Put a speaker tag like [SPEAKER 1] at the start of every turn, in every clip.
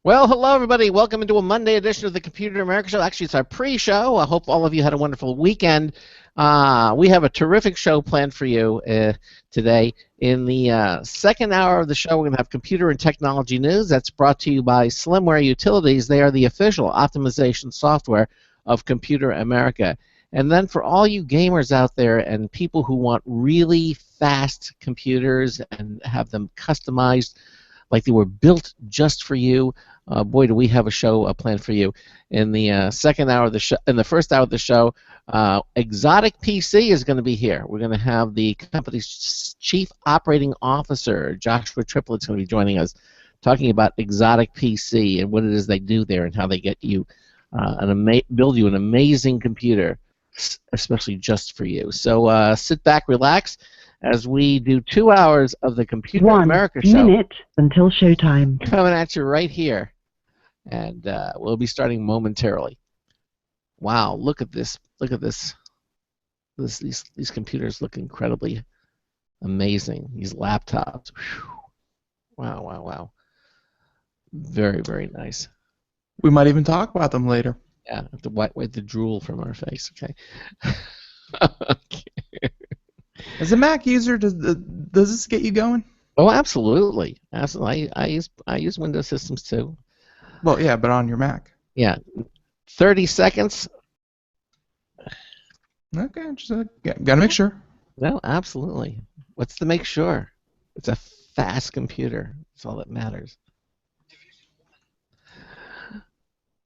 [SPEAKER 1] Well, hello everybody. Welcome into a Monday edition of the Computer America Show. Actually, it's our pre-show. I hope all of you had a wonderful weekend. We have a terrific show planned for you today. In the second hour of the show, we're going to have computer and technology news. That's brought to you by Slimware Utilities. They are the official optimization software of Computer America. And then for all you gamers out there and people who want really fast computers and have them customized like they were built just for you, boy, do we have a show planned for you. In the second hour of the show, in the first hour of the show, XOTIC PC is going to be here. We're going to have the company's chief operating officer, Joshua Triplett, going to be joining us, talking about XOTIC PC and what it is they do there and how they get you build you an amazing computer, especially just for you. So sit back, relax, as we do 2 hours of the Computer America Show.
[SPEAKER 2] 1 minute until showtime.
[SPEAKER 1] Coming at you right here. And we'll be starting momentarily. Wow, look at this. Look at this. These computers look incredibly amazing. These laptops. Whew. Wow, wow, wow. Very, very nice.
[SPEAKER 3] We might even talk about them later.
[SPEAKER 1] Yeah, have to wipe the drool from our face. Okay. Okay.
[SPEAKER 3] As a Mac user, does this get you going?
[SPEAKER 1] Oh, absolutely. Absolutely. I use Windows systems too.
[SPEAKER 3] Well, yeah, but on your Mac.
[SPEAKER 1] Yeah. 30 seconds.
[SPEAKER 3] Okay, just gotta make sure.
[SPEAKER 1] No, absolutely. What's to make sure? It's a fast computer. That's all that matters.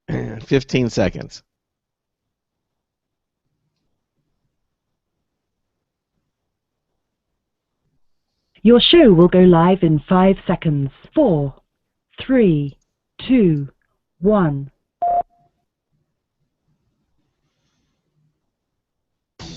[SPEAKER 1] 15 seconds.
[SPEAKER 2] Your show will go live in 5 seconds. 4, 3, 2, 1.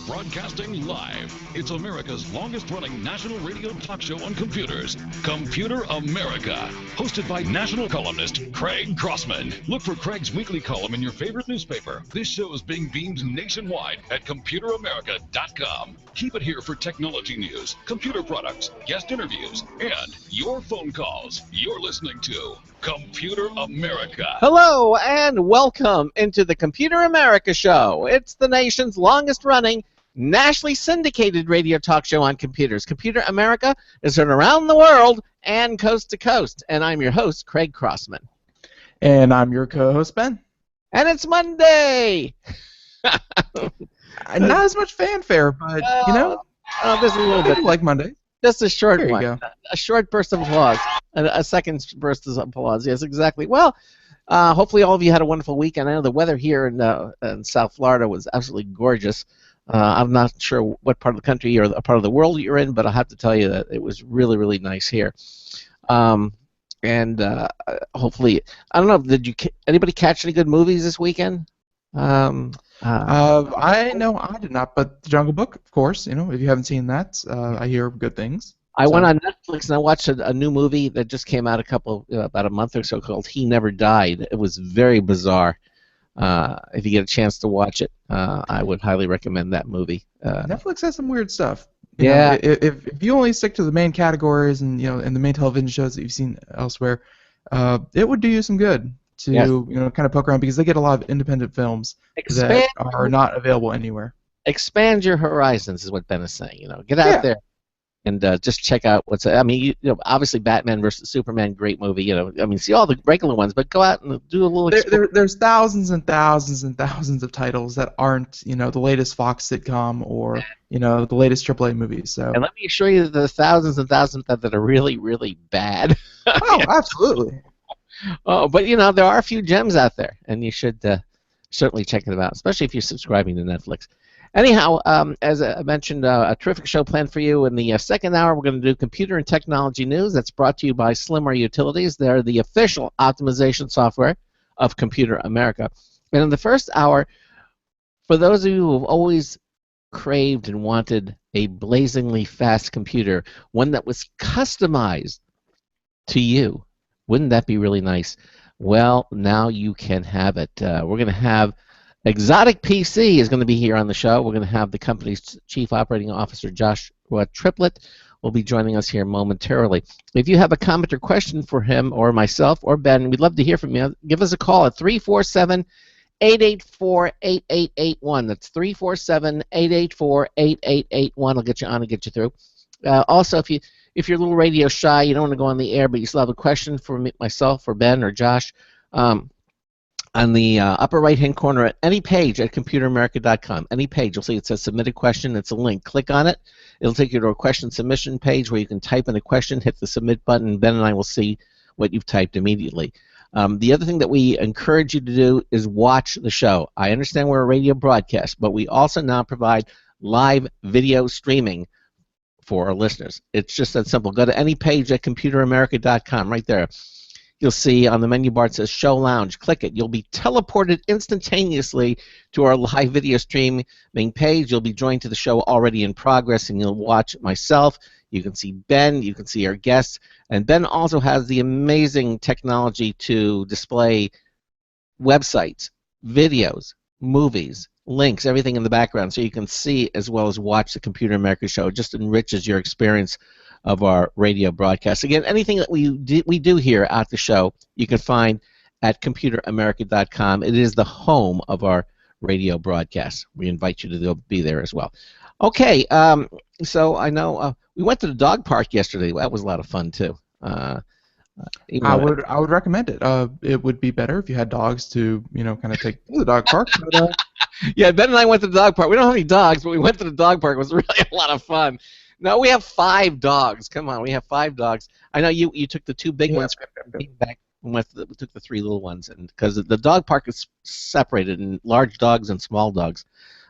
[SPEAKER 4] Broadcasting live, it's America's longest-running national radio talk show on computers, Computer America, hosted by national columnist Craig Crossman. Look for Craig's weekly column in your favorite newspaper. This show is being beamed nationwide at ComputerAmerica.com. Keep it here for technology news, computer products, guest interviews, and your phone calls. You're listening to Computer America.
[SPEAKER 1] Hello and welcome into the Computer America Show. It's the nation's longest-running, nationally syndicated radio talk show on computers. Computer America is heard around the world and coast to coast. And I'm your host, Craig Crossman.
[SPEAKER 3] And I'm your co-host, Ben.
[SPEAKER 1] And it's Monday!
[SPEAKER 3] Not as much fanfare, but, you know,
[SPEAKER 1] there's a little bit.
[SPEAKER 3] Like Monday.
[SPEAKER 1] Just a short
[SPEAKER 3] There you
[SPEAKER 1] one.
[SPEAKER 3] go.
[SPEAKER 1] A short burst of applause. A second burst of applause. Yes, exactly. Well, hopefully all of you had a wonderful weekend. I know the weather here in South Florida was absolutely gorgeous. I'm not sure what part of the country or the part of the world you're in, but I have to tell you that it was really, really nice here. And hopefully, I don't know, did anybody catch any good movies this weekend?
[SPEAKER 3] I know I did not, but The Jungle Book, of course. You know, if you haven't seen that, I hear good things.
[SPEAKER 1] I went on Netflix and I watched a new movie that just came out about a month or so called He Never Died. It was very bizarre. If you get a chance to watch it, I would highly recommend that movie.
[SPEAKER 3] Netflix has some weird stuff.
[SPEAKER 1] Yeah.
[SPEAKER 3] You know, if you only stick to the main categories and and the main television shows that you've seen elsewhere, it would do you some good to kind of poke around because they get a lot of independent films that are not available anywhere.
[SPEAKER 1] Expand your horizons is what Ben is saying. Get out there and just check out what's. I mean, obviously Batman versus Superman, great movie. I mean, see all the regular ones, but go out and do a little.
[SPEAKER 3] There's thousands and thousands and thousands of titles that aren't the latest Fox sitcom or the latest AAA movies. So.
[SPEAKER 1] And let me assure you that there's thousands and thousands that are really, really bad.
[SPEAKER 3] Oh, absolutely.
[SPEAKER 1] Oh, but there are a few gems out there, and you should certainly check them out, especially if you're subscribing to Netflix. Anyhow, as I mentioned, a terrific show planned for you. In the second hour, we're going to do computer and technology news. That's brought to you by Slimware Utilities. They're the official optimization software of Computer America. And in the first hour, for those of you who have always craved and wanted a blazingly fast computer, one that was customized to you, wouldn't that be really nice? Well, now you can have it. We're going to have XOTIC PC is going to be here on the show. We're going to have the company's chief operating officer, Joshua Triplett. will be joining us here momentarily. If you have a comment or question for him or myself or Ben, we'd love to hear from you. Give us a call at 347-884-8881. That's 347-884-8881. I'll get you on and get you through. Also, if you're a little radio shy, you don't want to go on the air, but you still have a question for me, myself or Ben or Josh, on the upper right-hand corner at any page at computeramerica.com, any page, you'll see it says Submit a Question. It's a link. Click on it. It'll take you to a question submission page where you can type in a question, hit the Submit button, Ben and I will see what you've typed immediately. The other thing that we encourage you to do is watch the show. I understand we're a radio broadcast, but we also now provide live video streaming for our listeners. It's just that simple. Go to any page at computeramerica.com, right there. You'll see on the menu bar it says Show Lounge. Click it. You'll be teleported instantaneously to our live video streaming page. You'll be joined to the show already in progress, and you'll watch myself. You can see Ben. You can see our guests. And Ben also has the amazing technology to display websites, videos, movies, links, everything in the background, so you can see as well as watch the Computer America show. It just enriches your experience of our radio broadcast. Again, anything that we do here at the show, you can find at computeramerica.com. It is the home of our radio broadcast. We invite you to be there as well. Okay, so I know we went to the dog park yesterday. That was a lot of fun too. I
[SPEAKER 3] would recommend it. It would be better if you had dogs to kind of take to the dog park. But,
[SPEAKER 1] yeah, Ben and I went to the dog park. We don't have any dogs, but we went to the dog park. It was really a lot of fun. No, we have 5 dogs. Come on, we have 5 dogs. I know you took the 2 big ones back and we took the 3 little ones, and because the dog park is separated in large dogs and small dogs.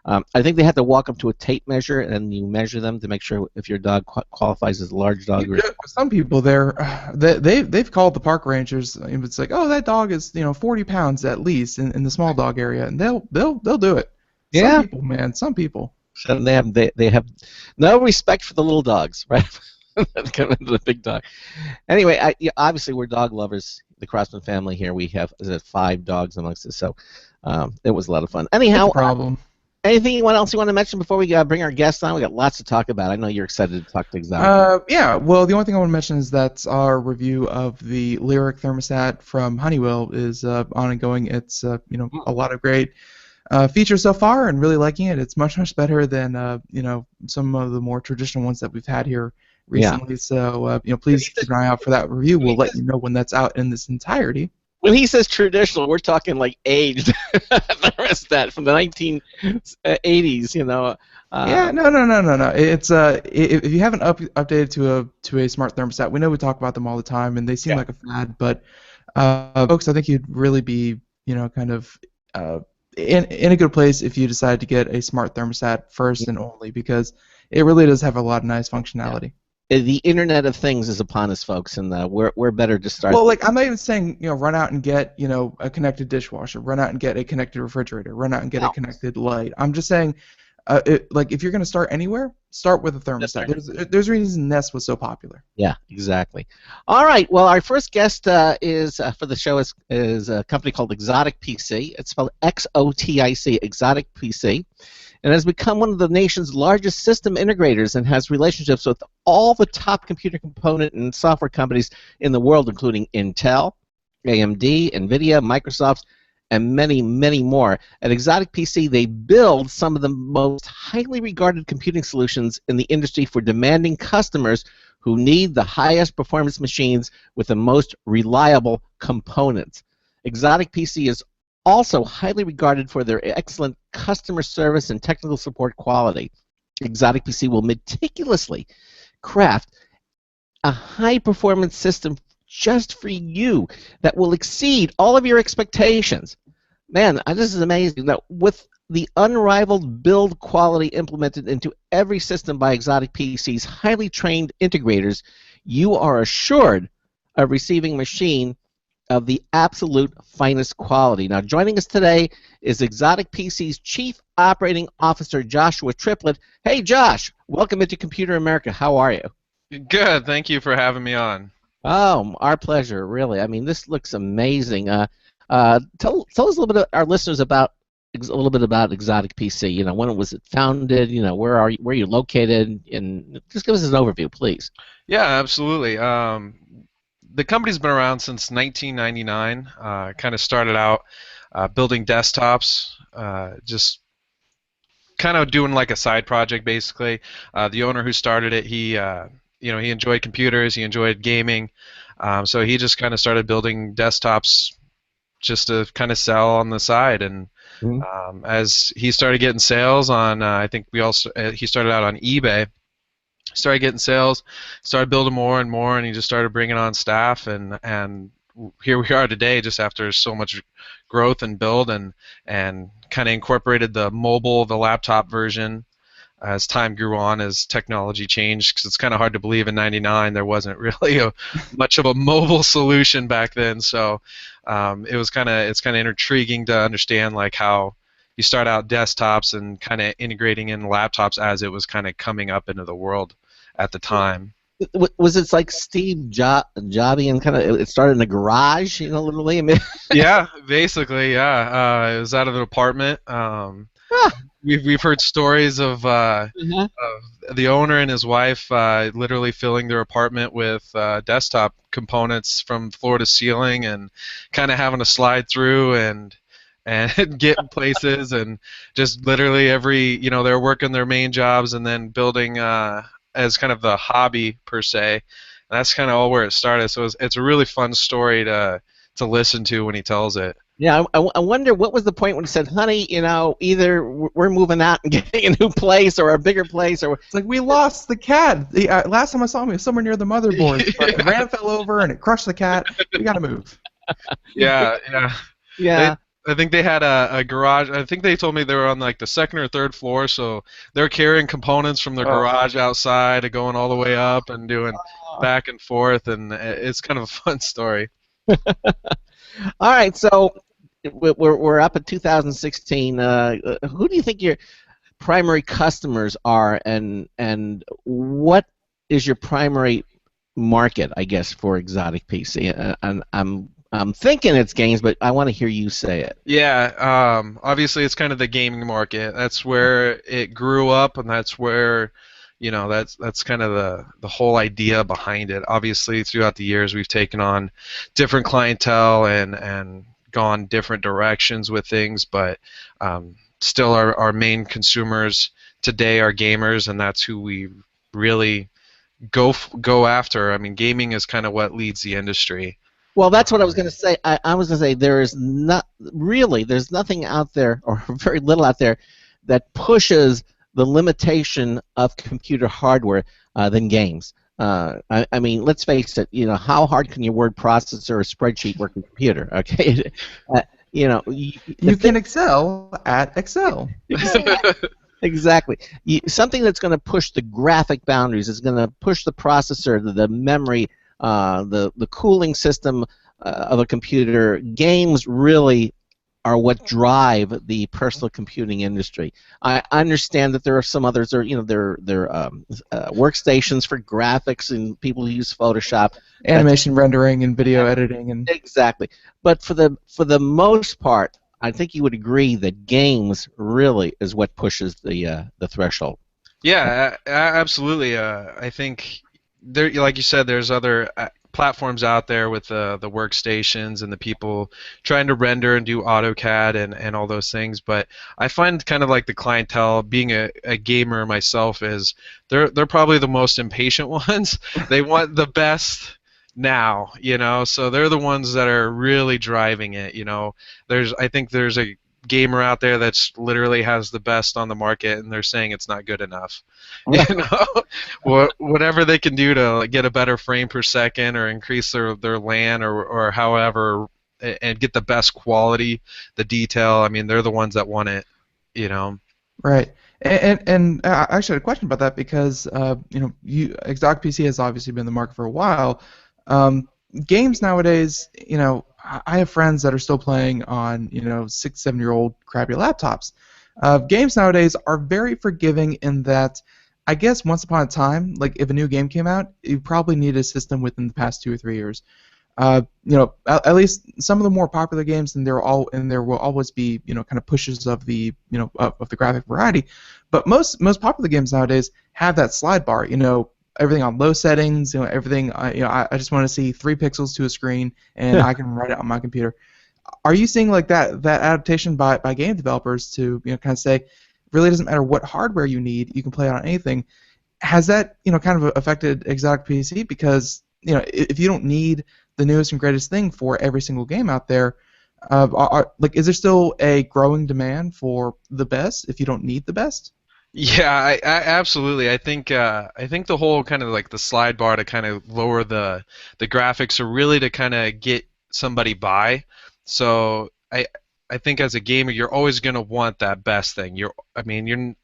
[SPEAKER 1] I think they have to walk up to a tape measure, and you measure them to make sure if your dog qualifies as a large dog.
[SPEAKER 3] Some people there, they've called the park rangers. It's like, oh, that dog is 40 pounds at least in the small dog area, and they'll do it.
[SPEAKER 1] Yeah,
[SPEAKER 3] some people, man, some people.
[SPEAKER 1] So they have no respect for the little dogs, right? Come into the big dog. Anyway, obviously we're dog lovers. The Crossman family here, we have 5 dogs amongst us, so it was a lot of fun. Anyhow,
[SPEAKER 3] no problem.
[SPEAKER 1] Anything else you want to mention before we bring our guests on? We got lots to talk about. I know you're excited to talk to Exotic.
[SPEAKER 3] Yeah. Well, the only thing I want to mention is that our review of the Lyric thermostat from Honeywell is ongoing. It's a lot of great features so far, and really liking it. It's much better than some of the more traditional ones that we've had here recently. Yeah. So please keep an eye out for that review. We'll let you know when that's out in its entirety.
[SPEAKER 1] When he says traditional, we're talking like aged thermostat from the 1980s,
[SPEAKER 3] Yeah, no. It's if you haven't updated to a smart thermostat, we know we talk about them all the time, and they seem like a fad. But folks, I think you'd really be kind of in a good place if you decide to get a smart thermostat first and only, because it really does have a lot of nice functionality.
[SPEAKER 1] Yeah. The Internet of Things is upon us, folks, and we're better to start.
[SPEAKER 3] Well, like, I'm not even saying run out and get a connected dishwasher, run out and get a connected refrigerator, run out and get a connected light. I'm just saying, if you're going to start anywhere, start with a thermostat. There's a reason Nest was so popular.
[SPEAKER 1] Yeah, exactly. All right. Well, our first guest is for the show is a company called XOTIC PC. It's spelled XOTIC, XOTIC PC. And has become one of the nation's largest system integrators and has relationships with all the top computer component and software companies in the world, including Intel, AMD, NVIDIA, Microsoft, and many, many more. At XOTIC PC, they build some of the most highly regarded computing solutions in the industry for demanding customers who need the highest performance machines with the most reliable components. XOTIC PC is also highly regarded for their excellent customer service and technical support quality. XOTIC PC will meticulously craft a high-performance system just for you that will exceed all of your expectations. Man, this is amazing. Now, with the unrivaled build quality implemented into every system by XOTIC PC's highly trained integrators, you are assured of receiving a machine of the absolute finest quality. Now, joining us today is XOTIC PC's Chief Operating Officer, Joshua Triplett. Hey, Josh, welcome into Computer America. How are you?
[SPEAKER 5] Good. Thank you for having me on.
[SPEAKER 1] Oh, our pleasure, really. I mean, this looks amazing. Tell us a little bit, our listeners, about a little bit about Exotic PC? You know, when was it founded? You know, where are you located? And just give us an overview, please.
[SPEAKER 5] Yeah, absolutely. The company's been around since 1999. Kind of started out building desktops, just kind of doing like a side project, basically. The owner who started it, he enjoyed computers, he enjoyed gaming, so he just kind of started building desktops just to kind of sell on the side. And as he started getting sales on, I think he started out on eBay. Started getting sales, started building more and more, and he just started bringing on staff, and here we are today, just after so much growth and build, and kind of incorporated the laptop version as time grew on, as technology changed, because it's kind of hard to believe in '99 there wasn't really much of a mobile solution back then. So it's kind of intriguing to understand like how you start out desktops and kind of integrating in laptops as it was kind of coming up into the world at the time.
[SPEAKER 1] Was it like Steve Jobby and kind of it started in a garage, you know, literally? I mean,
[SPEAKER 5] Yeah, basically, yeah. It was out of an apartment. We've heard stories of the owner and his wife literally filling their apartment with desktop components from floor to ceiling, and kind of having to slide through and get places, and just literally they were working their main jobs and then building as kind of the hobby per se. And that's kind of all where it started. So it's a really fun story to listen to when he tells it.
[SPEAKER 1] Yeah, I wonder what was the point when he said, "Honey, you know, either we're moving out and getting a new place or a bigger place," or
[SPEAKER 3] it's like we lost the cat. Last time I saw him, he was somewhere near the motherboard. Yeah. The RAM fell over and it crushed the cat. We gotta move.
[SPEAKER 5] Yeah. I think they had a garage. I think they told me they were on like the second or third floor, so they're carrying components from their garage outside and going all the way up and doing back and forth, and it's kind of a fun story.
[SPEAKER 1] All right, so we're up at 2016. Who do you think your primary customers are, and what is your primary market, I guess, for Exotic PC? And I'm thinking it's games, but I want to hear you say it.
[SPEAKER 5] Yeah, obviously it's kind of the gaming market. That's where it grew up, and that's where, that's kind of the whole idea behind it. Obviously, throughout the years, we've taken on different clientele and gone different directions with things, but still our main consumers today are gamers, and that's who we really go after. I mean, gaming is kind of what leads the industry.
[SPEAKER 1] Well, that's what I was going to say. I was going to say there's nothing out there, or very little out there, that pushes the limitation of computer hardware than games. I mean, let's face it. You know, how hard can your word processor or spreadsheet work on a computer? Okay,
[SPEAKER 3] you can excel at Excel.
[SPEAKER 1] Exactly. Something that's going to push the graphic boundaries is going to push the processor, the memory, the cooling system of a computer. Games really are what drive the personal computing industry. I understand that there are some others. There are workstations for graphics and people who use Photoshop,
[SPEAKER 3] animation rendering and video editing, and
[SPEAKER 1] exactly. But for the most part, I think you would agree that games really is what pushes the threshold.
[SPEAKER 5] Yeah, absolutely. I think there, like you said, there's other platforms out there with the workstations and the people trying to render and do AutoCAD and all those things. But I find kind of like the clientele, being a gamer myself, is they're probably the most impatient ones. They want the best now, so they're the ones that are really driving it. I think there's a gamer out there that's literally has the best on the market, and they're saying it's not good enough. Whatever they can do to get a better frame per second or increase their LAN or however, and get the best quality, the detail. I mean, they're the ones that want it.
[SPEAKER 3] Right. And I actually had a question about that, because Exotic PC has obviously been in the market for a while. Games nowadays, I have friends that are still playing on 6-7-year-old crappy laptops. Games nowadays are very forgiving in that, I guess once upon a time, like if a new game came out, you probably needed a system within the past 2 or 3 years. At least some of the more popular games, and there will always be kind of pushes of the of the graphic variety, but most popular games nowadays have that slide bar. Everything on low settings. Everything. I just want to see 3 pixels to a screen, and I can write it on my computer. Are you seeing like that adaptation by game developers to kind of say, it really doesn't matter what hardware you need, you can play it on anything? Has that kind of affected Exotic PC? Because if you don't need the newest and greatest thing for every single game out there, is there still a growing demand for the best if you don't need the best?
[SPEAKER 5] Yeah, I absolutely. I think the whole kind of like the slide bar to kind of lower the graphics are really to kind of get somebody by. So I think as a gamer, you're always going to want that best thing. I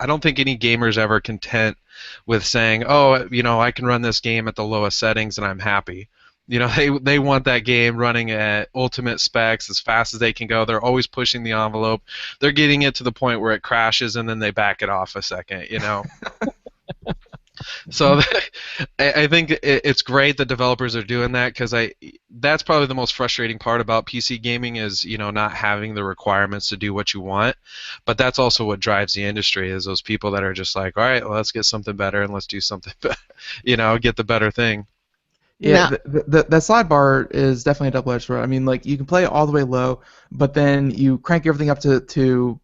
[SPEAKER 5] don't think any gamer is ever content with saying, oh, I can run this game at the lowest settings and I'm happy. They want that game running at ultimate specs as fast as they can go. They're always pushing the envelope. They're getting it to the point where it crashes and then they back it off a second. So I think it's great that developers are doing that, because that's probably the most frustrating part about PC gaming is not having the requirements to do what you want. But that's also what drives the industry, is those people that are just like, all right, well, let's get something better and let's do something, get the better thing.
[SPEAKER 3] Yeah, the slide bar is definitely a double-edged sword. I mean, like, you can play it all the way low, but then you crank everything up to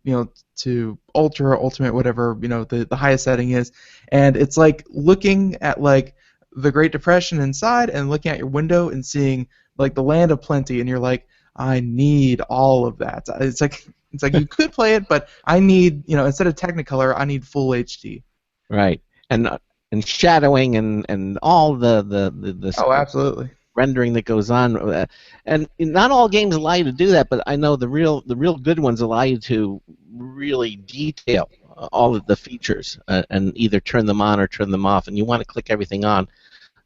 [SPEAKER 3] ultra, ultimate, whatever the highest setting is, and it's like looking at like the Great Depression inside and looking at your window and seeing like the land of plenty, and you're like, I need all of that. It's like you could play it, but I need instead of Technicolor, I need full HD.
[SPEAKER 1] Right, and shadowing and all the
[SPEAKER 3] oh, absolutely,
[SPEAKER 1] rendering that goes on, and not all games allow you to do that, but I know the real good ones allow you to really detail all of the features and either turn them on or turn them off, and you want to click everything on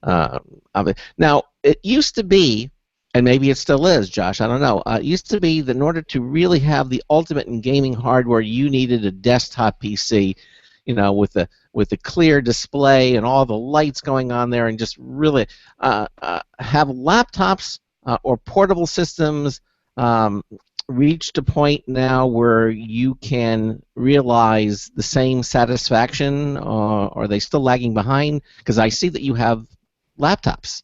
[SPEAKER 1] of it. Now, it used to be, and maybe it still is, Josh, I don't know, it used to be that in order to really have the ultimate in gaming hardware, you needed a desktop PC, with a clear display and all the lights going on there, and just really have laptops or portable systems reached a point now where you can realize the same satisfaction, or are they still lagging behind? Because I see that you have laptops.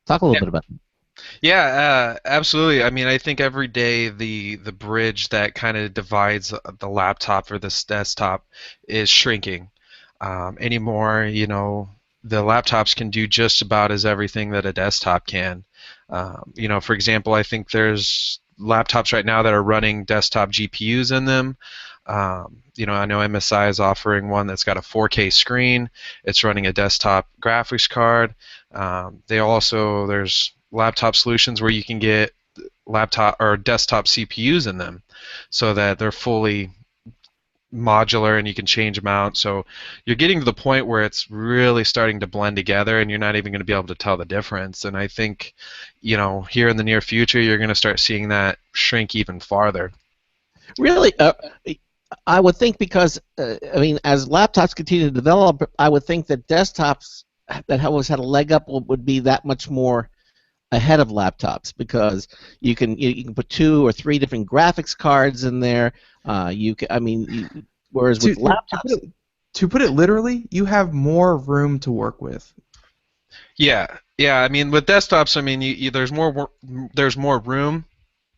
[SPEAKER 1] Talk a little bit about them.
[SPEAKER 5] Yeah, absolutely. I mean, I think every day the bridge that kind of divides the laptop or this desktop is shrinking. Anymore, the laptops can do just about as everything that a desktop can. For example, I think there's laptops right now that are running desktop GPUs in them. I know MSI is offering one that's got a 4K screen. It's running a desktop graphics card. There's laptop solutions where you can get laptop or desktop CPUs in them, so that they're fully modular and you can change them out. So you're getting to the point where it's really starting to blend together, and you're not even going to be able to tell the difference. And I think, here in the near future, you're going to start seeing that shrink even farther.
[SPEAKER 1] Really, I would think, because as laptops continue to develop, I would think that desktops that always had a leg up would be that much more ahead of laptops, because you can put 2 or 3 different graphics cards in there. Whereas with laptops,
[SPEAKER 3] to put it literally, you have more room to work with.
[SPEAKER 5] Yeah. I mean, with desktops, there's more room.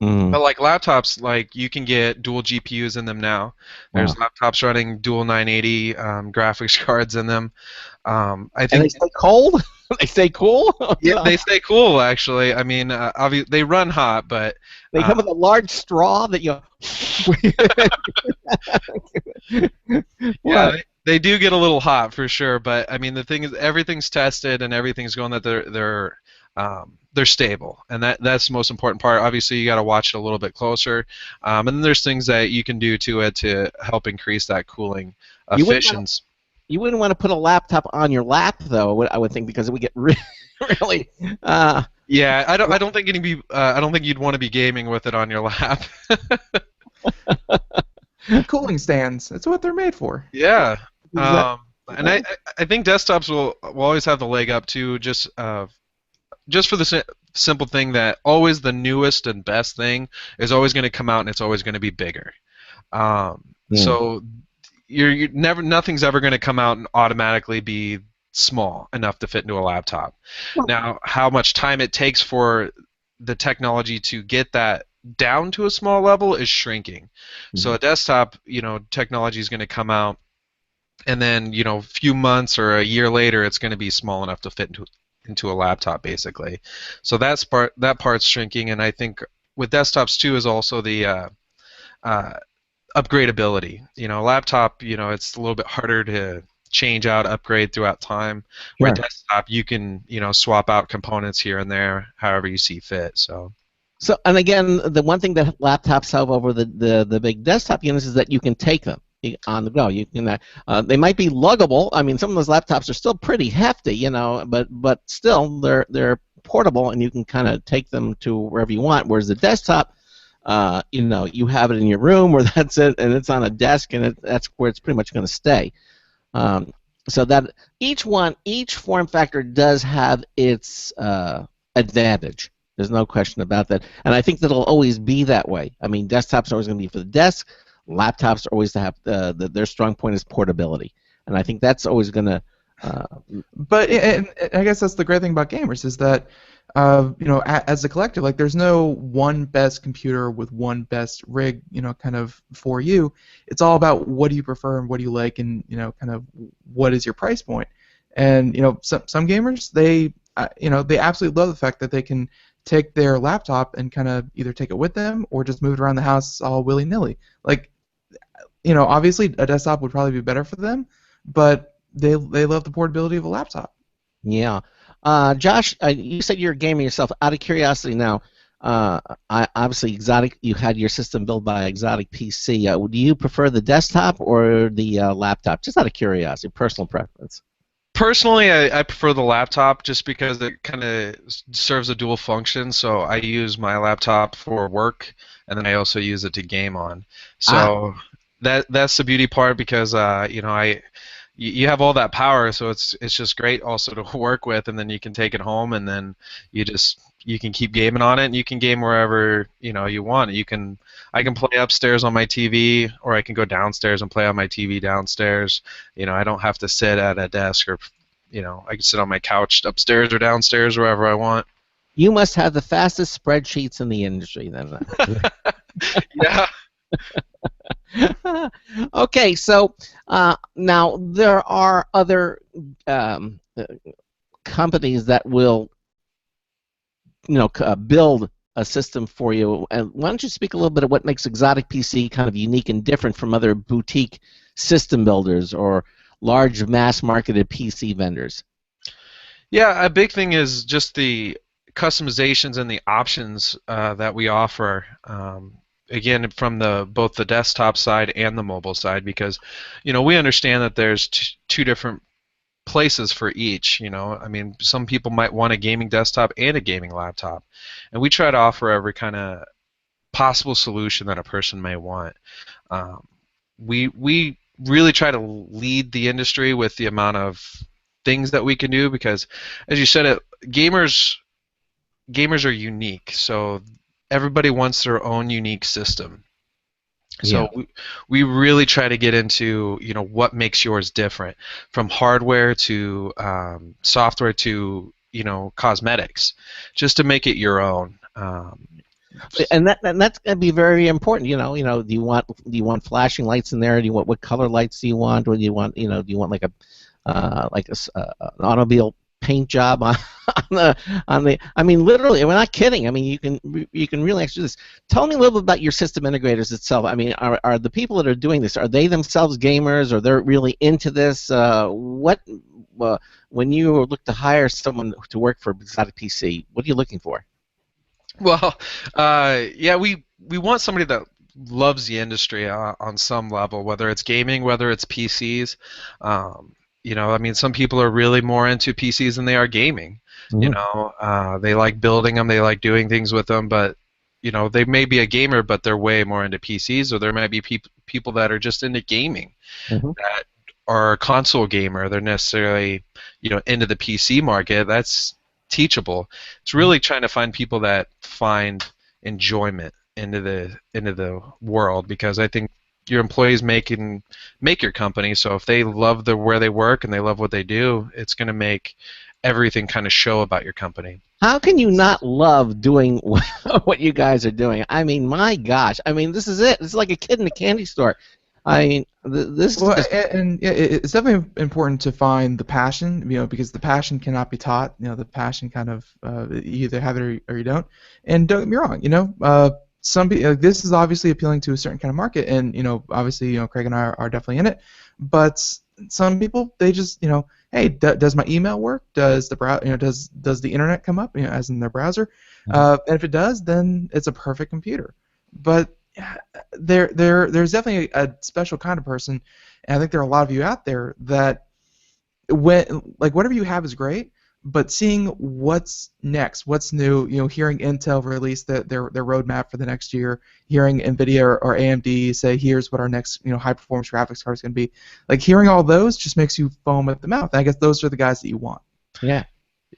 [SPEAKER 1] Mm.
[SPEAKER 5] But like laptops, like you can get dual GPUs in them now. There's laptops running dual 980 graphics cards in them. I think.
[SPEAKER 1] And they stay cold. They stay cool.
[SPEAKER 5] Yeah, they stay cool. Actually, I mean, they run hot, but
[SPEAKER 1] they come with a large straw that you.
[SPEAKER 5] Yeah, they do get a little hot for sure. But I mean, the thing is, everything's tested and everything's going that they're stable, and that's the most important part. Obviously, you got to watch it a little bit closer, and then there's things that you can do to it to help increase that cooling efficiency.
[SPEAKER 1] You wouldn't want to put a laptop on your lap, though. I would think, because it would get really.
[SPEAKER 5] Yeah, I don't think you'd want to be gaming with it on your lap.
[SPEAKER 3] Cooling stands. That's what they're made for.
[SPEAKER 5] Yeah. And I think desktops will always have the leg up too, just for simple thing that always the newest and best thing is always going to come out and it's always going to be bigger. So you're never nothing's ever going to come out and automatically be small enough to fit into a laptop.
[SPEAKER 1] Well,
[SPEAKER 5] now, how much time it takes for the technology to get that down to a small level is shrinking. So a desktop, technology is going to come out, and then a few months or a year later, it's going to be small enough to fit into a laptop, basically. So that part's shrinking, and I think with desktops too is also the upgradability. Laptop, it's a little bit harder to change out, upgrade throughout time. With desktop, you can, swap out components here and there, however you see fit. So,
[SPEAKER 1] and again, the one thing that laptops have over the big desktop units is that you can take them on the go. You can, they might be luggable. I mean, some of those laptops are still pretty hefty, but still they're portable, and you can kind of take them to wherever you want. Whereas the desktop, you have it in your room, or that's it, and it's on a desk, and that's where it's pretty much going to stay. So that each form factor does have its advantage. There's no question about that, and I think that'll always be that way. I mean, desktops are always going to be for the desk. Laptops are always to have their strong point is portability, and I think that's always going to.
[SPEAKER 3] But I guess that's the great thing about gamers is that, as a collective, like there's no one best computer with one best rig, kind of for you. It's all about what do you prefer and what do you like, and kind of what is your price point. And some gamers they absolutely love the fact that they can take their laptop and kind of either take it with them or just move it around the house all willy-nilly. Like, obviously a desktop would probably be better for them, but they love the portability of a laptop.
[SPEAKER 1] Yeah. Josh, you said you're a gamer yourself. Out of curiosity now, obviously XOTIC, you had your system built by XOTIC PC. Do you prefer the desktop or the laptop? Just out of curiosity, personal preference.
[SPEAKER 5] Personally, I prefer the laptop just because it kind of serves a dual function. So I use my laptop for work, and then I also use it to game on. So that's the beauty part because you have all that power, so it's just great also to work with, and then you can take it home, and then you can keep gaming on it, and you can game wherever you want. I can play upstairs on my TV, or I can go downstairs and play on my TV downstairs. I don't have to sit at a desk, or I can sit on my couch upstairs or downstairs wherever I want.
[SPEAKER 1] You must have the fastest spreadsheets in the industry, then.
[SPEAKER 5] Yeah.
[SPEAKER 1] Okay, so now there are other companies that will, build a system for you. And why don't you speak a little bit of what makes XOTIC PC kind of unique and different from other boutique system builders or large mass-marketed PC vendors?
[SPEAKER 5] Yeah, a big thing is just the customizations and the options that we offer. Again, from both the desktop side and the mobile side, because we understand that there's two different places for each. I mean, some people might want a gaming desktop and a gaming laptop, and we try to offer every kind of possible solution that a person may want. We really try to lead the industry with the amount of things that we can do because, as you said, gamers are unique, so everybody wants their own unique system. So we really try to get into what makes yours different, from hardware to software to cosmetics, just to make it your own.
[SPEAKER 1] And that's going to be very important. Do you want flashing lights in there? What color lights do you want? Or do you want like an automobile paint job on the I mean, literally, we're not kidding. I mean, you can really actually do this. Tell me a little bit about your system integrators itself. I mean, are the people that are doing this, are they themselves gamers, or they're really into this? When you look to hire someone to work for XOTIC PC, what are you looking for?
[SPEAKER 5] Well, yeah, we want somebody that loves the industry on some level, whether it's gaming, whether it's PCs. I mean, some people are really more into PCs than they are gaming.
[SPEAKER 1] Mm-hmm.
[SPEAKER 5] They like building them, they like doing things with them, but they may be a gamer, but they're way more into PCs, or there might be people that are just into gaming,
[SPEAKER 1] mm-hmm.
[SPEAKER 5] that are a console gamer. They're necessarily into the PC market. That's teachable. It's really trying to find people that find enjoyment into the world, because I think your employees make your company. So if they love where they work and they love what they do, it's going to make everything kind of show about your company.
[SPEAKER 1] How can you not love doing what you guys are doing? I mean, my gosh. I mean, this is it. It's like a kid in a candy store. I mean, this
[SPEAKER 3] Well,
[SPEAKER 1] is just...
[SPEAKER 3] and yeah, it's definitely important to find the passion, because the passion cannot be taught. The passion kind of you either have it or you don't. And don't get me wrong, some this is obviously appealing to a certain kind of market, and obviously, Craig and I are definitely in it. But some people, they just, hey, does my email work? Does the does the internet come up, as in their browser? And if it does, then it's a perfect computer. But there's definitely a special kind of person, and I think there are a lot of you out there that whatever you have is great, but seeing what's next, what's new, hearing Intel release their roadmap for the next year, hearing NVIDIA or AMD say here's what our next high performance graphics card is going to be, like hearing all those just makes you foam at the mouth. And I guess those are the guys that you want.
[SPEAKER 1] Yeah.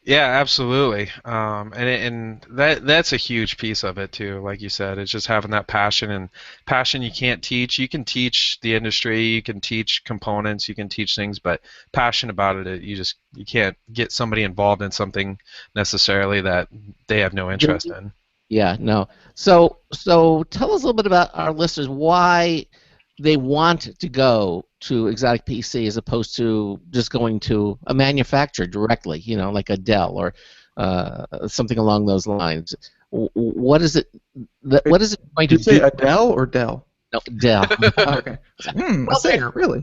[SPEAKER 5] Yeah, absolutely, and that's a huge piece of it too. Like you said, it's just having that passion, and passion you can't teach. You can teach the industry, you can teach components, you can teach things, but passion about it, you can't get somebody involved in something necessarily that they have no interest in.
[SPEAKER 1] Yeah, no. So tell us a little bit about our listeners, why they want to go to Exotic PC as opposed to just going to a manufacturer directly, like a Dell or something along those lines. What is it? What is it going to do?
[SPEAKER 3] Did you say Adele or Dell?
[SPEAKER 1] No, Dell.
[SPEAKER 3] Okay. A singer, really?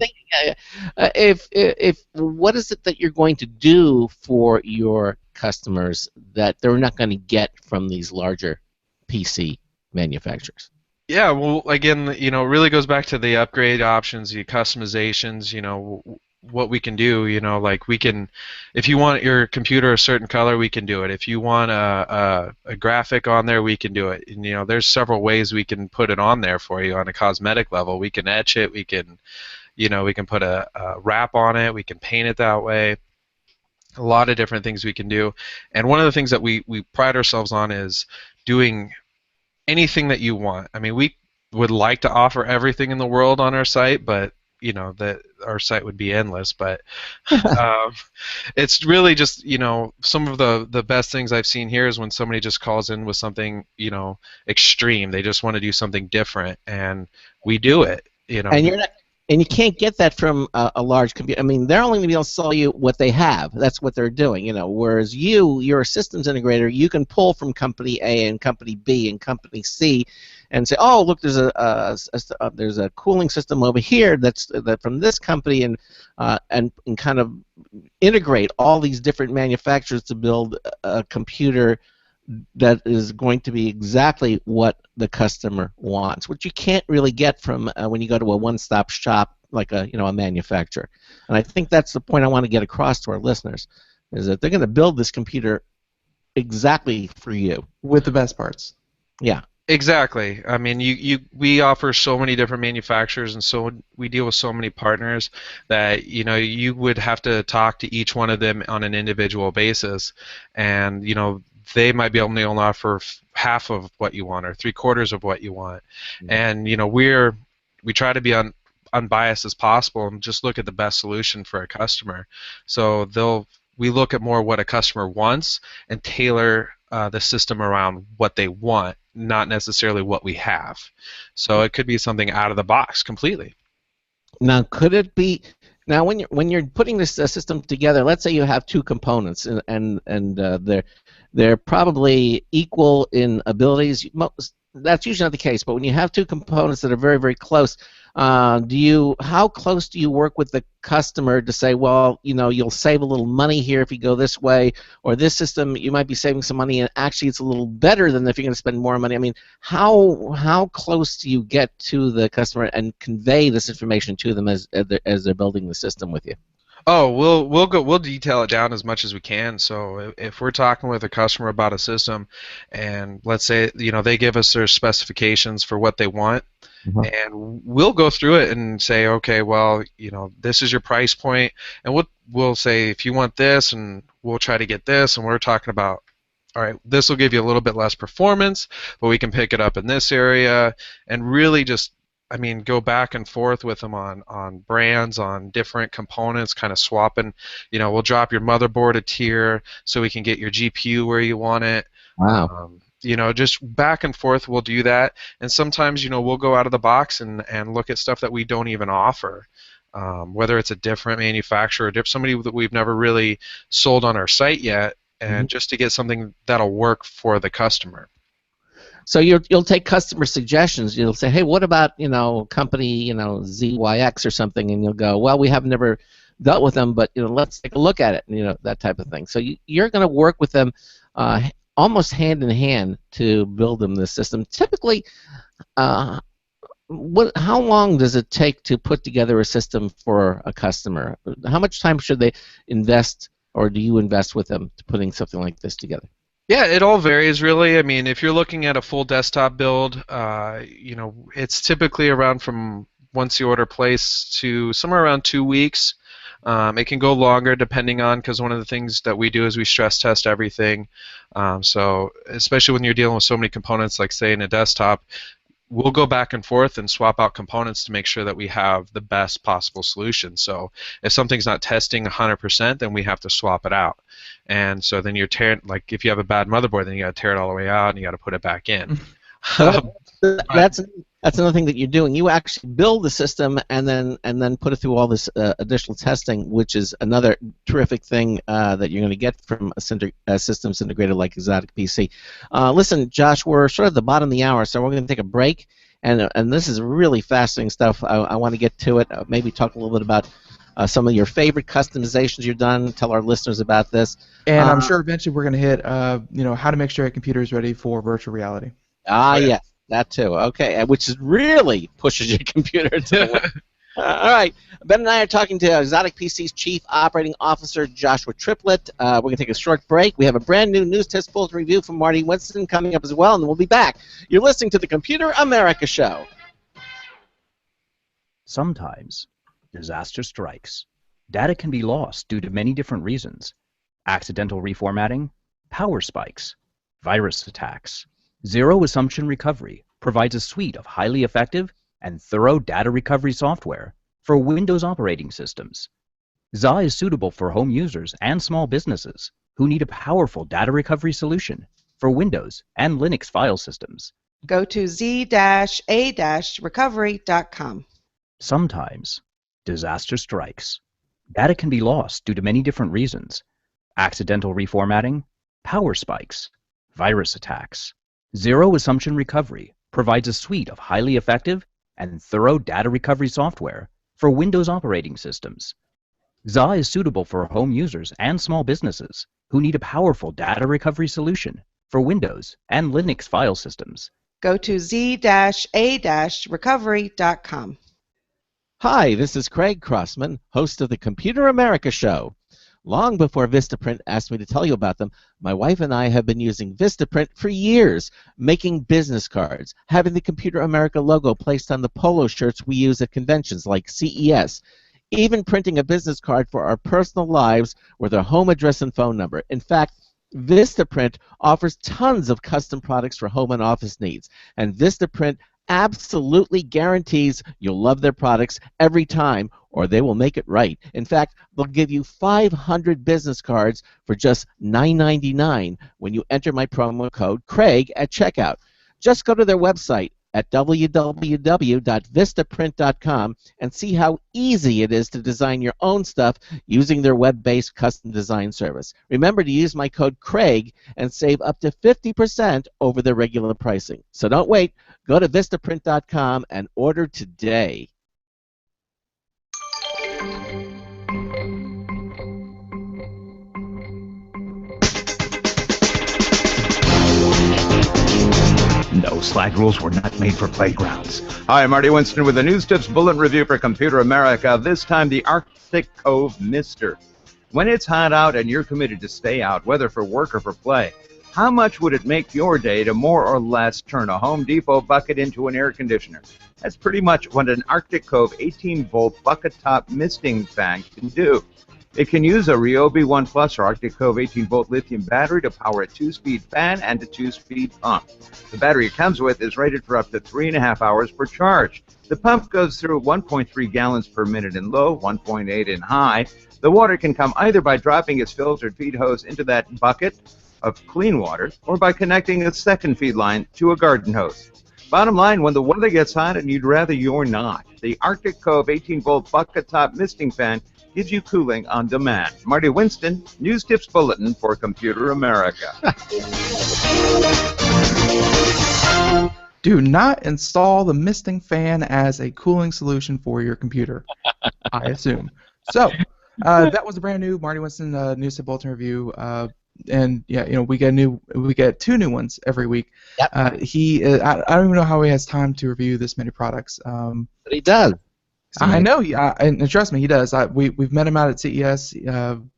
[SPEAKER 1] If what is it that you're going to do for your customers that they're not going to get from these larger PC manufacturers?
[SPEAKER 5] Yeah, well, again, it really goes back to the upgrade options, the customizations, what we can do, like we can, if you want your computer a certain color, we can do it. If you want a graphic on there, we can do it. And, there's several ways we can put it on there for you on a cosmetic level. We can etch it, we can, we can put a wrap on it, we can paint it that way. A lot of different things we can do. And one of the things that we pride ourselves on is doing anything that you want. I mean, we would like to offer everything in the world on our site, but that our site would be endless. But it's really just some of the best things I've seen here is when somebody just calls in with something extreme. They just want to do something different, and we do it.
[SPEAKER 1] And you can't get that from a large computer. I mean, they're only going to be able to sell you what they have. That's what they're doing, Whereas you're a systems integrator. You can pull from company A and company B and company C, and say, oh, look, there's a cooling system over here that's from this company, and kind of integrate all these different manufacturers to build a computer that is going to be exactly what the customer wants, which you can't really get from when you go to a one-stop shop like a manufacturer. And I think that's the point I want to get across to our listeners, is that they're going to build this computer exactly for you
[SPEAKER 3] with the best parts.
[SPEAKER 1] Yeah.
[SPEAKER 5] Exactly. I mean, we offer so many different manufacturers, and so we deal with so many partners that you would have to talk to each one of them on an individual basis, and they might be able to only offer half of what you want or 3/4 of what you want. Mm-hmm. And we try to be unbiased as possible and just look at the best solution for a customer. So we look at more what a customer wants and tailor the system around what they want, not necessarily what we have. So it could be something out of the box completely.
[SPEAKER 1] Now, could it be? Now, when you're putting this system together, let's say you have two components, and they're probably equal in abilities. That's usually not the case, but when you have two components that are very, very close, how close do you work with the customer to say, well, you'll save a little money here if you go this way, or this system you might be saving some money, and actually it's a little better than if you're going to spend more money. I mean, how close do you get to the customer and convey this information to them as they're building the system with you?
[SPEAKER 5] Oh, we'll detail it down as much as we can. So if we're talking with a customer about a system, and let's say they give us their specifications for what they want, and we'll go through it and say, okay, well, this is your price point, and we'll say if you want this, and we'll try to get this, and we're talking about, all right, this will give you a little bit less performance, but we can pick it up in this area, and really just, go back and forth with them on brands, on different components, kind of swapping. We'll drop your motherboard a tier so we can get your GPU where you want it.
[SPEAKER 1] Wow.
[SPEAKER 5] Just back and forth, we'll do that. And sometimes, we'll go out of the box and look at stuff that we don't even offer. Whether it's a different manufacturer, somebody that we've never really sold on our site yet, and just to get something that'll work for the customer.
[SPEAKER 1] So you'll take customer suggestions. You'll say, hey, what about company ZYX or something, and you'll go, well, we have never dealt with them, but let's take a look at it, that type of thing. So you're going to work with them almost hand in hand to build them this system. Typically, how long does it take to put together a system for a customer? How much time should they invest, or do you invest with them to putting something like this together?
[SPEAKER 5] Yeah, it all varies really. If you're looking at a full desktop build, it's typically around from once you order place to somewhere around 2 weeks. It can go longer depending on, because one of the things that we do is we stress test everything. So especially when you're dealing with so many components, like say in a desktop, we'll go back and forth and swap out components to make sure that we have the best possible solution. So if something's not testing 100%, then we have to swap it out. And so then you're tearing, like if you have a bad motherboard, then you got to tear it all the way out and you got to put it back in.
[SPEAKER 1] That's another thing that you're doing. You actually build the system and then put it through all this additional testing, which is another terrific thing that you're going to get from a systems integrator like XOTIC PC. Listen, Josh, we're sort of at the bottom of the hour, so we're going to take a break, and this is really fascinating stuff. I want to get to it. Maybe talk a little bit about some of your favorite customizations you've done. Tell our listeners about this.
[SPEAKER 3] And I'm sure eventually we're going to hit, how to make sure your computer is ready for virtual reality.
[SPEAKER 1] Yes. That too. Okay, which is really pushes your computer to the limit. All right. Ben and I are talking to XOTIC PC's Chief Operating Officer, Joshua Triplett. We're going to take a short break. We have a brand new news test polls review from Marty Winston coming up as well, and we'll be back. You're listening to the Computer America Show.
[SPEAKER 6] Sometimes disaster strikes. Data can be lost due to many different reasons. Accidental reformatting, power spikes, virus attacks. Zero Assumption Recovery provides a suite of highly effective and thorough data recovery software for Windows operating systems. XA is suitable for home users and small businesses who need a powerful data recovery solution for Windows and Linux file systems.
[SPEAKER 7] Go to z-a-recovery.com.
[SPEAKER 6] Sometimes disaster strikes. Data can be lost due to many different reasons. Accidental reformatting, power spikes, virus attacks. Zero Assumption Recovery provides a suite of highly effective and thorough data recovery software for Windows operating systems. XA is suitable for home users and small businesses who need a powerful data recovery solution for Windows and Linux file systems.
[SPEAKER 7] Go to z-a-recovery.com.
[SPEAKER 1] Hi, this is Craig Crossman, host of the Computer America Show. Long before Vistaprint asked me to tell you about them, my wife and I have been using Vistaprint for years, making business cards, having the Computer America logo placed on the polo shirts we use at conventions like CES, even printing a business card for our personal lives with our home address and phone number. In fact, Vistaprint offers tons of custom products for home and office needs, and Vistaprint absolutely guarantees you'll love their products every time, or they will make it right. In fact, they'll give you 500 business cards for just $9.99 when you enter my promo code Craig at checkout. Just go to their website at www.vistaprint.com and see how easy it is to design your own stuff using their web-based custom design service. Remember to use my code Craig and save up to 50% over their regular pricing. So don't wait. Go to vistaprint.com and order today.
[SPEAKER 6] No, slag rules were not made for playgrounds.
[SPEAKER 8] Hi, Marty Winston with the News Tips Bulletin Review for Computer America. This time, the Arctic Cove Mister. When it's hot out and you're committed to stay out, whether for work or for play, how much would it make your day to more or less turn a Home Depot bucket into an air conditioner? That's pretty much what an Arctic Cove 18-volt bucket-top misting fan can do. It can use a Ryobi One Plus or Arctic Cove 18-volt lithium battery to power a 2-speed fan and a 2-speed pump. The battery it comes with is rated for up to 3.5 hours per charge. The pump goes through 1.3 gallons per minute in low, 1.8 in high. The water can come either by dropping its filtered feed hose into that bucket of clean water or by connecting a second feed line to a garden hose. Bottom line, when the weather gets hot and you'd rather you're not, the Arctic Cove 18-volt bucket-top misting fan gives you cooling on demand. Marty Winston, News Tips Bulletin for Computer America.
[SPEAKER 3] Do not install the misting fan as a cooling solution for your computer, I assume. So, that was a brand new Marty Winston News Tip Bulletin Review. And yeah, we get 2 new ones every week.
[SPEAKER 1] Yep.
[SPEAKER 3] I don't even know how he has time to review this many products.
[SPEAKER 1] But he does.
[SPEAKER 3] I know, and trust me, he does. We've met him out at CES.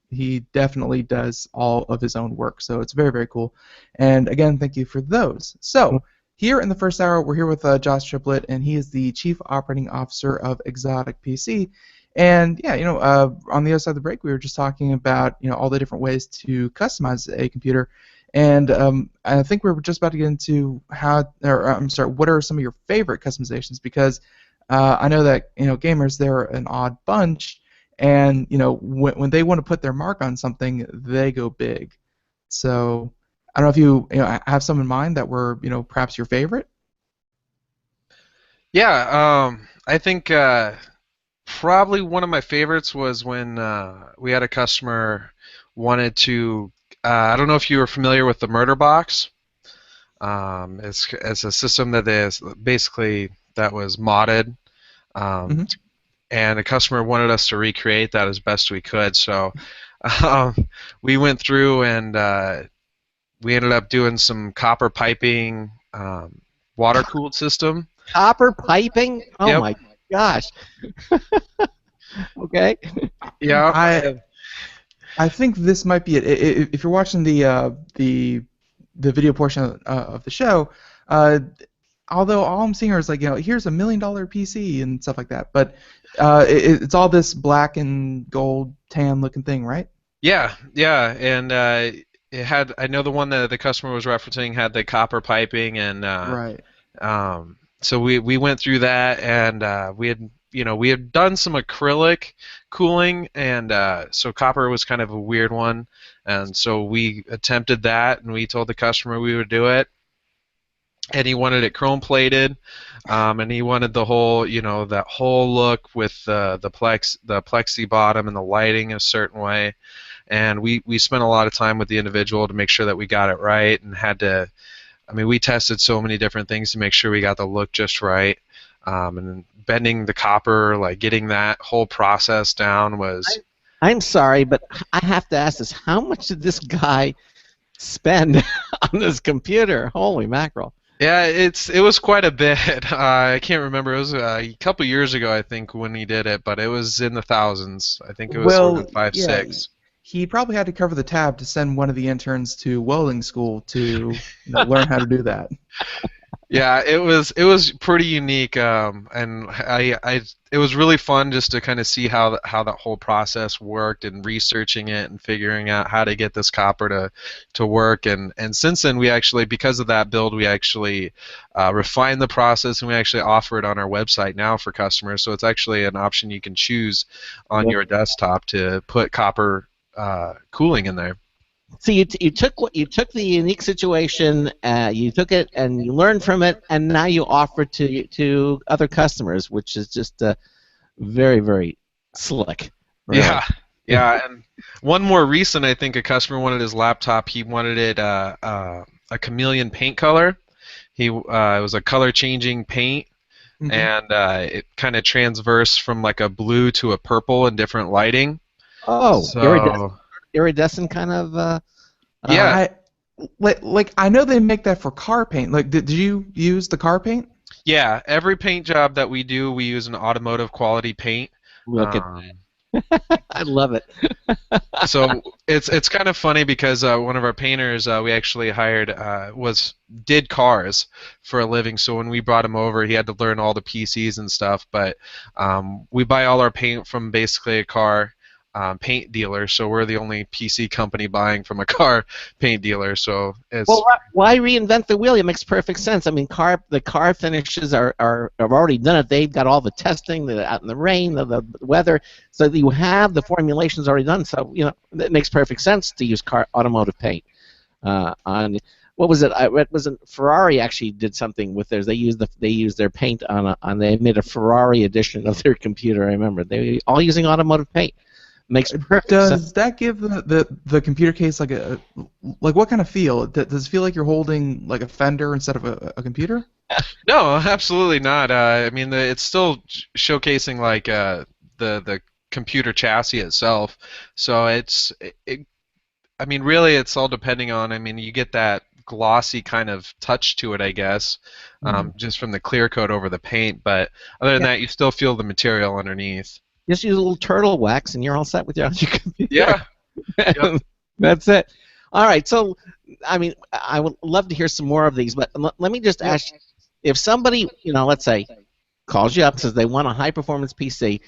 [SPEAKER 3] He definitely does all of his own work, so it's very, very cool. And again, thank you for those. So here in the first hour, we're here with Josh Triplett, and he is the Chief Operating Officer of XOTIC PC. And yeah, on the other side of the break, we were just talking about all the different ways to customize a computer, and I think we were just about to get into what are some of your favorite customizations? Because I know that gamers, they're an odd bunch, and when they want to put their mark on something, they go big. So I don't know if you have some in mind that were perhaps your favorite.
[SPEAKER 5] Yeah, I think. Probably one of my favorites was when we had a customer wanted to. I don't know if you were familiar with the Murder Box. It's a system that is basically that was modded, and a customer wanted us to recreate that as best we could. So we went through and we ended up doing some copper piping, water-cooled system.
[SPEAKER 1] Copper piping? Oh
[SPEAKER 5] Yep.
[SPEAKER 1] my gosh. Okay.
[SPEAKER 5] Yeah.
[SPEAKER 3] I think this might be it. If you're watching the video portion of the show, although all I'm seeing is like here's $1 million PC and stuff like that, but it's all this black and gold tan looking thing, right?
[SPEAKER 5] Yeah, and it had. I know the one that the customer was referencing had the copper piping and
[SPEAKER 3] right.
[SPEAKER 5] So we went through that, and we had done some acrylic cooling, and so copper was kind of a weird one, and so we attempted that, and we told the customer we would do it, and he wanted it chrome plated, and he wanted the whole that whole look with the plexi bottom and the lighting a certain way, and we spent a lot of time with the individual to make sure that we got it right, and had to. I mean, we tested so many different things to make sure we got the look just right, and bending the copper, like getting that whole process down was.
[SPEAKER 1] I'm sorry, but I have to ask this: how much did this guy spend on this computer? Holy mackerel!
[SPEAKER 5] Yeah, it was quite a bit. I can't remember. It was a couple years ago, I think, when he did it, but it was in the thousands. I think it was sort of 5, 6.
[SPEAKER 3] He probably had to cover the tab to send one of the interns to welding school to learn how to do that.
[SPEAKER 5] Yeah, it was pretty unique, and it was really fun just to kind of see how that whole process worked, and researching it and figuring out how to get this copper to work, and since then we actually, because of that build, we actually refined the process, and we actually offer it on our website now for customers. So it's actually an option you can choose on your desktop to put copper cooling in there.
[SPEAKER 1] So you took the unique situation, you took it and you learned from it, and now you offer it to other customers, which is just very, very slick. Really.
[SPEAKER 5] Yeah. And one more recent, I think a customer wanted his laptop. He wanted it a chameleon paint color. It was a color changing paint, and it kind of transverse from like a blue to a purple in different lighting.
[SPEAKER 1] Oh,
[SPEAKER 5] so,
[SPEAKER 1] iridescent kind of.
[SPEAKER 5] Yeah.
[SPEAKER 3] like I know they make that for car paint. Like, did you use the car paint?
[SPEAKER 5] Yeah, every paint job that we do, we use an automotive quality paint.
[SPEAKER 1] Look at I love it.
[SPEAKER 5] So it's kind of funny because one of our painters we actually hired did cars for a living. So when we brought him over, he had to learn all the PCs and stuff. But we buy all our paint from basically a car paint dealer. So we're the only PC company buying from a car paint dealer. So it's
[SPEAKER 1] why reinvent the wheel? It makes perfect sense. I mean, the car finishes are already done it. They've got all the testing, out in the rain, the weather, so you have the formulations already done. So it makes perfect sense to use automotive paint. On what was it? I read Ferrari actually did something with theirs. They used their paint they made a Ferrari edition of their computer. I remember they were all using automotive paint. Makes perfect sense.
[SPEAKER 3] Does that give the computer case like what kind of feel? Does it feel like you're holding like a Fender instead of a computer?
[SPEAKER 5] No, absolutely not. I mean, it's still showcasing like the computer chassis itself. So I mean, really, it's all depending on. I mean, you get that glossy kind of touch to it, I guess, just from the clear coat over the paint. But other than that, you still feel the material underneath.
[SPEAKER 1] Just use a little turtle wax, and you're all set with your computer.
[SPEAKER 5] Yeah. Yep.
[SPEAKER 1] That's it. All right. So, I mean, I would love to hear some more of these, but let me just ask: if somebody, let's say, calls you up, says they want a high-performance PC,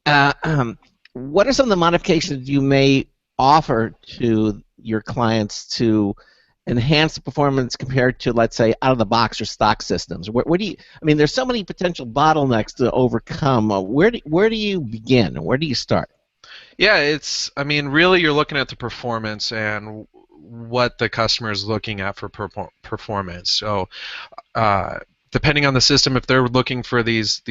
[SPEAKER 1] what are some of the modifications you may offer to your clients to enhance the performance compared to, let's say, out-of-the-box or stock systems? Where do you? I mean, there's so many potential bottlenecks to overcome. Where do you begin? Where do you start?
[SPEAKER 5] Yeah, I mean, really, you're looking at the performance and what the customer is looking at for performance. So, depending on the system, if they're looking for these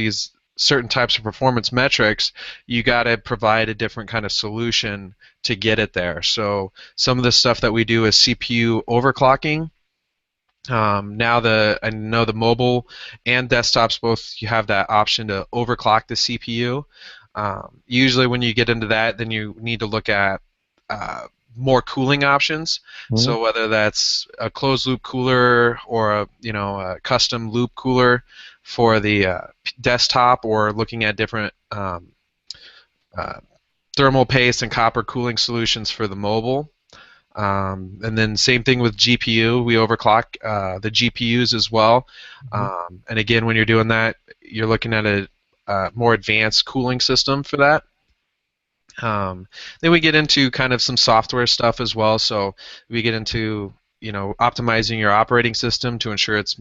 [SPEAKER 5] certain types of performance metrics, you got to provide a different kind of solution to get it there. So some of the stuff that we do is CPU overclocking. Now I know the mobile and desktops both you have that option to overclock the CPU. Usually when you get into that, then you need to look at more cooling options. Mm-hmm. So whether that's a closed loop cooler or a custom loop cooler for the desktop, or looking at different thermal paste and copper cooling solutions for the mobile. And then same thing with GPU. We overclock the GPUs as well. Mm-hmm. And again, when you're doing that, you're looking at a more advanced cooling system for that. Then we get into kind of some software stuff as well. So we get into optimizing your operating system to ensure it's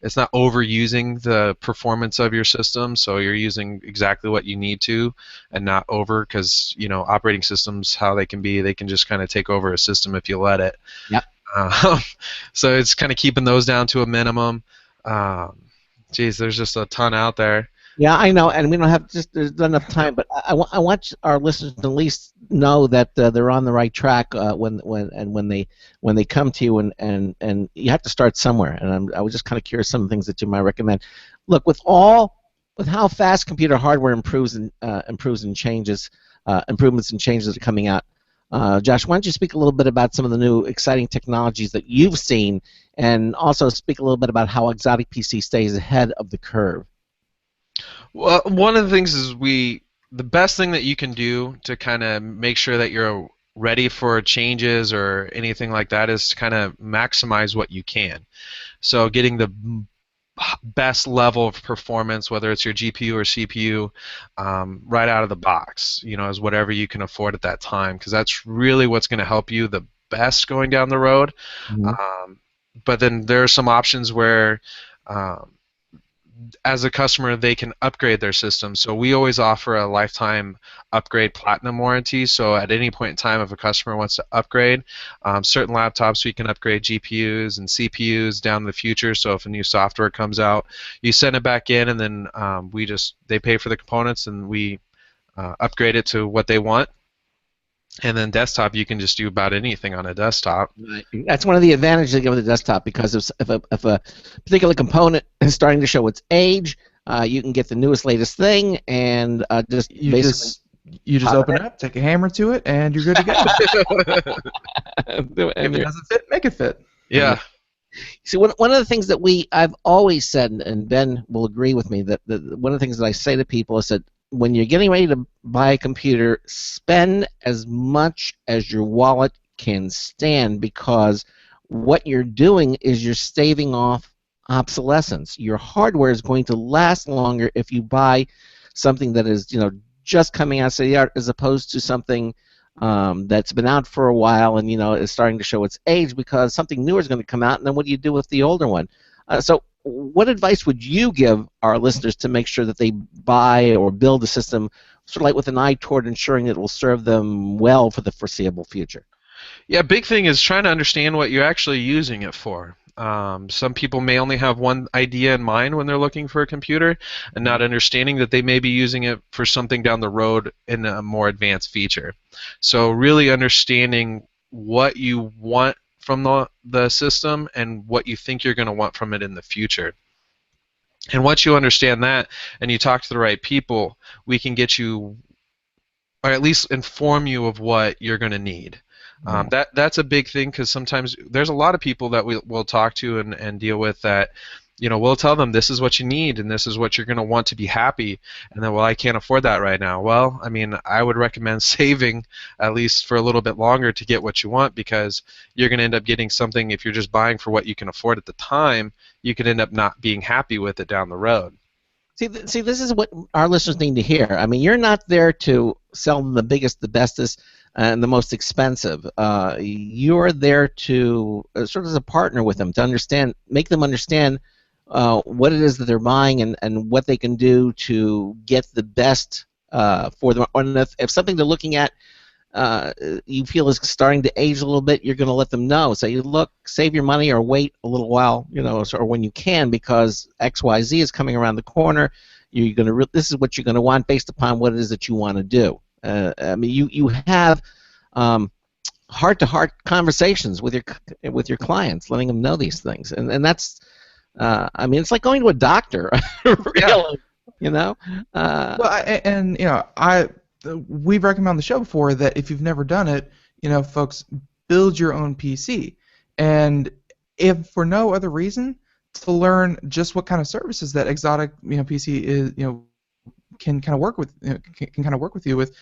[SPEAKER 5] it's not overusing the performance of your system. So you're using exactly what you need to, and not over, because operating systems, how they can just kind of take over a system if you let it.
[SPEAKER 1] Yep.
[SPEAKER 5] So it's kind of keeping those down to a minimum. Geez, there's just a ton out there.
[SPEAKER 1] Yeah, I know, and we don't have there's not enough time, but I want our listeners to at least know that they're on the right track when they come to you, and you have to start somewhere. And I was just kind of curious some of the things that you might recommend. Look, with how fast computer hardware improves and changes, improvements and changes that are coming out. Josh, why don't you speak a little bit about some of the new exciting technologies that you've seen, and also speak a little bit about how XOTIC PC stays ahead of the curve.
[SPEAKER 5] Well, one of the things is the best thing that you can do to kind of make sure that you're ready for changes or anything like that is to kind of maximize what you can. So getting the best level of performance, whether it's your GPU or CPU, right out of the box, is whatever you can afford at that time, because that's really what's going to help you the best going down the road. Mm-hmm. But then there are some options where as a customer, they can upgrade their system. So we always offer a lifetime upgrade platinum warranty. So at any point in time, if a customer wants to upgrade, certain laptops, we can upgrade GPUs and CPUs down in the future. So if a new software comes out, you send it back in, and then they pay for the components, and we upgrade it to what they want. And then desktop, you can just do about anything on a desktop.
[SPEAKER 1] Right. That's one of the advantages of the desktop, because if a particular component is starting to show its age, you can get the newest, latest thing, and
[SPEAKER 3] You just open it up, take a hammer to it, and you're good to go. If it doesn't fit, make it fit.
[SPEAKER 5] Yeah.
[SPEAKER 1] See, one of the things that I've always said, and Ben will agree with me, that one of the things that I say to people is that when you're getting ready to buy a computer, spend as much as your wallet can stand, because what you're doing is you're staving off obsolescence. Your hardware is going to last longer if you buy something that is, just coming out of the art, as opposed to something that's been out for a while and is starting to show its age, because something newer is going to come out, and then what do you do with the older one? So what advice would you give our listeners to make sure that they buy or build a system sort of like with an eye toward ensuring it will serve them well for the foreseeable future?
[SPEAKER 5] Yeah, big thing is trying to understand what you're actually using it for. Some people may only have one idea in mind when they're looking for a computer, and not understanding that they may be using it for something down the road in a more advanced feature. So really understanding what you want from the system and what you think you're going to want from it in the future. And once you understand that and you talk to the right people, we can get you, or at least inform you of what you're going to need. That's a big thing, because sometimes there's a lot of people that we'll talk to and deal with that, we'll tell them this is what you need and this is what you're going to want to be happy, and then, well, I can't afford that right now. Well, I mean, I would recommend saving at least for a little bit longer to get what you want, because you're going to end up getting something, if you're just buying for what you can afford at the time, you could end up not being happy with it down the road.
[SPEAKER 1] See, this is what our listeners need to hear. I mean, you're not there to sell them the biggest, the bestest, and the most expensive. You're there to sort of as a partner with them, to make them understand what it is that they're buying and what they can do to get the best for them. And if something they're looking at you feel is starting to age a little bit, you're going to let them know. Say, look, save your money or wait a little while, or when you can, because XYZ is coming around the corner. You're going to this is what you're going to want based upon what it is that you want to do. I mean, you have heart-to-heart conversations with your clients, letting them know these things, and that's I mean, it's like going to a doctor, really.
[SPEAKER 3] We've recommended on the show before that if you've never done it, folks, build your own PC, and if for no other reason, to learn just what kind of services that XOTIC PC is can kind of work with can kind of work with you with.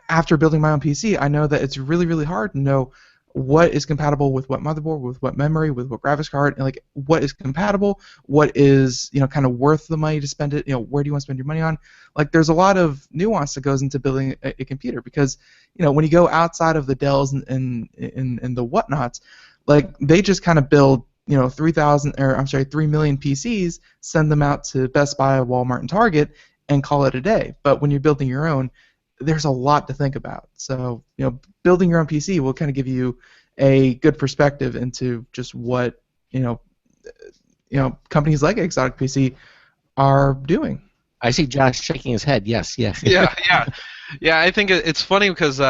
[SPEAKER 3] After building my own PC, I know that it's really, really hard to know what is compatible with what motherboard, with what memory, with what graphics card, and like what is compatible, what is kind of worth the money to spend it. Where do you want to spend your money on? Like, there's a lot of nuance that goes into building a computer, because when you go outside of the Dells and the whatnots, like they just kind of build 3 million PCs, send them out to Best Buy, Walmart, and Target, and call it a day. But when you're building your own, there's a lot to think about. So, building your own PC will kind of give you a good perspective into just what, companies like XOTIC PC are doing.
[SPEAKER 1] I see Josh shaking his head. Yes.
[SPEAKER 5] Yeah. I think it's funny because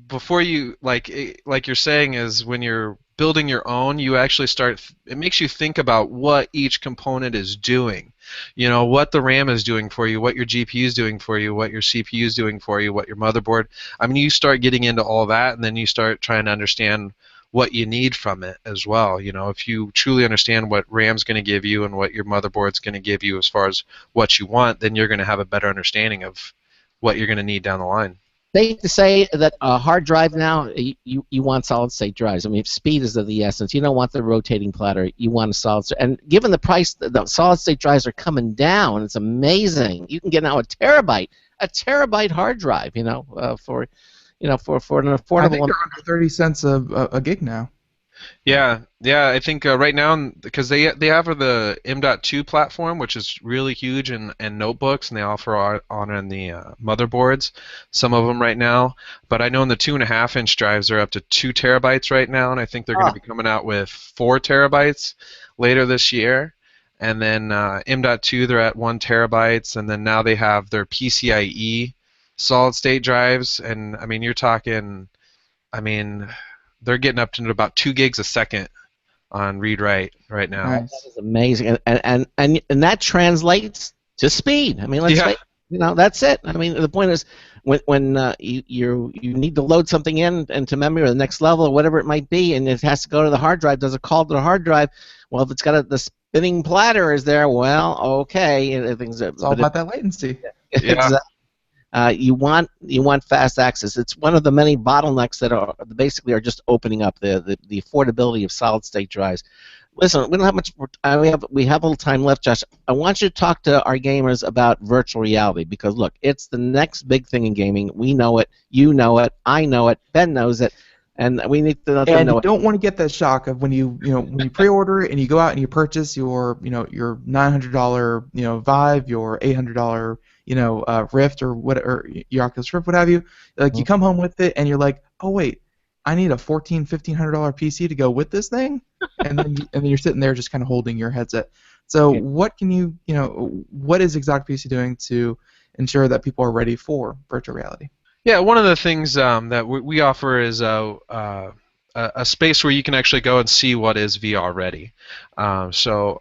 [SPEAKER 5] before you, like you're saying, is when you're building your own, you actually it makes you think about what each component is doing. What the RAM is doing for you, what your GPU is doing for you, what your CPU is doing for you, what your motherboard. I mean, you start getting into all that, and then you start trying to understand what you need from it as well. If you truly understand what RAM's going to give you and what your motherboard's going to give you as far as what you want, then you're going to have a better understanding of what you're going to need down the line.
[SPEAKER 1] Safe to say that a hard drive now, you want solid-state drives. I mean, speed is of the essence. You don't want the rotating platter. You want a solid-state. And given the price, the solid-state drives are coming down. It's amazing. You can get now a terabyte hard drive. For an affordable.
[SPEAKER 3] I think they're under 30 cents a gig now.
[SPEAKER 5] Yeah. I think right now, because they have the M.2 platform, which is really huge in notebooks, and they offer on the motherboards, some of them right now. But I know in the 2.5-inch drives they're up to 2 terabytes right now, and I think they're going to be coming out with 4 terabytes later this year. And then M.2 they're at 1 terabytes, and then now they have their PCIe solid-state drives, and I mean you're talking, they're getting up to about 2 gigs a second on read-write right now.
[SPEAKER 1] Nice. That is amazing, and that translates to speed. I mean, You know, that's it. I mean, the point is, when you need to load something into memory or the next level or whatever it might be, and it has to go to the hard drive, does a call to the hard drive. Well, if it's got the spinning platter is there, well, okay.
[SPEAKER 3] It's all about that latency.
[SPEAKER 5] Yeah.
[SPEAKER 1] You want fast access. It's one of the many bottlenecks that are basically are just opening up the affordability of solid state drives. Listen, we don't have much. We have a little time left, Josh. I want you to talk to our gamers about virtual reality because look, it's the next big thing in gaming. We know it. You know it. I know it. Ben knows it. And we need to let them know.
[SPEAKER 3] And you don't want to get that shock of when you pre-order it and you go out and you purchase your your $900 Vive, your $800 Rift or whatever, your Oculus Rift, what have you. Like you come home with it and you're like, oh wait, I need a $1,400-$1,500 PC to go with this thing, and then you're sitting there just kind of holding your headset. So what can what is Exotic PC doing to ensure that people are ready for virtual reality?
[SPEAKER 5] Yeah, one of the things that we offer is a space where you can actually go and see what is VR ready. So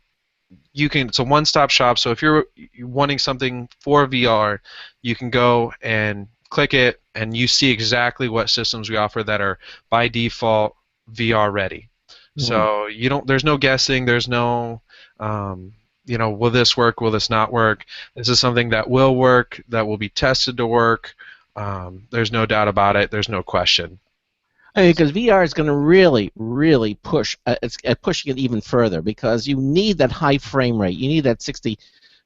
[SPEAKER 5] it's a one-stop shop. So if you're wanting something for VR, you can go and click it, and you see exactly what systems we offer that are by default VR ready. So there's no guessing. There's no will this work? Will this not work? This is something that will work. That will be tested to work. There's no doubt about it. There's no question.
[SPEAKER 1] Because VR is going to really, really push. It's pushing it even further because you need that high frame rate. You need that 60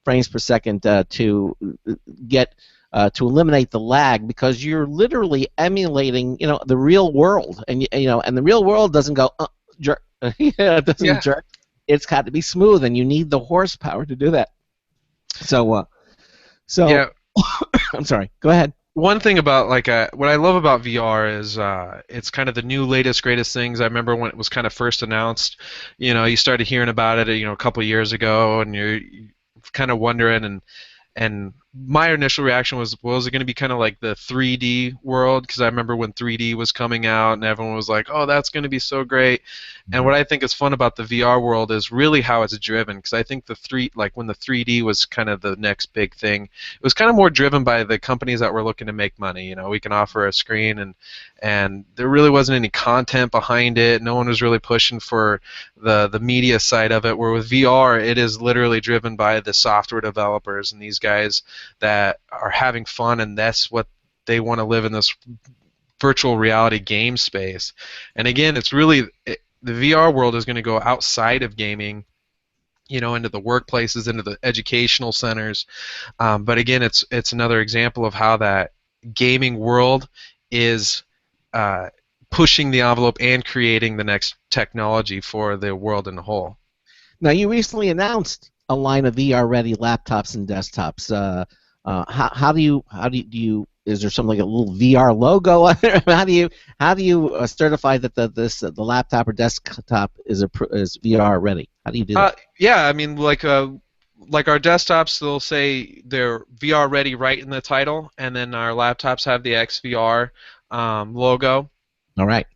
[SPEAKER 1] frames per second to get to eliminate the lag because you're literally emulating, the real world, and and the real world doesn't go jerk. It doesn't jerk. It's got to be smooth, and you need the horsepower to do that. So
[SPEAKER 5] yeah.
[SPEAKER 1] I'm sorry. Go ahead.
[SPEAKER 5] One thing about what I love about VR is it's kind of the new latest greatest things. I remember when it was kind of first announced, you started hearing about it, a couple of years ago, and you're kind of wondering, and my initial reaction was it going to be kind of like the 3D world? Because I remember when 3D was coming out, and everyone was like, "Oh, that's going to be so great." And what I think is fun about the VR world is really how it's driven. Because I think when the 3D was kind of the next big thing, it was kind of more driven by the companies that were looking to make money. We can offer a screen, and there really wasn't any content behind it. No one was really pushing for the media side of it. Where with VR, it is literally driven by the software developers and these guys that are having fun, and that's what they want to live in, this virtual reality game space. And again, it's really the VR world is going to go outside of gaming, into the workplaces, into the educational centers. But again, it's another example of how that gaming world is pushing the envelope and creating the next technology for the world in a whole.
[SPEAKER 1] Now, you recently announced a line of VR-ready laptops and desktops. How do you is there something like a little VR logo on there? How do you certify that the laptop or desktop is VR ready? How do you do that?
[SPEAKER 5] Yeah, I mean like our desktops, they'll say they're VR ready right in the title, and then our laptops have the XVR logo.
[SPEAKER 1] All right.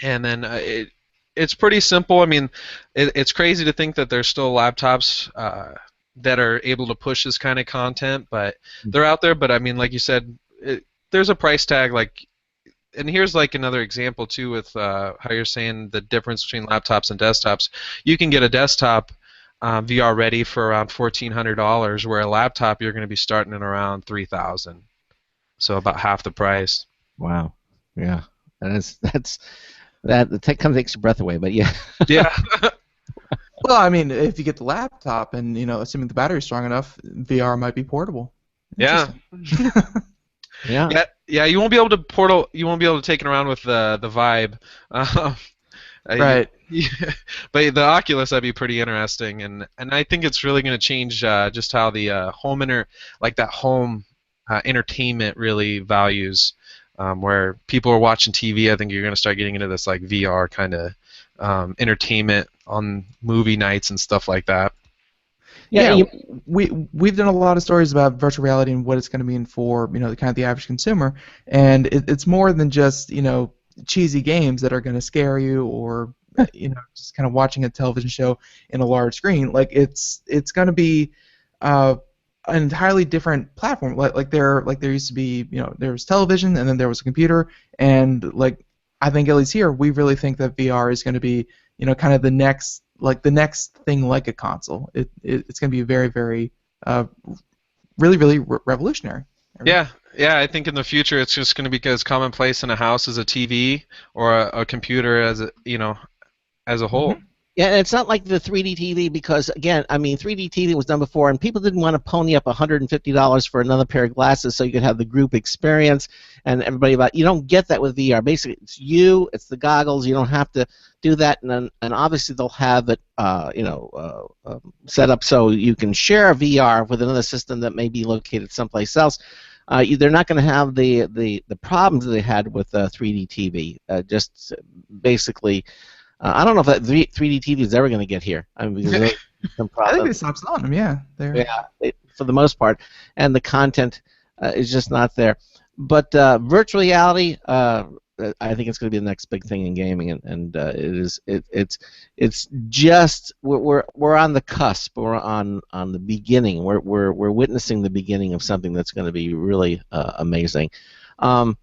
[SPEAKER 5] And then it's pretty simple. I mean, it's crazy to think that there's still laptops that are able to push this kind of content, but they're out there. But I mean, like you said, there's a price tag. And here's another example too with how you're saying the difference between laptops and desktops. You can get a desktop VR ready for around $1,400, where a laptop you're going to be starting at around $3,000. So about half the price.
[SPEAKER 1] Wow. Yeah. That kind of takes your breath away, but yeah.
[SPEAKER 5] Yeah.
[SPEAKER 3] Well, I mean, if you get the laptop and assuming the battery's strong enough, VR might be portable.
[SPEAKER 5] Yeah.
[SPEAKER 1] Yeah.
[SPEAKER 5] Yeah. You won't be able to You won't be able to take it around with the Vibe.
[SPEAKER 3] Right.
[SPEAKER 5] But the Oculus, that'd be pretty interesting, and I think it's really going to change just how the home entertainment really values. Where people are watching TV, I think you're going to start getting into this VR kind of entertainment on movie nights and stuff like that.
[SPEAKER 3] Yeah, we've done a lot of stories about virtual reality and what it's going to mean for the average consumer, and it's more than just cheesy games that are going to scare you or just kind of watching a television show in a large screen. Like it's going to be an entirely different platform. There used to be, there was television and then there was a computer, and like I think at least here we really think that VR is going to be, kind of the next thing like a console. It's going to be very, very really, really revolutionary.
[SPEAKER 5] Yeah, I think in the future it's just going to be as commonplace in a house as a TV or a computer as as a whole.
[SPEAKER 3] Mm-hmm.
[SPEAKER 1] Yeah, and it's not like the 3D TV because, again, I mean, 3D TV was done before, and people didn't want to pony up $150 for another pair of glasses so you could have the group experience and everybody about. You don't get that with VR. Basically, it's you, it's the goggles. You don't have to do that, and obviously they'll have it, set up so you can share a VR with another system that may be located someplace else. They're not going to have the problems that they had with 3D TV. Just basically. I don't know if that 3D TV is ever going to get here. I mean, because
[SPEAKER 3] I think they stopped selling them. Yeah,
[SPEAKER 1] for the most part, and the content is just not there. But virtual reality, I think it's going to be the next big thing in gaming, and it's just we're on the cusp. We're on the beginning. We're witnessing the beginning of something that's going to be really amazing. We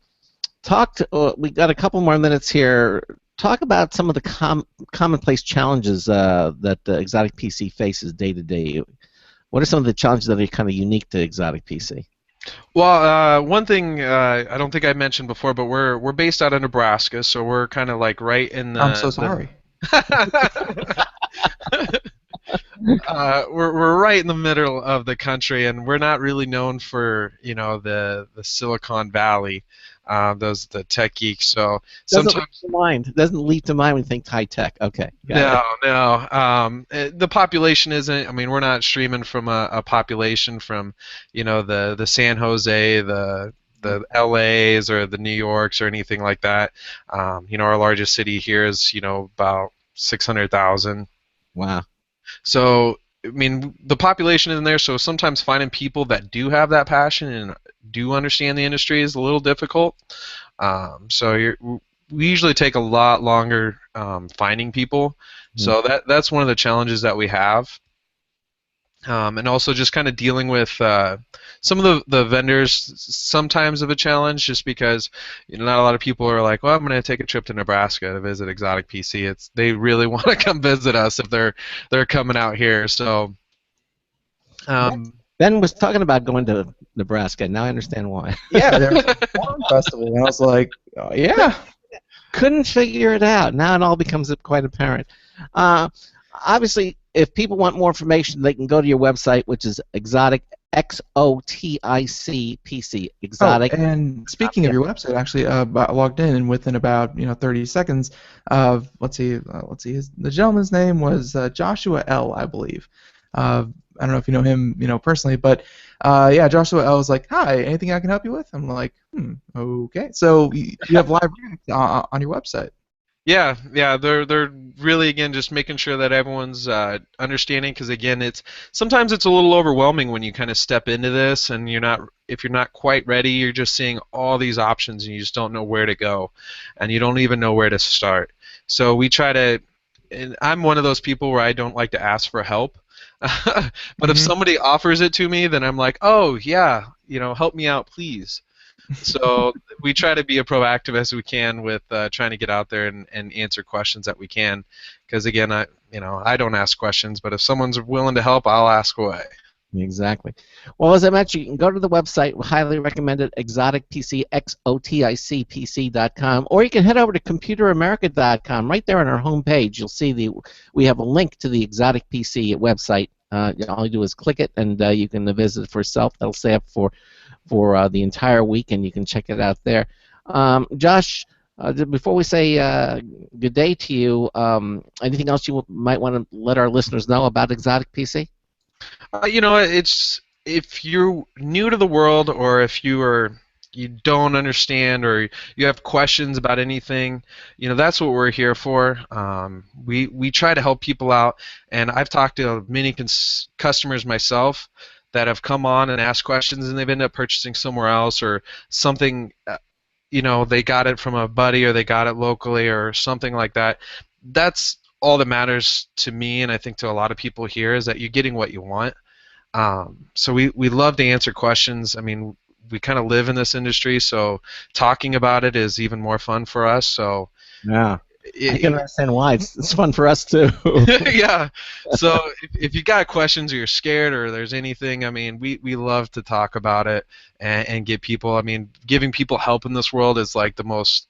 [SPEAKER 1] got a couple more minutes here. Talk about some of the commonplace challenges that Exotic PC faces day to day. What are some of the challenges that are kind of unique to Exotic PC?
[SPEAKER 5] Well, one thing I don't think I mentioned before, but we're based out of Nebraska, so we're kind of like right in the.
[SPEAKER 3] I'm so sorry.
[SPEAKER 5] We're right in the middle of the country, and we're not really known for the Silicon Valley. The tech geeks. So sometimes
[SPEAKER 1] doesn't leap to mind when you think high tech. Okay.
[SPEAKER 5] No. The population isn't. I mean, we're not streaming from a population from the San Jose, the LAs or the New Yorks or anything like that. Our largest city here is about 600,000.
[SPEAKER 1] Wow. So
[SPEAKER 5] I mean, the population isn't there, so sometimes finding people that do have that passion and do understand the industry is a little difficult. We usually take a lot longer finding people. Mm-hmm. So that's one of the challenges that we have. And also just kind of dealing with some of the vendors sometimes of a challenge, just because not a lot of people are like, well, I'm going to take a trip to Nebraska to visit Exotic PC. They really want to come visit us if they're coming out here. So
[SPEAKER 1] Ben was talking about going to Nebraska. Now I understand why.
[SPEAKER 3] Yeah, there was a farm festival, and I was like, oh, yeah.
[SPEAKER 1] Couldn't figure it out. Now it all becomes quite apparent. Obviously, if people want more information, they can go to your website, which is Exotic, XOTIC PC. Exotic.
[SPEAKER 3] Oh, and speaking of your website, actually, I logged in, and within about 30 seconds, let's see, the gentleman's name was Joshua L, I believe. I don't know if you know him, personally, but Joshua L was like, "Hi, anything I can help you with?" I'm like, okay. So you have live on your website.
[SPEAKER 5] Yeah, they're really, again, just making sure that everyone's understanding, because again, sometimes it's a little overwhelming when you kind of step into this, and if you're not quite ready, you're just seeing all these options and you just don't know where to go, and you don't even know where to start. So we try to, and I'm one of those people where I don't like to ask for help. But if somebody offers it to me, then I'm like, oh yeah, help me out, please. So we try to be as proactive as we can with trying to get out there and answer questions that we can, because again, I don't ask questions, but if someone's willing to help, I'll ask away.
[SPEAKER 1] Exactly. Well, as I mentioned, you can go to the website. We highly recommend it, Exotic PC, XOTICPC.com, or you can head over to ComputerAmerica.com. Right there on our homepage, you'll see we have a link to the Exotic PC website. All you do is click it, and you can visit it for yourself. That'll stay up for the entire week, and you can check it out there. Josh, before we say good day to you, anything else you might want to let our listeners know about Exotic PC?
[SPEAKER 5] It's if you're new to the world, or if you don't understand, or you have questions about anything, that's what we're here for. We try to help people out, and I've talked to many customers myself that have come on and asked questions, and they've ended up purchasing somewhere else, or something, they got it from a buddy, or they got it locally, or something like that. That's all that matters to me, and I think to a lot of people here, is that you're getting what you want. So we love to answer questions. I mean, we kind of live in this industry, so talking about it is even more fun for us. So
[SPEAKER 1] yeah, I can understand why. It's fun for us too.
[SPEAKER 5] yeah. So if you got questions or you're scared or there's anything, I mean, we love to talk about it and get people. I mean, giving people help in this world is like the most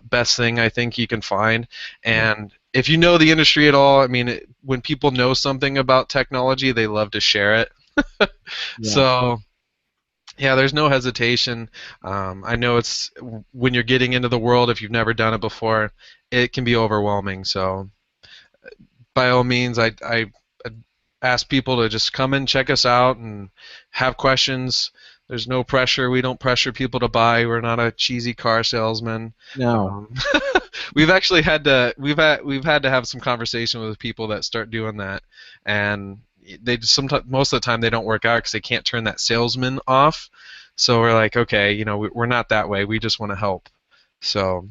[SPEAKER 5] best thing I think you can find. And if you know the industry at all, I mean, when people know something about technology, they love to share it. So. Yeah, there's no hesitation. I know it's when you're getting into the world, if you've never done it before, it can be overwhelming. So, by all means, I ask people to just come and check us out and have questions. There's no pressure. We don't pressure people to buy. We're not a cheesy car salesman.
[SPEAKER 1] No.
[SPEAKER 5] We've actually had to we've had to have some conversation with people that start doing that, and they just sometimes most of the time they don't work out because they can't turn that salesman off. So we're like, okay, you know, we're not that way. We just want to help. So.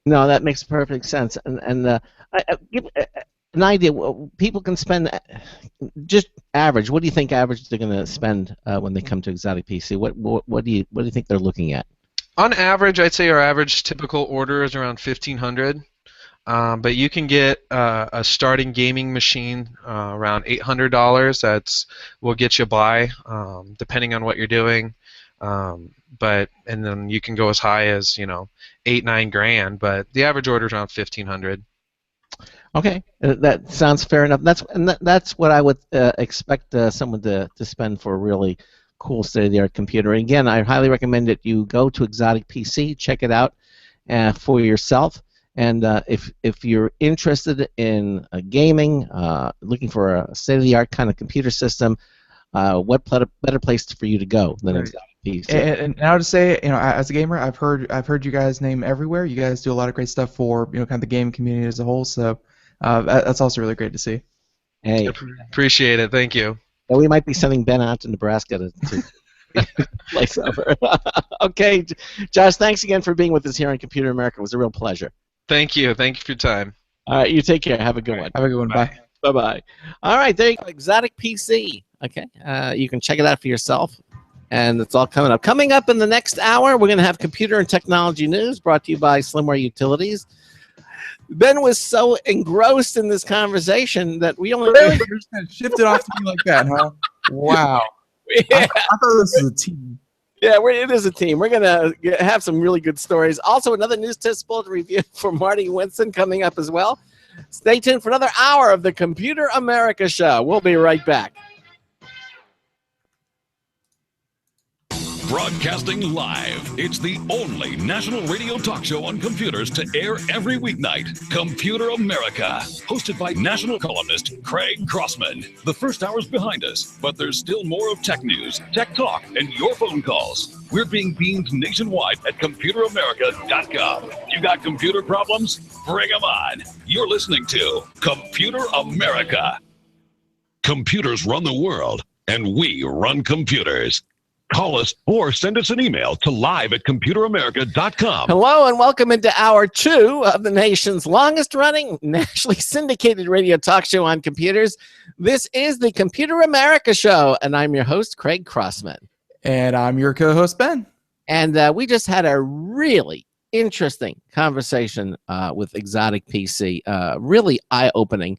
[SPEAKER 1] No, that makes perfect sense. And give an idea. People can spend just average. What do you think average they're going to spend when they come to Exotic PC? What do you think they're looking at?
[SPEAKER 5] On average, I'd say our average typical order is around $1,500. But you can get a starting gaming machine around $800. Will get you by, depending on what you're doing. And then you can go as high as $8-9 grand. But the average order is around $1,500.
[SPEAKER 1] Okay, that sounds fair enough. That's what I would expect someone to spend for a really cool state-of-the-art computer. And again, I highly recommend that you go to Exotic PC, check it out for yourself. And if you're interested in gaming, looking for a state-of-the-art kind of computer system, what better place for you to go than Exotic PC?
[SPEAKER 3] And I'll just say, as a gamer, I've heard you guys name everywhere. You guys do a lot of great stuff for kind of the gaming community as a whole. So that's also really great to see.
[SPEAKER 1] Hey,
[SPEAKER 5] appreciate it. Thank you.
[SPEAKER 1] And we might be sending Ben out to Nebraska to place over. Okay, Josh, thanks again for being with us here on Computer America. It was a real pleasure.
[SPEAKER 5] Thank you. Thank you for your time.
[SPEAKER 1] All right, you take care. Have a good one.
[SPEAKER 3] Have a good one. Bye.
[SPEAKER 1] Bye-bye. All right, there you go. Exotic PC. Okay, you can check it out for yourself. And it's all coming up. Coming up in the next hour, we're going to have computer and technology news brought to you by Slimware Utilities. Ben was so engrossed in this conversation that we only...
[SPEAKER 3] Really? You're just going to shift it off to me like that, huh? Wow.
[SPEAKER 1] Yeah.
[SPEAKER 3] I thought this was a team.
[SPEAKER 1] Yeah, it is a team. We're going to have some really good stories. Also, another news test bulletin review for Marty Winston coming up as well. Stay tuned for another hour of the Computer America Show. We'll be right back.
[SPEAKER 4] Broadcasting live. It's the only national radio talk show on computers to air every weeknight. Computer America. Hosted by national columnist Craig Crossman. The first hour's behind us, but there's still more of tech news, tech talk, and your phone calls. We're being beamed nationwide at ComputerAmerica.com. You got computer problems? Bring them on. You're listening to Computer America. Computers run the world, and we run computers. Call us or send us an email to live@computeramerica.com.
[SPEAKER 1] Hello and welcome into hour 2 of the nation's longest running, nationally syndicated radio talk show on computers. This is the Computer America Show, and I'm your host, Craig Crossman.
[SPEAKER 3] And I'm your co-host, Ben.
[SPEAKER 1] And we just had a really interesting conversation with Exotic PC, really eye-opening.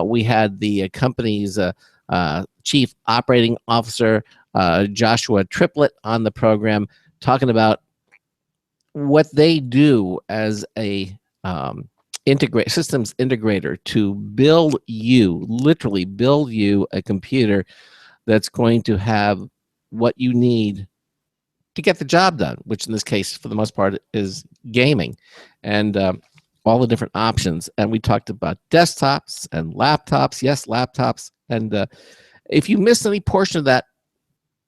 [SPEAKER 1] We had the company's chief operating officer, Joshua Triplett, on the program talking about what they do as a systems integrator to literally build you a computer that's going to have what you need to get the job done, which in this case, for the most part, is gaming, and all the different options. And we talked about desktops and laptops. Yes, laptops. And if you missed any portion of that,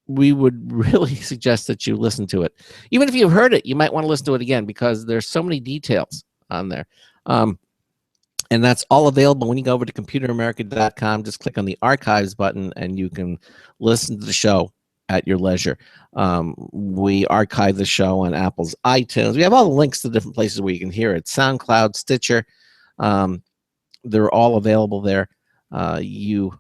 [SPEAKER 1] we would really suggest that you listen to it. Even if you've heard it, you might want to listen to it again because there's so many details on there. And that's all available when you go over to ComputerAmerica.com. Just click on the archives button and you can listen to the show at your leisure. We archive the show on Apple's iTunes. We have all the links to different places where you can hear it. SoundCloud, Stitcher. They're all available there. You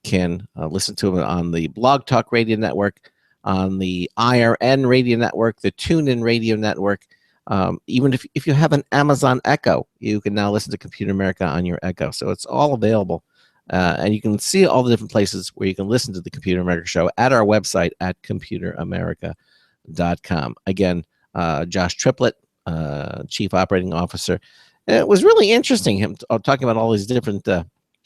[SPEAKER 1] can listen to them on the Blog Talk Radio Network, on the IRN Radio Network, the TuneIn Radio Network. Even if you have an Amazon Echo, you can now listen to Computer America on your Echo. So it's all available. And you can see all the different places where you can listen to the Computer America Show at our website at computeramerica.com. Again, Josh Triplett, Chief Operating Officer. And it was really interesting, him talking about all these different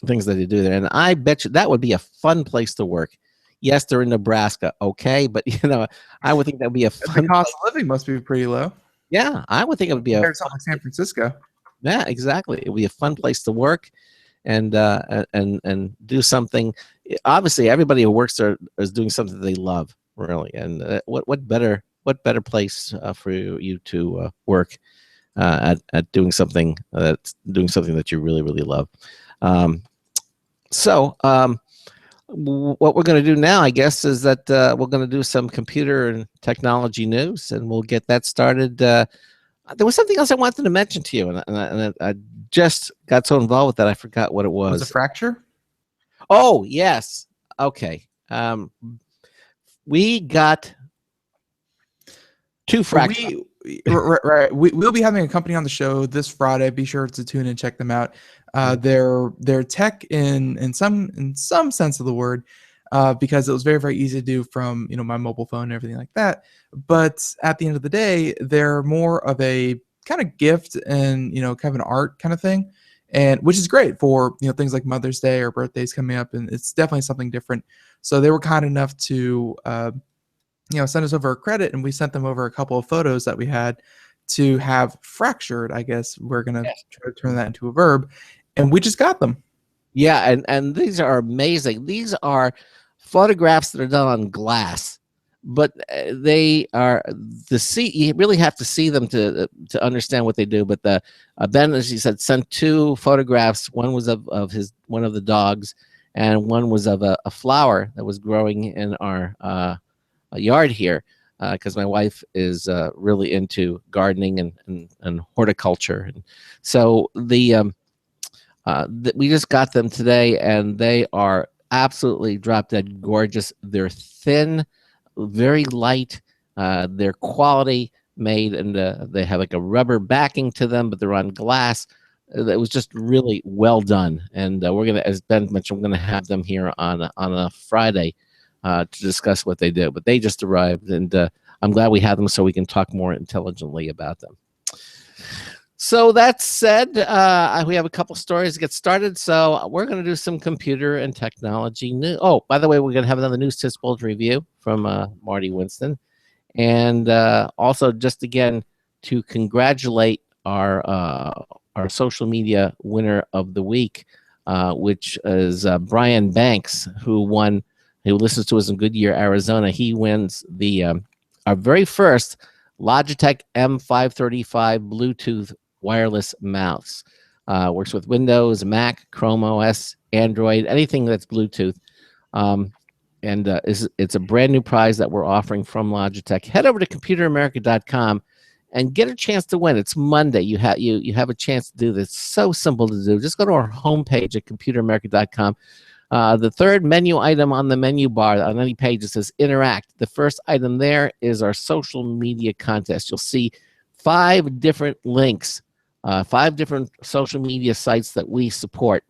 [SPEAKER 1] things that they do there. And I bet you that would be a fun place to work. Yes, they're in Nebraska, okay, but I would think that would be a fun.
[SPEAKER 3] The cost of living must be pretty low.
[SPEAKER 1] Yeah, I would think it would be
[SPEAKER 3] compared to something like San Francisco.
[SPEAKER 1] Yeah, exactly. It would be a fun place to work, and do something. Obviously, everybody who works there is doing something they love, really. And what better place for you to work at doing something that you really really love. What we're going to do now, I guess, is that we're going to do some computer and technology news, and we'll get that started. There was something else I wanted to mention to you, and I just got so involved with that I forgot what it was.
[SPEAKER 3] Was it a fracture?
[SPEAKER 1] Oh, yes. Okay. We got 2 fractures.
[SPEAKER 3] Right. We'll be having a company on the show this Friday. Be sure to tune in and check them out. They're tech in some sense of the word, because it was very, very easy to do from my mobile phone and everything like that. But at the end of the day, they're more of a kind of gift and kind of an art kind of thing, and which is great for things like Mother's Day or birthdays coming up, and it's definitely something different. So they were kind enough to send us over a credit, and we sent them over a couple of photos that we had to have fractured. I guess we're gonna try to turn that into a verb, and we just got them.
[SPEAKER 1] Yeah, and these are amazing. These are photographs that are done on glass, but they are you really have to see them to understand what they do. But Ben, as he said, sent 2 photographs. One was of one of the dogs, and one was of a flower that was growing in our yard here, because my wife is really into gardening and horticulture, and so we just got them today, and they are absolutely drop dead gorgeous. They're thin, very light. They're quality made, and they have like a rubber backing to them, but they're on glass. It was just really well done, and we're gonna, as Ben mentioned, we're gonna have them here on a Friday to discuss what they do. But they just arrived, and I'm glad we have them so we can talk more intelligently about them. So that said, we have a couple stories to get started. So we're going to do some computer and technology news. Oh, by the way, we're going to have another News Tips Bullet review from Marty Winston. And also, just again, to congratulate our social media winner of the week, which is Brian Banks, who listens to us in Goodyear, Arizona. He wins our very first Logitech M535 Bluetooth wireless mouse. Works with Windows, Mac, Chrome OS, Android, anything that's Bluetooth. It's a brand new prize that we're offering from Logitech. Head over to computeramerica.com and get a chance to win. It's Monday. You have a chance to do this. It's so simple to do. Just go to our homepage at computeramerica.com. The third menu item on the menu bar on any page, it says Interact. The first item there is our social media contest. You'll see 5 different links, 5 different social media sites that we support: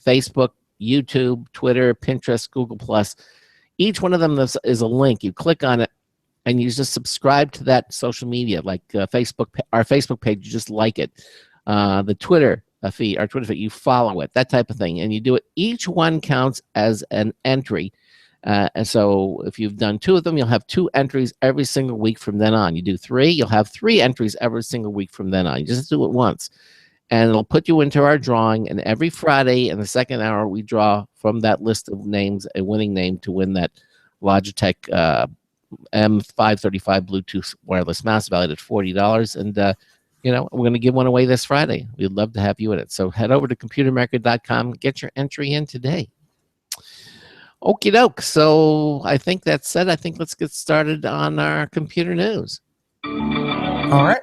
[SPEAKER 1] Facebook, YouTube, Twitter, Pinterest, Google+. Each one of them is a link. You click on it, and you just subscribe to that social media, like our Facebook page. You just like it. The Twitter feed, our Twitter feed, you follow it, that type of thing, and you do it. Each one counts as an entry. And so if you've done 2 of them, you'll have 2 entries every single week from then on. You do 3, you'll have 3 entries every single week from then on. You just do it once, and it'll put you into our drawing. And every Friday in the second hour, we draw from that list of names a winning name to win that Logitech M535 Bluetooth wireless mouse valued at $40. And we're going to give one away this Friday. We'd love to have you in it. So head over to computeramerica.com, get your entry in today. Okie doke. So I think that's said. I think let's get started on our computer news.
[SPEAKER 3] All right.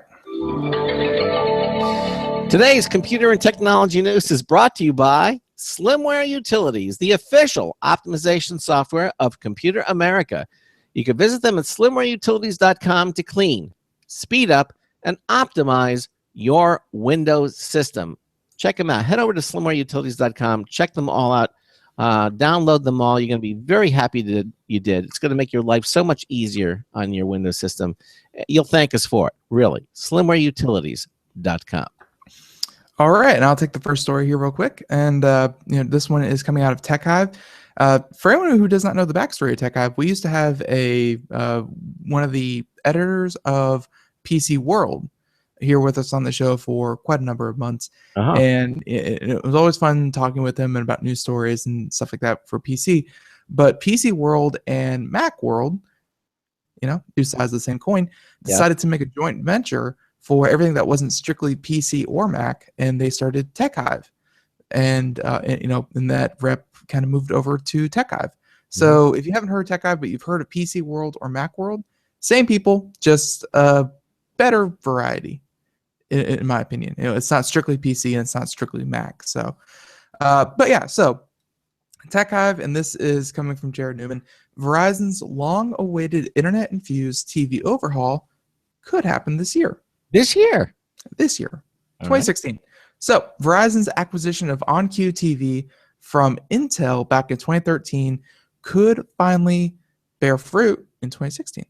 [SPEAKER 1] Today's computer and technology news is brought to you by Slimware Utilities, the official optimization software of Computer America. You can visit them at slimwareutilities.com to clean, speed up, and optimize your Windows system. Check them out. Head over to slimwareutilities.com. Check them all out. Download them all. You're going to be very happy that you did. It's going to make your life so much easier on your Windows system. You'll thank us for it, really. slimwareutilities.com.
[SPEAKER 3] All right, and I'll take the first story here real quick. And this one is coming out of TechHive. For anyone who does not know the backstory of TechHive, we used to have one of the editors of PC World here with us on the show for quite a number of months. And it was always fun talking with him about news stories and stuff like that for PC. But PC World and Mac World, two sides of the same coin, decided to make a joint venture for everything that wasn't strictly PC or Mac, and they started TechHive. And that rep kind of moved over to TechHive. So if you haven't heard of TechHive, but you've heard of PC World or Mac World, same people, just better variety. In my opinion, it's not strictly PC and it's not strictly Mac. So, so TechHive, and this is coming from Jared Newman. Verizon's long-awaited internet-infused TV overhaul could happen this year.
[SPEAKER 1] This year,
[SPEAKER 3] 2016. Right. So Verizon's acquisition of OnQ TV from Intel back in 2013 could finally bear fruit in 2016.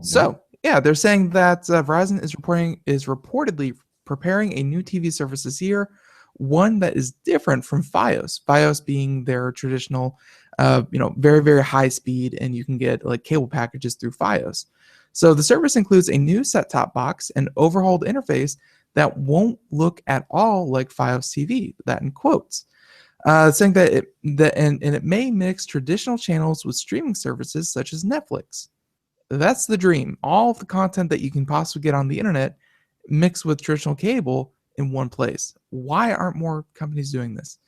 [SPEAKER 3] So. Yeah, they're saying that Verizon is reportedly preparing a new TV service this year, one that is different from Fios. Fios being their traditional, very, very high speed, and you can get like cable packages through Fios. So the service includes a new set-top box and overhauled interface that won't look at all like Fios TV. That in quotes, saying that it may mix traditional channels with streaming services such as Netflix. That's the dream. All of the content that you can possibly get on the internet mixed with traditional cable in one place. Why aren't more companies doing this?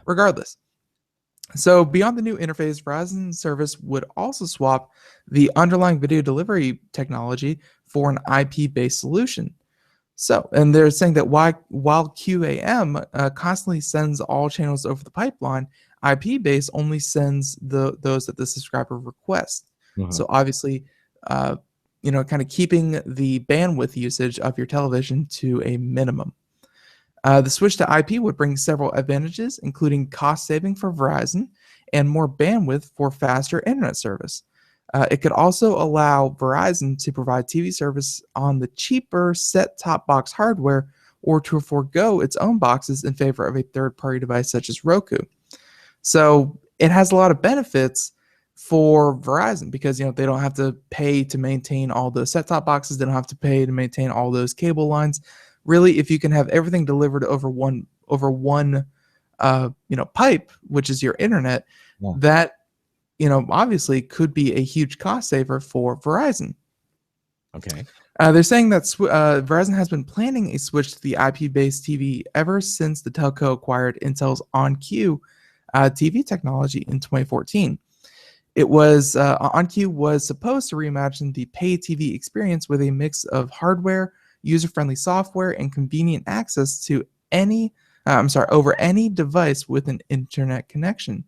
[SPEAKER 3] Regardless. So beyond the new interface, Verizon's service would also swap the underlying video delivery technology for an IP-based solution. So, and they're saying that while QAM constantly sends all channels over the pipeline, IP-based only sends those that the subscriber requests. So obviously, kind of keeping the bandwidth usage of your television to a minimum. The switch to IP would bring several advantages, including cost saving for Verizon and more bandwidth for faster internet service. It could also allow Verizon to provide TV service on the cheaper set-top box hardware or to forego its own boxes in favor of a third-party device such as Roku. So it has a lot of benefits for Verizon because they don't have to pay to maintain all those set-top boxes. They don't have to pay to maintain all those cable lines. Really, if you can have everything delivered over one pipe, which is your internet, that obviously could be a huge cost saver for Verizon.
[SPEAKER 1] Okay.
[SPEAKER 3] They're saying that Verizon has been planning a switch to the IP-based TV ever since the telco acquired Intel's OnQ TV technology in 2014. It was OnQ was supposed to reimagine the pay TV experience with a mix of hardware, user-friendly software, and convenient access to over any device with an internet connection.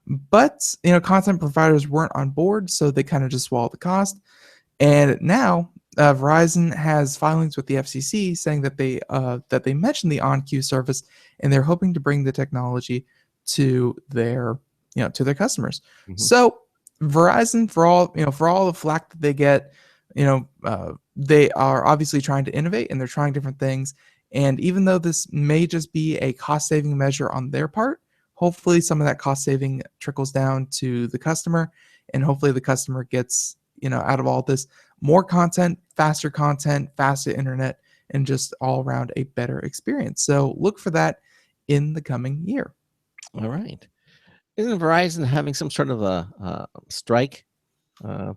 [SPEAKER 3] But content providers weren't on board, so they kind of just swallowed the cost. And now Verizon has filings with the FCC saying that they mentioned the OnQ service, and they're hoping to bring the technology to their customers. So Verizon, for all the flack that they get, they are obviously trying to innovate and they're trying different things. And even though this may just be a cost-saving measure on their part, hopefully some of that cost saving trickles down to the customer, and hopefully the customer gets out of all this more content, faster internet, and just all around a better experience. So look for that in the coming year.
[SPEAKER 1] All right. Isn't Verizon having some sort of a strike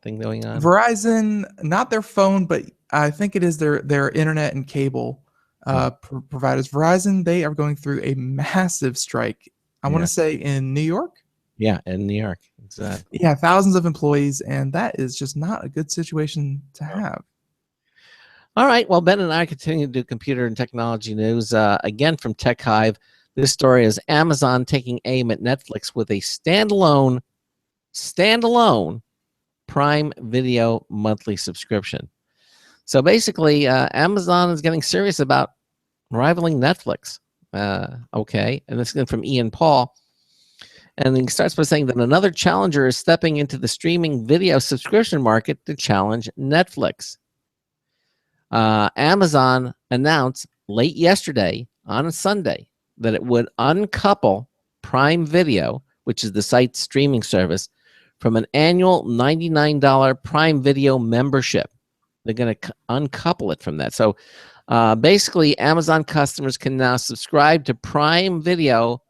[SPEAKER 1] thing going on?
[SPEAKER 3] Verizon, not their phone, but I think it is their internet and cable providers. Verizon, they are going through a massive strike. I want to say in New York.
[SPEAKER 1] Yeah, in New York, exactly.
[SPEAKER 3] Yeah, thousands of employees, and that is just not a good situation to have.
[SPEAKER 1] All right. Well, Ben and I continue to do computer and technology news. Again, from TechHive, This story is Amazon taking aim at Netflix with a standalone Prime Video monthly subscription. So basically, Amazon is getting serious about rivaling Netflix. Okay, and this is from Ian Paul. And he starts by saying that another challenger is stepping into the streaming video subscription market to challenge Netflix. Amazon announced late yesterday on a Sunday that it would uncouple Prime Video, which is the site's streaming service, from an annual $99 Prime Video membership. They're going to uncouple it from that. So basically, Amazon customers can now subscribe to Prime Video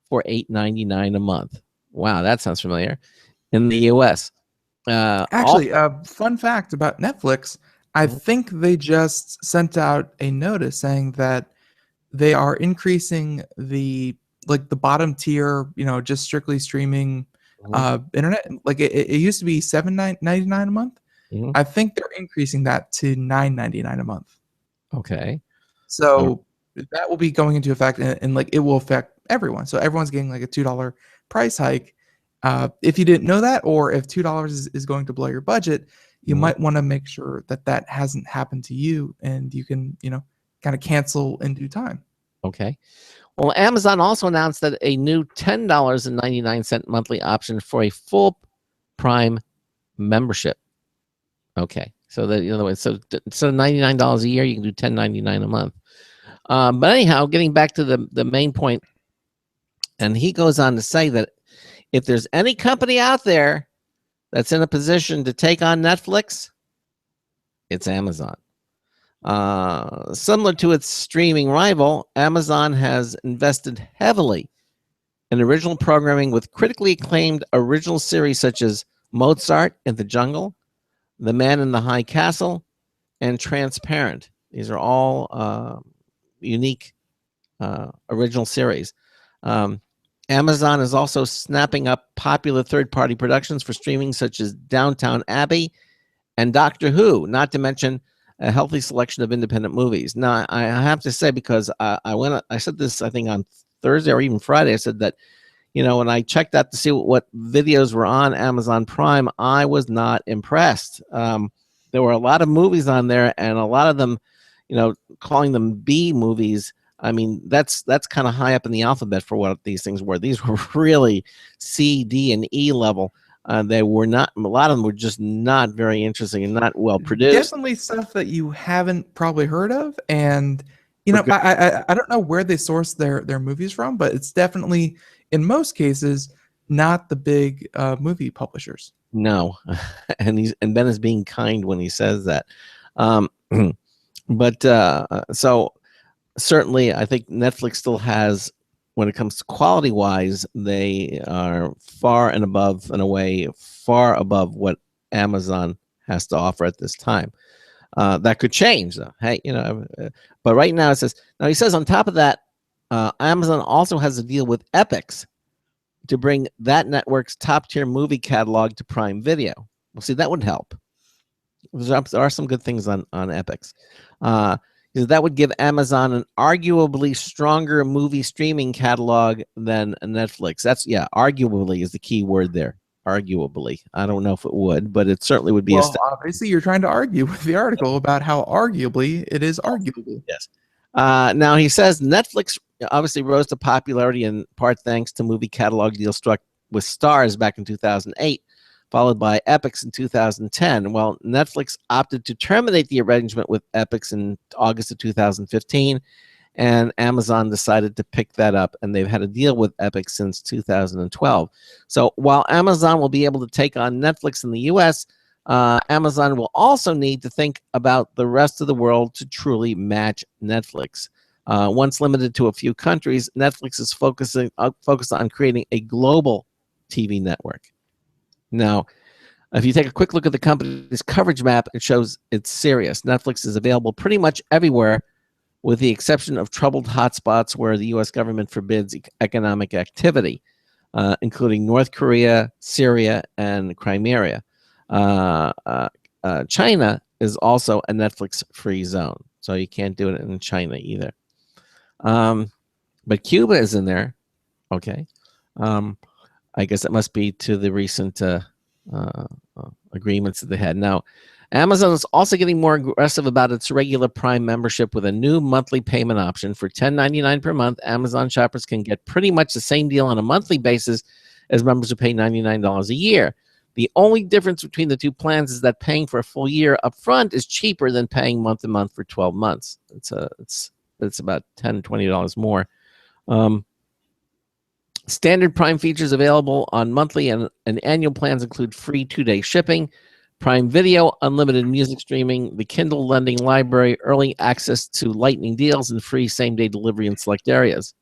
[SPEAKER 1] for $8.99 a month. Wow, that sounds familiar. In the U.S.
[SPEAKER 3] Actually, fun fact about Netflix, I think they just sent out a notice saying that they are increasing the bottom tier, just strictly streaming internet. Like it used to be $7.99 a month. I think they're increasing that to $9.99 a month.
[SPEAKER 1] Okay.
[SPEAKER 3] So that will be going into effect, and like it will affect everyone. So everyone's getting like a $2 price hike. If you didn't know that, or if $2 is going to blow your budget, you might want to make sure that hasn't happened to you, and you can, kind of cancel in due time.
[SPEAKER 1] Okay. Well, Amazon also announced that a new $10.99 monthly option for a full Prime membership. Okay. So that, in other words, so instead of $99 a year, you can do $10.99 a month. But anyhow, getting back to the main point, and he goes on to say that if there's any company out there that's in a position to take on Netflix, it's Amazon. Similar to its streaming rival, Amazon has invested heavily in original programming with critically acclaimed original series such as Mozart in the Jungle, The Man in the High Castle, and Transparent. These are all unique original series. Amazon is also snapping up popular third-party productions for streaming such as Downton Abbey and Doctor Who, not to mention a healthy selection of independent movies. Now, I have to say, because I said this, I think, on Thursday or even Friday, I said that, when I checked out to see what videos were on Amazon Prime, I was not impressed. There were a lot of movies on there, and a lot of them, calling them B movies. I mean, that's kind of high up in the alphabet for what these things were. These were really C, D, and E level. They were not. A lot of them were just not very interesting and not well produced.
[SPEAKER 3] Definitely stuff that you haven't probably heard of, and I don't know where they source their movies from, but it's definitely, in most cases, not the big movie publishers.
[SPEAKER 1] No, and Ben is being kind when he says that. But so certainly, I think Netflix still has, when it comes to quality-wise, they are far and away above what Amazon has to offer at this time. That could change, though. Hey, but right now it says. Now he says on top of that, Amazon also has a deal with Epix to bring that network's top-tier movie catalog to Prime Video. Well, see, that would help. There are some good things on Epix. That would give Amazon an arguably stronger movie streaming catalog than Netflix. Arguably is the key word there. Arguably. I don't know if it would, but it certainly would be.
[SPEAKER 3] Well, obviously, you're trying to argue with the article about how arguably it is arguable.
[SPEAKER 1] Yes. Now, he says Netflix obviously rose to popularity in part thanks to movie catalog deals struck with Starz back in 2008. Followed by Epix in 2010. Well, Netflix opted to terminate the arrangement with Epix in August of 2015, and Amazon decided to pick that up, and they've had a deal with Epix since 2012. So while Amazon will be able to take on Netflix in the U.S., Amazon will also need to think about the rest of the world to truly match Netflix. Once limited to a few countries, Netflix is focused on creating a global TV network. Now, if you take a quick look at the company's coverage map, it shows it's serious. Netflix is available pretty much everywhere, with the exception of troubled hotspots where the U.S. government forbids economic activity, including North Korea, Syria, and Crimea. China is also a Netflix-free zone, so you can't do it in China either. but Cuba is in there. Okay. I guess it must be to the recent agreements that they had. Now, Amazon is also getting more aggressive about its regular Prime membership with a new monthly payment option. For $10.99 per month, Amazon shoppers can get pretty much the same deal on a monthly basis as members who pay $99 a year. The only difference between the two plans is that paying for a full year up front is cheaper than paying month to month for 12 months. It's about $10, $20 more. Standard Prime features available on monthly and annual plans include free 2-day shipping, Prime Video, unlimited music streaming, the Kindle lending library, early access to lightning deals, and free same-day delivery in select areas.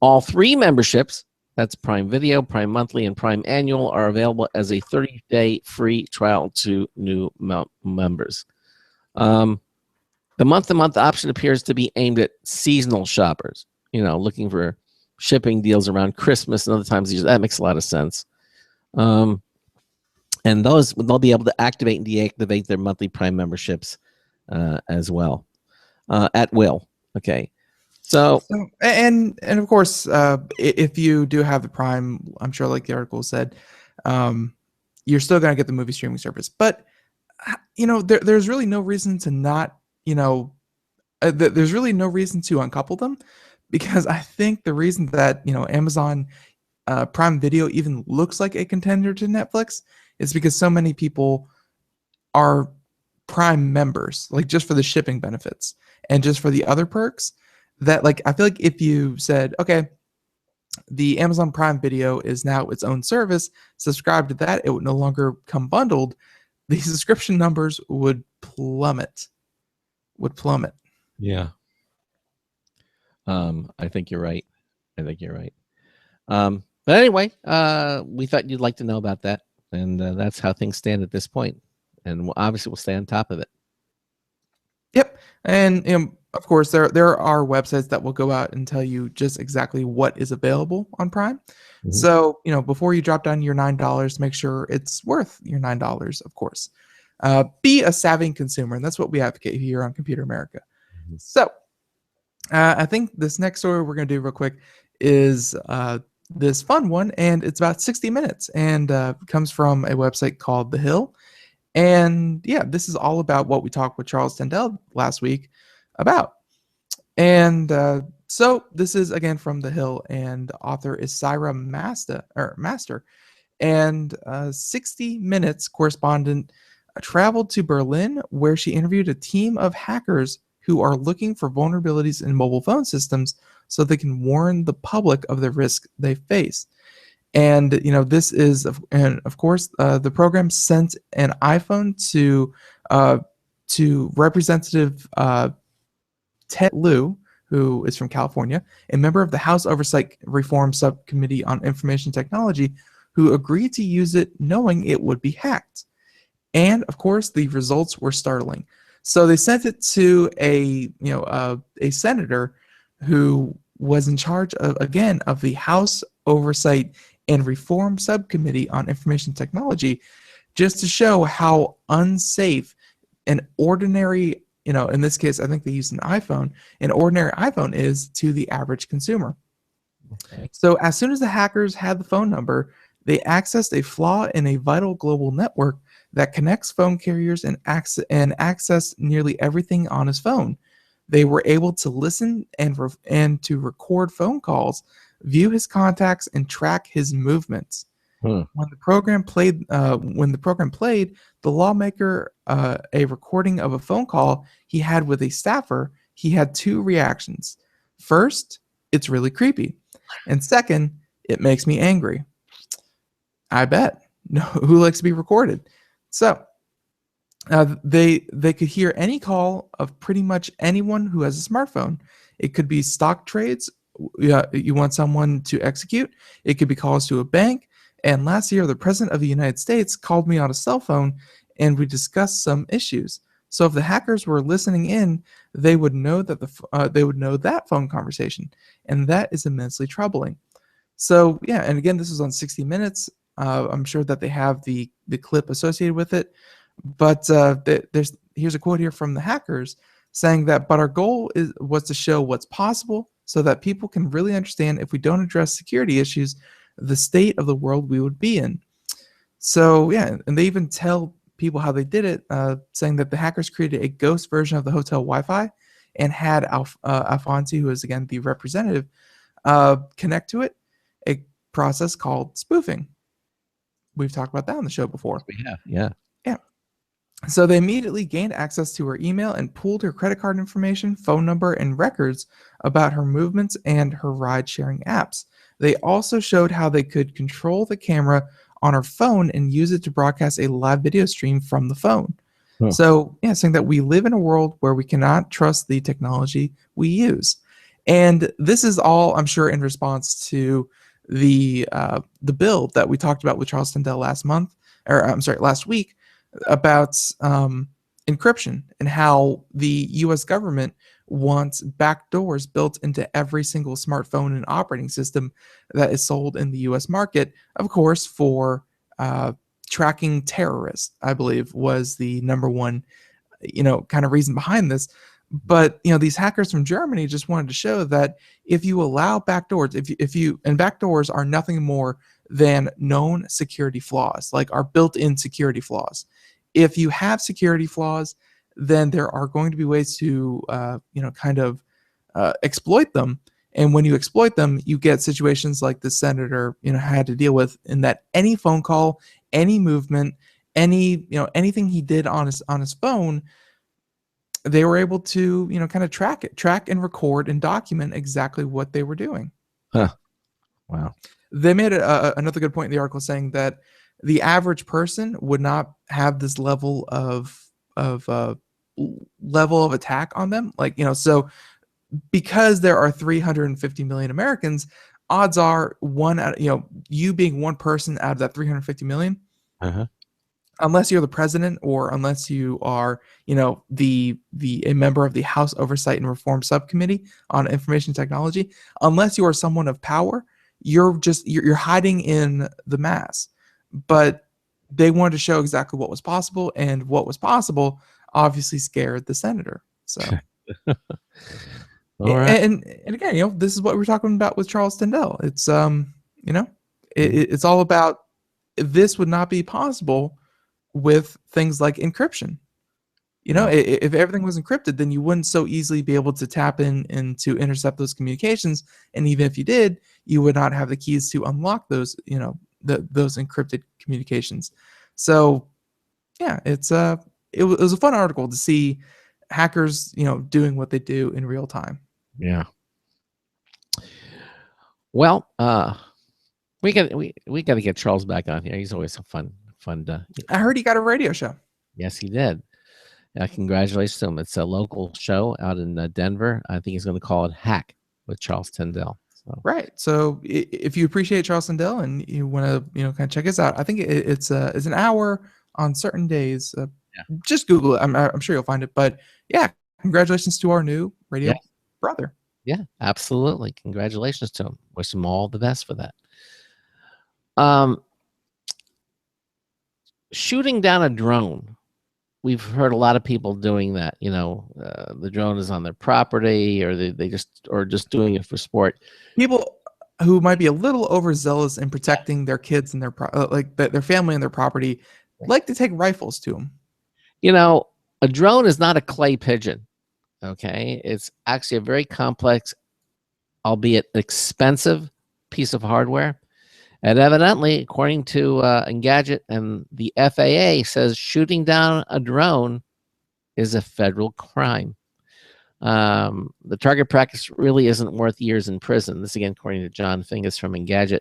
[SPEAKER 1] All 3 memberships, that's Prime Video, Prime Monthly, and Prime Annual, are available as a 30-day free trial to new members. The month-to-month option appears to be aimed at seasonal shoppers, looking for shipping deals around Christmas and other times. That makes a lot of sense. And they'll be able to activate and deactivate their monthly Prime memberships as well at will. Okay. So
[SPEAKER 3] and of course, if you do have the Prime, I'm sure, like the article said, you're still going to get the movie streaming service. But there's really no reason to not, there's really no reason to uncouple them, because I think the reason that Amazon Prime Video even looks like a contender to Netflix is because so many people are Prime members, like just for the shipping benefits and just for the other perks. That, like, I feel like if you said, okay, the Amazon Prime Video is now its own service, subscribe to that, it would no longer come bundled, the subscription numbers would plummet.
[SPEAKER 1] Yeah. I think you're right. But anyway, we thought you'd like to know about that, and that's how things stand at this point. And obviously, we'll stay on top of it.
[SPEAKER 3] Yep, and of course, there are websites that will go out and tell you just exactly what is available on Prime. Mm-hmm. So before you drop down your $9, make sure it's worth your $9. Of course, be a savvy consumer, and that's what we advocate here on Computer America. Mm-hmm. So, I think this next story we're going to do real quick is this fun one, and it's about 60 minutes, and comes from a website called The Hill. And yeah, this is all about what we talked with Charles Tendell last week about. And so this is again from The Hill, and the author is Syra Master. And 60 Minutes correspondent traveled to Berlin, where she interviewed a team of hackers who are looking for vulnerabilities in mobile phone systems so they can warn the public of the risk they face. And this is, and of course, the program sent an iPhone to Representative Ted Lieu, who is from California, a member of the House Oversight Reform Subcommittee on Information Technology, who agreed to use it knowing it would be hacked. And of course, the results were startling. So they sent it to a senator who was in charge of the House Oversight and Reform Subcommittee on Information Technology, just to show how unsafe an ordinary, in this case, I think they used an ordinary iPhone is to the average consumer. Okay. So as soon as the hackers had the phone number, they accessed a flaw in a vital global network that connects phone carriers and access nearly everything on his phone. They were able to listen and to record phone calls, view his contacts, and track his movements. When the program played, the lawmaker a recording of a phone call he had with a staffer, he had 2 reactions. First, it's really creepy, and second, it makes me angry. I bet. No, who likes to be recorded? So they could hear any call of pretty much anyone who has a smartphone. It could be stock trades you want someone to execute. It could be calls to a bank. And last year, the President of the United States called me on a cell phone, and we discussed some issues. So if the hackers were listening in, they would know that that phone conversation, and that is immensely troubling. So yeah, and again, this is on 60 Minutes. I'm sure that they have the clip associated with it, but here's a quote here from the hackers saying that, but our goal was to show what's possible, so that people can really understand if we don't address security issues, the state of the world we would be in. So yeah, and they even tell people how they did it, saying that the hackers created a ghost version of the hotel Wi-Fi and had Alfonsi, who is again the representative, connect to it, a process called spoofing. We've talked about that on the show before.
[SPEAKER 1] We have, yeah.
[SPEAKER 3] Yeah. So they immediately gained access to her email and pulled her credit card information, phone number, and records about her movements and her ride-sharing apps. They also showed how they could control the camera on her phone and use it to broadcast a live video stream from the phone.
[SPEAKER 1] Huh.
[SPEAKER 3] So, yeah, saying that we live in a world where we cannot trust the technology we use. And this is all, I'm sure, in response to the bill that we talked about with Charles Tindall last week, about encryption and how the U.S. government wants backdoors built into every single smartphone and operating system that is sold in the U.S. market, of course, for tracking terrorists, I believe, was the number one, kind of reason behind this. But these hackers from Germany just wanted to show that if you allow backdoors, and backdoors are nothing more than known security flaws, like our built-in security flaws. If you have security flaws, then there are going to be ways to exploit them. And when you exploit them, you get situations like the senator had to deal with, in that any phone call, any movement, anything he did on his phone, they were able to kind of track and record and document exactly what they were doing.
[SPEAKER 1] Huh. Wow.
[SPEAKER 3] They made another good point in the article, saying that the average person would not have this level of attack on them. So because there are 350 million Americans, odds are you being one person out of that 350 million, unless you're the president or unless you are, a member of the House Oversight and Reform Subcommittee on Information Technology, unless you are someone of power, you're hiding in the mass. But they wanted to show exactly what was possible, and what was possible obviously scared the senator. So,
[SPEAKER 1] all right.
[SPEAKER 3] and again, this is what we're talking about with Charles Tindall. It's it's all about, this would not be possible with things like encryption. If everything was encrypted, then you wouldn't so easily be able to tap in and to intercept those communications. And even if you did, you would not have the keys to unlock those, those encrypted communications. So, yeah, it was a fun article to see hackers, doing what they do in real time.
[SPEAKER 1] Yeah. Well, we got to get Charles back on here. He's always so fun.
[SPEAKER 3] I heard he got a radio show.
[SPEAKER 1] Yes, he did. Congratulations to him. It's a local show out in Denver. I think he's going to call it Hack with Charles Tindall. So.
[SPEAKER 3] Right. So if you appreciate Charles Tindall and you want to, kind of check us out, I think it's an hour on certain days. Just Google it. I'm sure you'll find it. But yeah, congratulations to our new radio brother.
[SPEAKER 1] Yeah, absolutely. Congratulations to him. Wish him all the best for that. Shooting down a drone. We've heard a lot of people doing that. The drone is on their property, or they just doing it for sport.
[SPEAKER 3] People who might be a little overzealous in protecting their kids and their family and their property like to take rifles to them.
[SPEAKER 1] A drone is not a clay pigeon. Okay, it's actually a very complex, albeit expensive, piece of hardware. And evidently, according to Engadget and the FAA, says shooting down a drone is a federal crime. The target practice really isn't worth years in prison. This again, according to John Fingus from Engadget.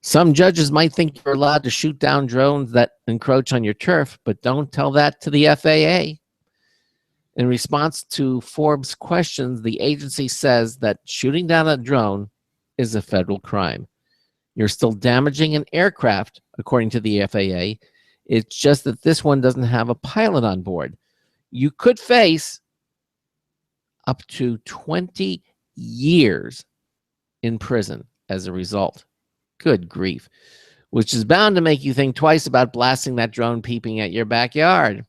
[SPEAKER 1] Some judges might think you're allowed to shoot down drones that encroach on your turf, but don't tell that to the FAA. In response to Forbes' questions, the agency says that shooting down a drone is a federal crime. You're still damaging an aircraft, according to the FAA. It's just that this one doesn't have a pilot on board. You could face up to 20 years in prison as a result. Good grief. Which is bound to make you think twice about blasting that drone peeping at your backyard.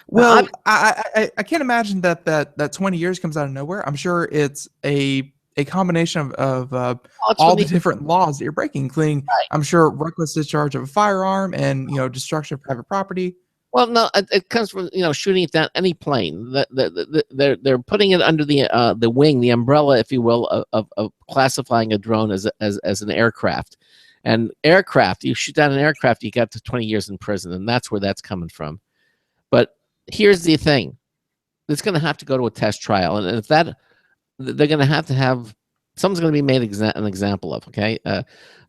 [SPEAKER 3] Well, I can't imagine that 20 years comes out of nowhere. I'm sure it's a combination of all the different laws that you're breaking, including,
[SPEAKER 1] right.
[SPEAKER 3] I'm sure, reckless discharge of a firearm and destruction of private property.
[SPEAKER 1] Well, no, it comes from shooting it down any plane. They're putting it under the wing, the umbrella, if you will, of classifying a drone as an aircraft. And aircraft, you shoot down an aircraft, you got to 20 years in prison, and that's where that's coming from. But here's the thing: it's going to have to go to a test trial, and if that, they're going to have someone's going to be made an example of. Okay, they're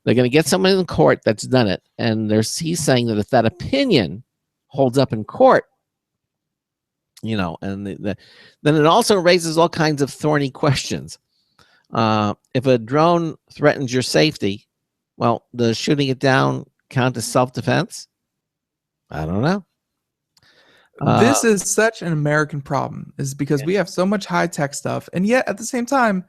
[SPEAKER 1] going to get someone in court that's done it, and he's saying that if that opinion holds up in court, and then it also raises all kinds of thorny questions. If a drone threatens your safety, well, does shooting it down count as self-defense? I don't know.
[SPEAKER 3] This is such an American problem, is because we have so much high-tech stuff, and yet at the same time,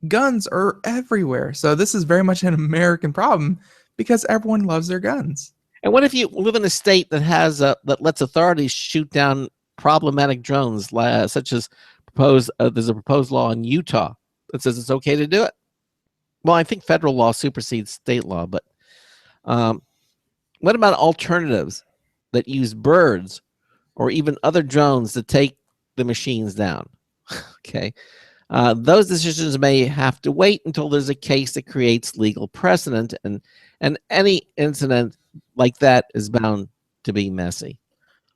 [SPEAKER 3] guns are everywhere. So this is very much an American problem because everyone loves their guns.
[SPEAKER 1] And what if you live in a state that has that lets authorities shoot down problematic drones, such as there's a proposed law in Utah that says it's okay to do it? Well, I think federal law supersedes state law, but what about alternatives that use birds or even other drones to take the machines down? Okay. Those decisions may have to wait until there's a case that creates legal precedent, and any incident like that is bound to be messy.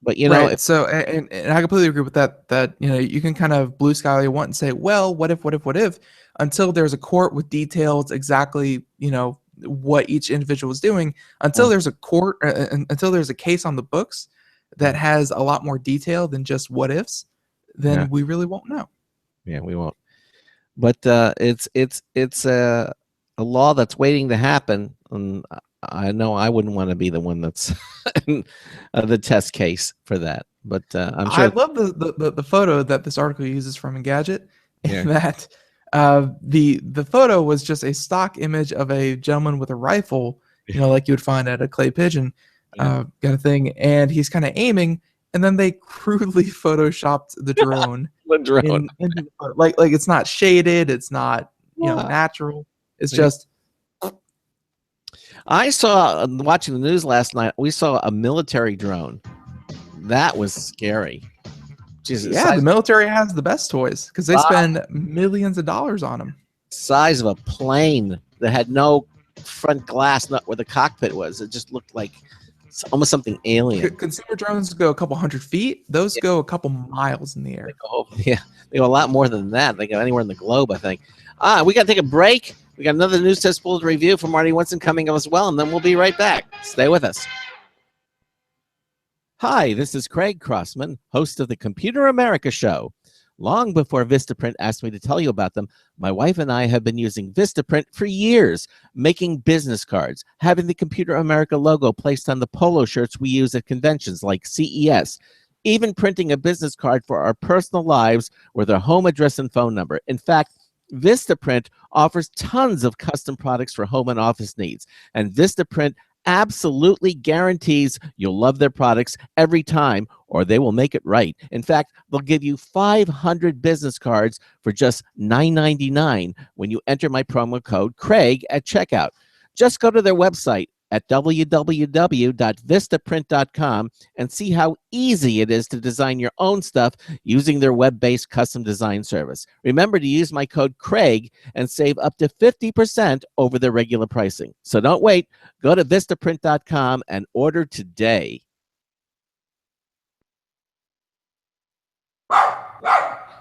[SPEAKER 1] But
[SPEAKER 3] right. So and I completely agree with that you can kind of blue sky all you want and say, well, what if, until there's a court with details exactly what each individual is doing, until there's a court until there's a case on the books that has a lot more detail than just what ifs, then we really won't know.
[SPEAKER 1] Yeah, we won't. But it's a law that's waiting to happen, and I know I wouldn't want to be the one that's the test case for that. But I'm sure.
[SPEAKER 3] I love the photo that this article uses from Engadget.
[SPEAKER 1] Yeah.
[SPEAKER 3] That the photo was just a stock image of a gentleman with a rifle, like you would find at a clay pigeon kind of thing, and he's kind of aiming, and then they crudely photoshopped the drone.
[SPEAKER 1] The drone.
[SPEAKER 3] Into the photo. Like it's not shaded, it's not natural. It's just.
[SPEAKER 1] I saw, watching the news last night, we saw a military drone. That was scary. Jesus,
[SPEAKER 3] yeah, the military has the best toys because they spend millions of dollars on them.
[SPEAKER 1] Size of a plane that had no front glass, not where the cockpit was. It just looked like almost something alien.
[SPEAKER 3] Consumer drones go a couple 100 feet. Those go a couple miles in the air.
[SPEAKER 1] They go a lot more than that. They go anywhere in the globe, I think. We got to take a break. We got another News Test Bullet review from Marty Winston coming up as well, and then we'll be right back. Stay with us. Hi, this is Craig Crossman, host of the Computer America Show. Long before Vistaprint asked me to tell you about them, my wife and I have been using Vistaprint for years, making business cards, having the Computer America logo placed on the polo shirts we use at conventions like CES, even printing a business card for our personal lives with our home address and phone number. In fact, Vistaprint offers tons of custom products for home and office needs, and Vistaprint absolutely guarantees you'll love their products every time, or they will make it right. In fact, they'll give you 500 business cards for just $9.99 when you enter my promo code Craig at checkout. Just go to their website at www.vistaprint.com and see how easy it is to design your own stuff using their web-based custom design service. Remember to use my code Craig and save up to 50% over their regular pricing. So don't wait. Go to vistaprint.com and order today.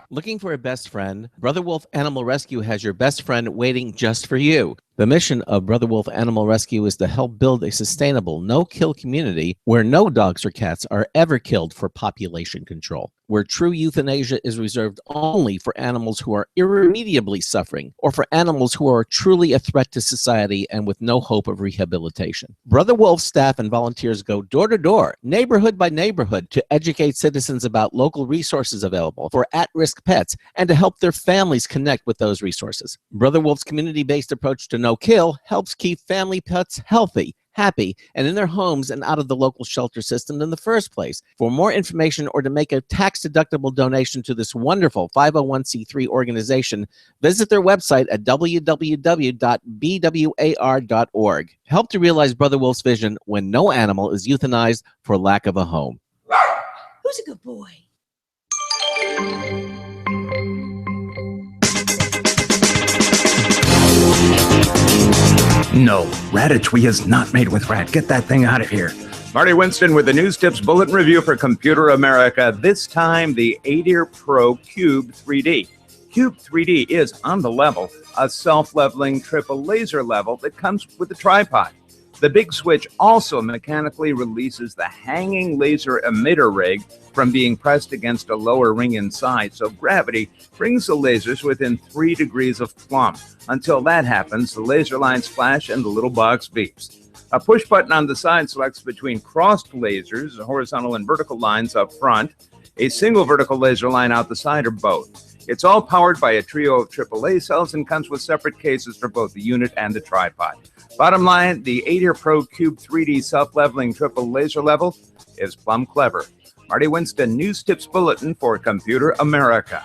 [SPEAKER 1] Looking for a best friend? Brother Wolf Animal Rescue has your best friend waiting just for you. The mission of Brother Wolf Animal Rescue is to help build a sustainable, no-kill community where no dogs or cats are ever killed for population control, where true euthanasia is reserved only for animals who are irremediably suffering or for animals who are truly a threat to society and with no hope of rehabilitation. Brother Wolf staff and volunteers go door to door, neighborhood by neighborhood, to educate citizens about local resources available for at-risk pets and to help their families connect with those resources. Brother Wolf's community-based approach to no-kill helps keep family pets healthy, happy, and in their homes and out of the local shelter system in the first place. For more information or to make a tax-deductible donation to this wonderful 501c3 organization, visit their website at www.bwar.org. Help to realize Brother Wolf's vision when no animal is euthanized for lack of a home.
[SPEAKER 9] Who's a good boy?
[SPEAKER 8] No, Ratatouille is not made with rat. Get that thing out of here. Marty Winston with the News Tips Bulletin Review for Computer America. This time, the 8-Ear Pro Cube 3D. Cube 3D is, on the level, a self-leveling triple laser level that comes with a tripod. The big switch also mechanically releases the hanging laser emitter rig from being pressed against a lower ring inside, so gravity brings the lasers within 3 degrees of plumb. Until that happens, the laser lines flash and the little box beeps. A push button on the side selects between crossed lasers, horizontal and vertical lines up front, a single vertical laser line out the side, or both. It's all powered by a trio of AAA cells and comes with separate cases for both the unit and the tripod. Bottom line, the 8-Ear Pro Cube 3D self-leveling triple laser level is plumb clever. Marty Winston, News Tips Bulletin for Computer America.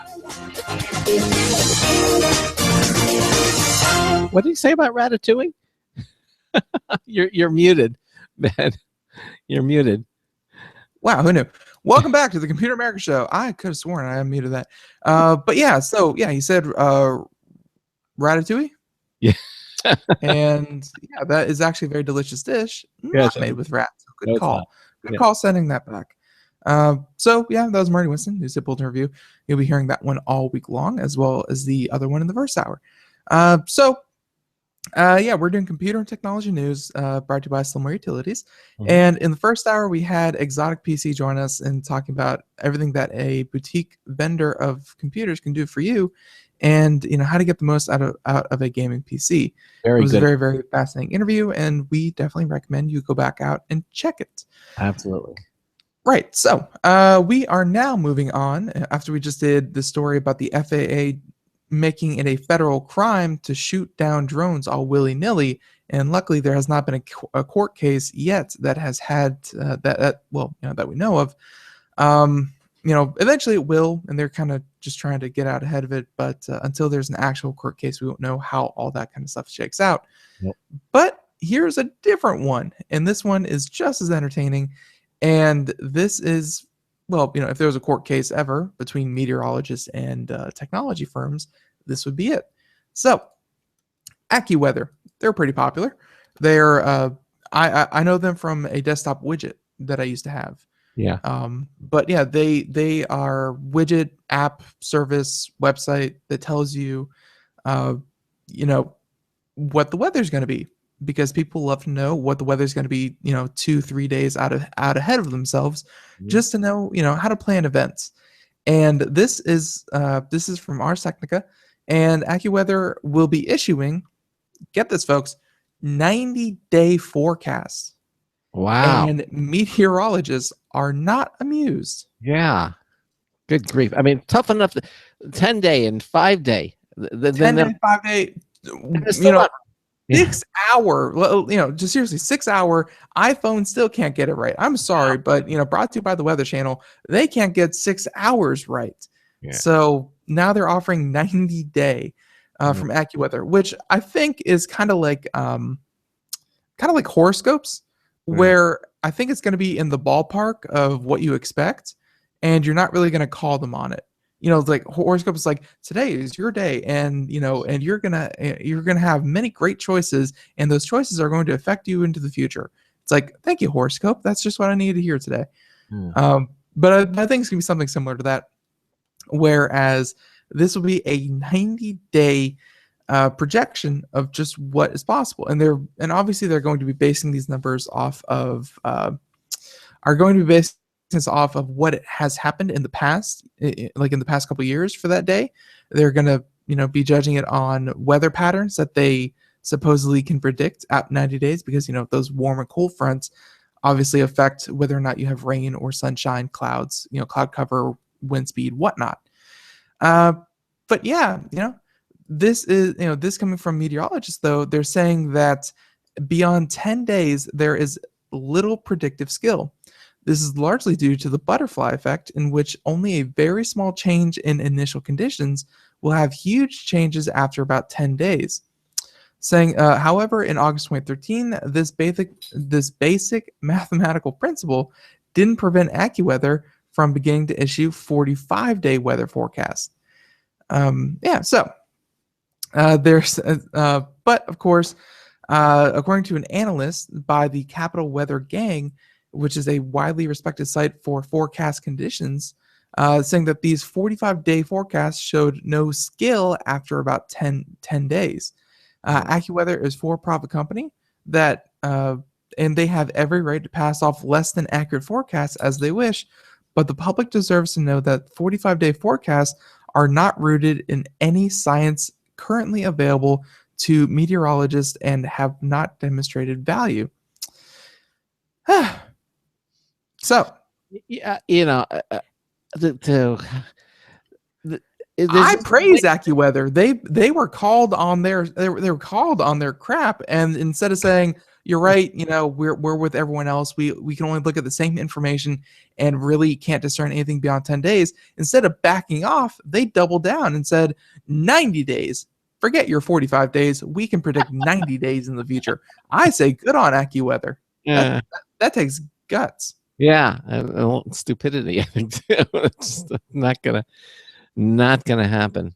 [SPEAKER 1] What did you say about Ratatouille? You're muted, man. You're muted.
[SPEAKER 3] Wow, who knew? Welcome back to the Computer America Show. I could have sworn I unmuted that. But yeah, so yeah, he said Ratatouille.
[SPEAKER 1] Yeah.
[SPEAKER 3] And yeah, that is actually a very delicious dish.
[SPEAKER 1] Yes,
[SPEAKER 3] Not made with rats. So good
[SPEAKER 1] No, it's
[SPEAKER 3] call.
[SPEAKER 1] not.
[SPEAKER 3] Good
[SPEAKER 1] Yeah.
[SPEAKER 3] call sending that back. So yeah, that was Marty Winston, News Tip Bulletin Review. You'll be hearing that one all week long, as well as the other one in the first hour. Yeah, we're doing computer and technology news brought to you by Slimware Utilities.
[SPEAKER 1] Mhm.
[SPEAKER 3] And in the first hour, we had XOTIC PC join us and talking about everything that a boutique vendor of computers can do for you, and how to get the most out of a gaming PC.
[SPEAKER 1] Very
[SPEAKER 3] It was
[SPEAKER 1] good.
[SPEAKER 3] a very, very fascinating interview, and we definitely recommend you go back out and check it.
[SPEAKER 1] Absolutely.
[SPEAKER 3] Right. So we are now moving on after we just did the story about the FAA making it a federal crime to shoot down drones all willy-nilly. And luckily, there has not been a court case yet that has had that we know of. Eventually it will, and they're kind of just trying to get out ahead of it. But until there's an actual court case, we won't know how all that kind of stuff shakes out.
[SPEAKER 1] Yep.
[SPEAKER 3] But here's a different one, and this one is just as entertaining. And this is, if there was a court case ever between meteorologists and technology firms, this would be it. So, AccuWeather, they're pretty popular. They're I know them from a desktop widget that I used to have.
[SPEAKER 1] Yeah.
[SPEAKER 3] But yeah, they are widget, app, service, website that tells you, what the weather's going to be, because people love to know what the weather's going to be, 2-3 days out ahead of themselves, just to know, how to plan events. And this is from Ars Technica, and AccuWeather will be issuing, get this, folks, 90-day forecasts.
[SPEAKER 1] Wow.
[SPEAKER 3] And meteorologists are not amused.
[SPEAKER 1] Yeah. Good grief. I mean, tough enough. 10-day and 5-day.
[SPEAKER 3] 10-day, 5-day. 6 hour. Just seriously, 6 hour. iPhone still can't get it right. I'm sorry, but brought to you by the Weather Channel, they can't get 6 hours right.
[SPEAKER 1] Yeah.
[SPEAKER 3] So now they're offering 90-day from AccuWeather, which I think is kind of like horoscopes, where I think it's going to be in the ballpark of what you expect, and you're not really going to call them on it. Like horoscope is like, today is your day, and and you're gonna have many great choices, and those choices are going to affect you into the future. It's like, thank you, horoscope. That's just what I needed to hear today. But I think it's gonna be something similar to that. Whereas this will be a 90-day projection of just what is possible, and obviously they're going to be basing these numbers off of off of what has happened in the past, like in the past couple of years for that day. They're going to, be judging it on weather patterns that they supposedly can predict at 90 days, because, those warm and cool fronts obviously affect whether or not you have rain or sunshine, clouds, cloud cover, wind speed, whatnot. But yeah, this is, this coming from meteorologists, though, they're saying that beyond 10 days, there is little predictive skill. This is largely due to the butterfly effect, in which only a very small change in initial conditions will have huge changes after about 10 days. Saying, however, in August 2013, this basic mathematical principle didn't prevent AccuWeather from beginning to issue 45-day weather forecasts. But of course, according to an analyst by the Capital Weather Gang, which is a widely respected site for forecast conditions, saying that these 45-day forecasts showed no skill after about 10 days. AccuWeather is a for-profit company that, and they have every right to pass off less than accurate forecasts as they wish, but the public deserves to know that 45-day forecasts are not rooted in any science currently available to meteorologists and have not demonstrated value. So,
[SPEAKER 1] yeah,
[SPEAKER 3] I praise AccuWeather. They were called on their they were called on their crap, and instead of saying you're right, we're with everyone else. We can only look at the same information and really can't discern anything beyond 10 days. Instead of backing off, they doubled down and said 90 days. Forget your 45 days. We can predict 90 days in the future. I say good on AccuWeather.
[SPEAKER 1] Yeah.
[SPEAKER 3] That takes guts.
[SPEAKER 1] Yeah, stupidity. I think too. It's not gonna happen.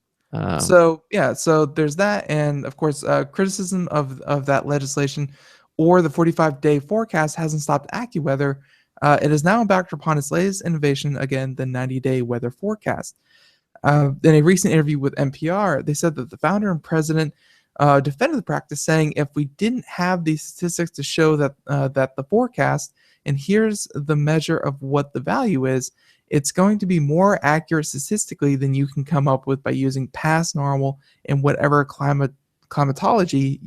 [SPEAKER 3] So there's that, and of course, criticism of that legislation or the 45-day forecast hasn't stopped AccuWeather. It is now embarked upon its latest innovation, again, the 90-day weather forecast. In a recent interview with NPR, they said that the founder and president defended the practice, saying, if we didn't have these statistics to show that the forecast, and here's the measure of what the value is, it's going to be more accurate statistically than you can come up with by using past normal and whatever climatology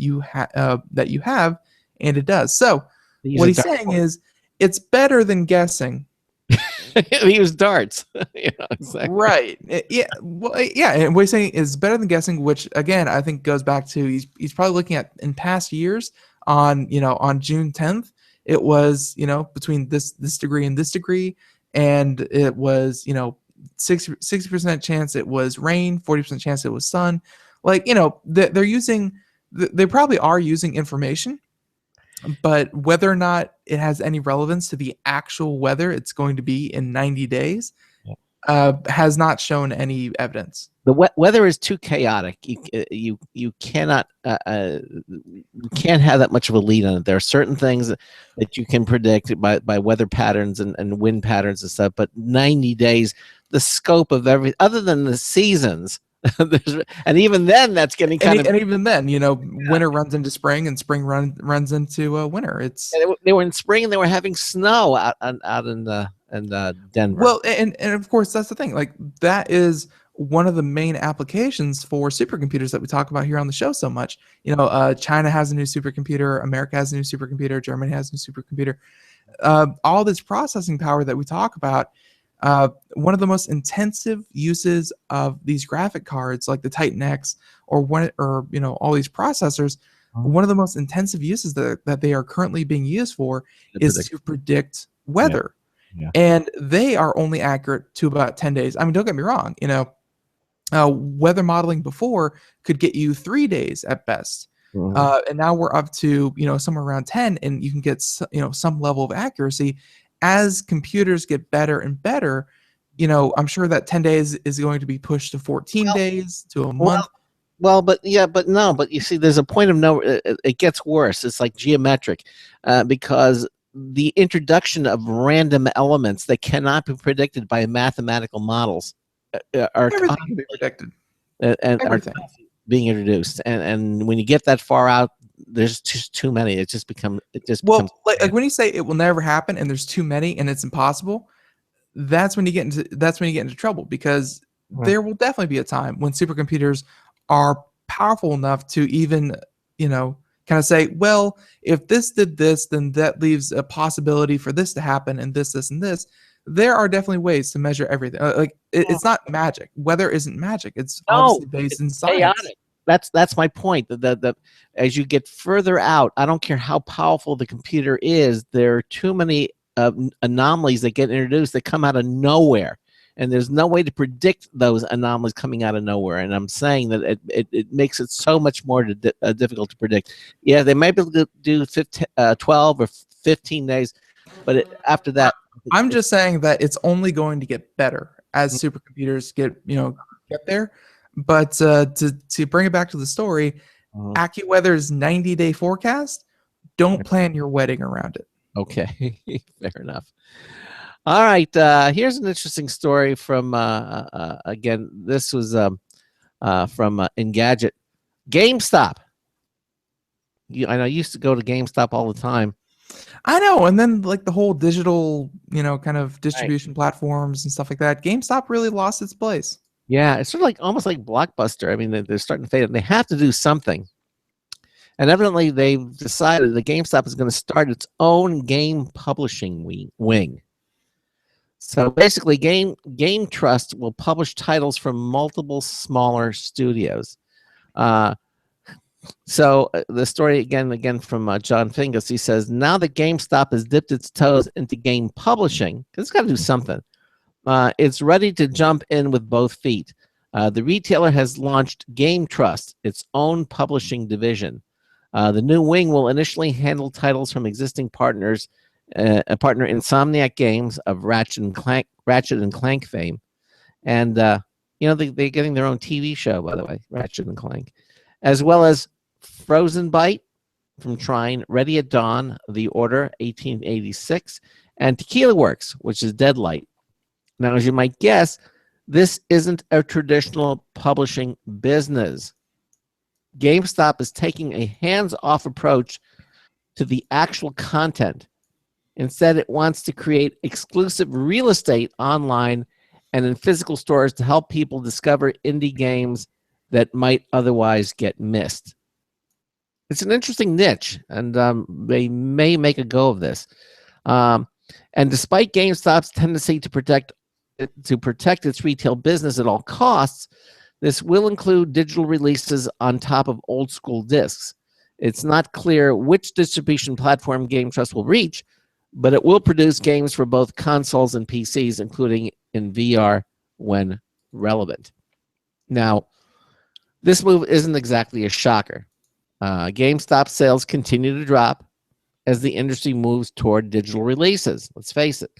[SPEAKER 3] that you have, and it does. So what he's saying is it's better than guessing.
[SPEAKER 1] He used darts. Exactly.
[SPEAKER 3] Right. Yeah. Well, yeah. And what he's saying is better than guessing, which again I think goes back to he's probably looking at in past years on June 10th it was between this degree and this degree, and it was 60% chance it was rain, 40% chance it was sun. Like they probably are using information, but whether or not it has any relevance to the actual weather it's going to be in 90 days has not shown any evidence.
[SPEAKER 1] The weather is too chaotic. You cannot you can't have that much of a lead on it. There are certain things that you can predict by weather patterns and wind patterns and stuff, but 90 days, the scope of every other than the seasons. And even then, that's getting
[SPEAKER 3] and even then, winter runs into spring, and spring runs into winter.
[SPEAKER 1] They were in spring, and they were having snow out in Denver.
[SPEAKER 3] Well, and of course that's the thing. Like that is one of the main applications for supercomputers that we talk about here on the show so much. China has a new supercomputer, America has a new supercomputer, Germany has a new supercomputer. All this processing power that we talk about. One of the most intensive uses of these graphic cards, like the Titan X, or all these processors, one of the most intensive uses that they are currently being used for is to predict weather.
[SPEAKER 1] Yeah.
[SPEAKER 3] And they are only accurate to about 10 days. I mean, don't get me wrong. Weather modeling before could get you 3 days at best.
[SPEAKER 1] Mm-hmm.
[SPEAKER 3] And now we're up to somewhere around 10, and you can get some level of accuracy. As computers get better and better, I'm sure that 10 days is going to be pushed to 14 days, to a month.
[SPEAKER 1] But you see, there's a point of it gets worse. It's like geometric, because the introduction of random elements that cannot be predicted by mathematical models are
[SPEAKER 3] everything can be predicted.
[SPEAKER 1] And are being introduced. And when you get that far out, there's just too many. It just becomes.
[SPEAKER 3] Like when you say it will never happen and there's too many and it's impossible, that's when you get into trouble, because there will definitely be a time when supercomputers are powerful enough to even kind of say, well, if this did this, then that leaves a possibility for this to happen, and this and this. There are definitely ways to measure everything. It's not magic. Weather isn't magic. It's obviously based in science.
[SPEAKER 1] Chaotic. That's my point. The as you get further out, I don't care how powerful the computer is, there are too many anomalies that get introduced that come out of nowhere, and there's no way to predict those anomalies coming out of nowhere. And I'm saying that it makes it so much more difficult to predict. Yeah, they might be able to do 12 or 15 days, but after that,
[SPEAKER 3] I'm just saying that it's only going to get better as supercomputers get there. But to bring it back to the story, AccuWeather's 90-day forecast, don't plan your wedding around it.
[SPEAKER 1] Okay, fair enough. All right, here's an interesting story from, again, this was from Engadget. GameStop. I know I used to go to GameStop all the time.
[SPEAKER 3] I know, and then like the whole digital, kind of distribution platforms and stuff like that, GameStop really lost its place.
[SPEAKER 1] Yeah, it's sort of like almost like Blockbuster. I mean, they're starting to fade, and they have to do something. And evidently, they've decided that GameStop is going to start its own game publishing wing. So basically, Game Trust will publish titles from multiple smaller studios. So the story again from John Fingus. He says, now that GameStop has dipped its toes into game publishing, because it's got to do something, it's ready to jump in with both feet. The retailer has launched Game Trust, its own publishing division. The new wing will initially handle titles from existing partners, a partner Insomniac Games of Ratchet and Clank fame. And, they're getting their own TV show, by the way, Ratchet and Clank, as well as Frozen Byte from Trine, Ready at Dawn, The Order, 1886, and Tequila Works, which is Deadlight. Now, as you might guess, this isn't a traditional publishing business. GameStop is taking a hands-off approach to the actual content. Instead, it wants to create exclusive real estate online and in physical stores to help people discover indie games that might otherwise get missed. It's an interesting niche, and they may make a go of this. And despite GameStop's tendency to protect its retail business at all costs, this will include digital releases on top of old school discs. It's not clear which distribution platform Game Trust will reach, but it will produce games for both consoles and PCs, including in VR when relevant. Now, this move isn't exactly a shocker. GameStop sales continue to drop as the industry moves toward digital releases. Let's face it.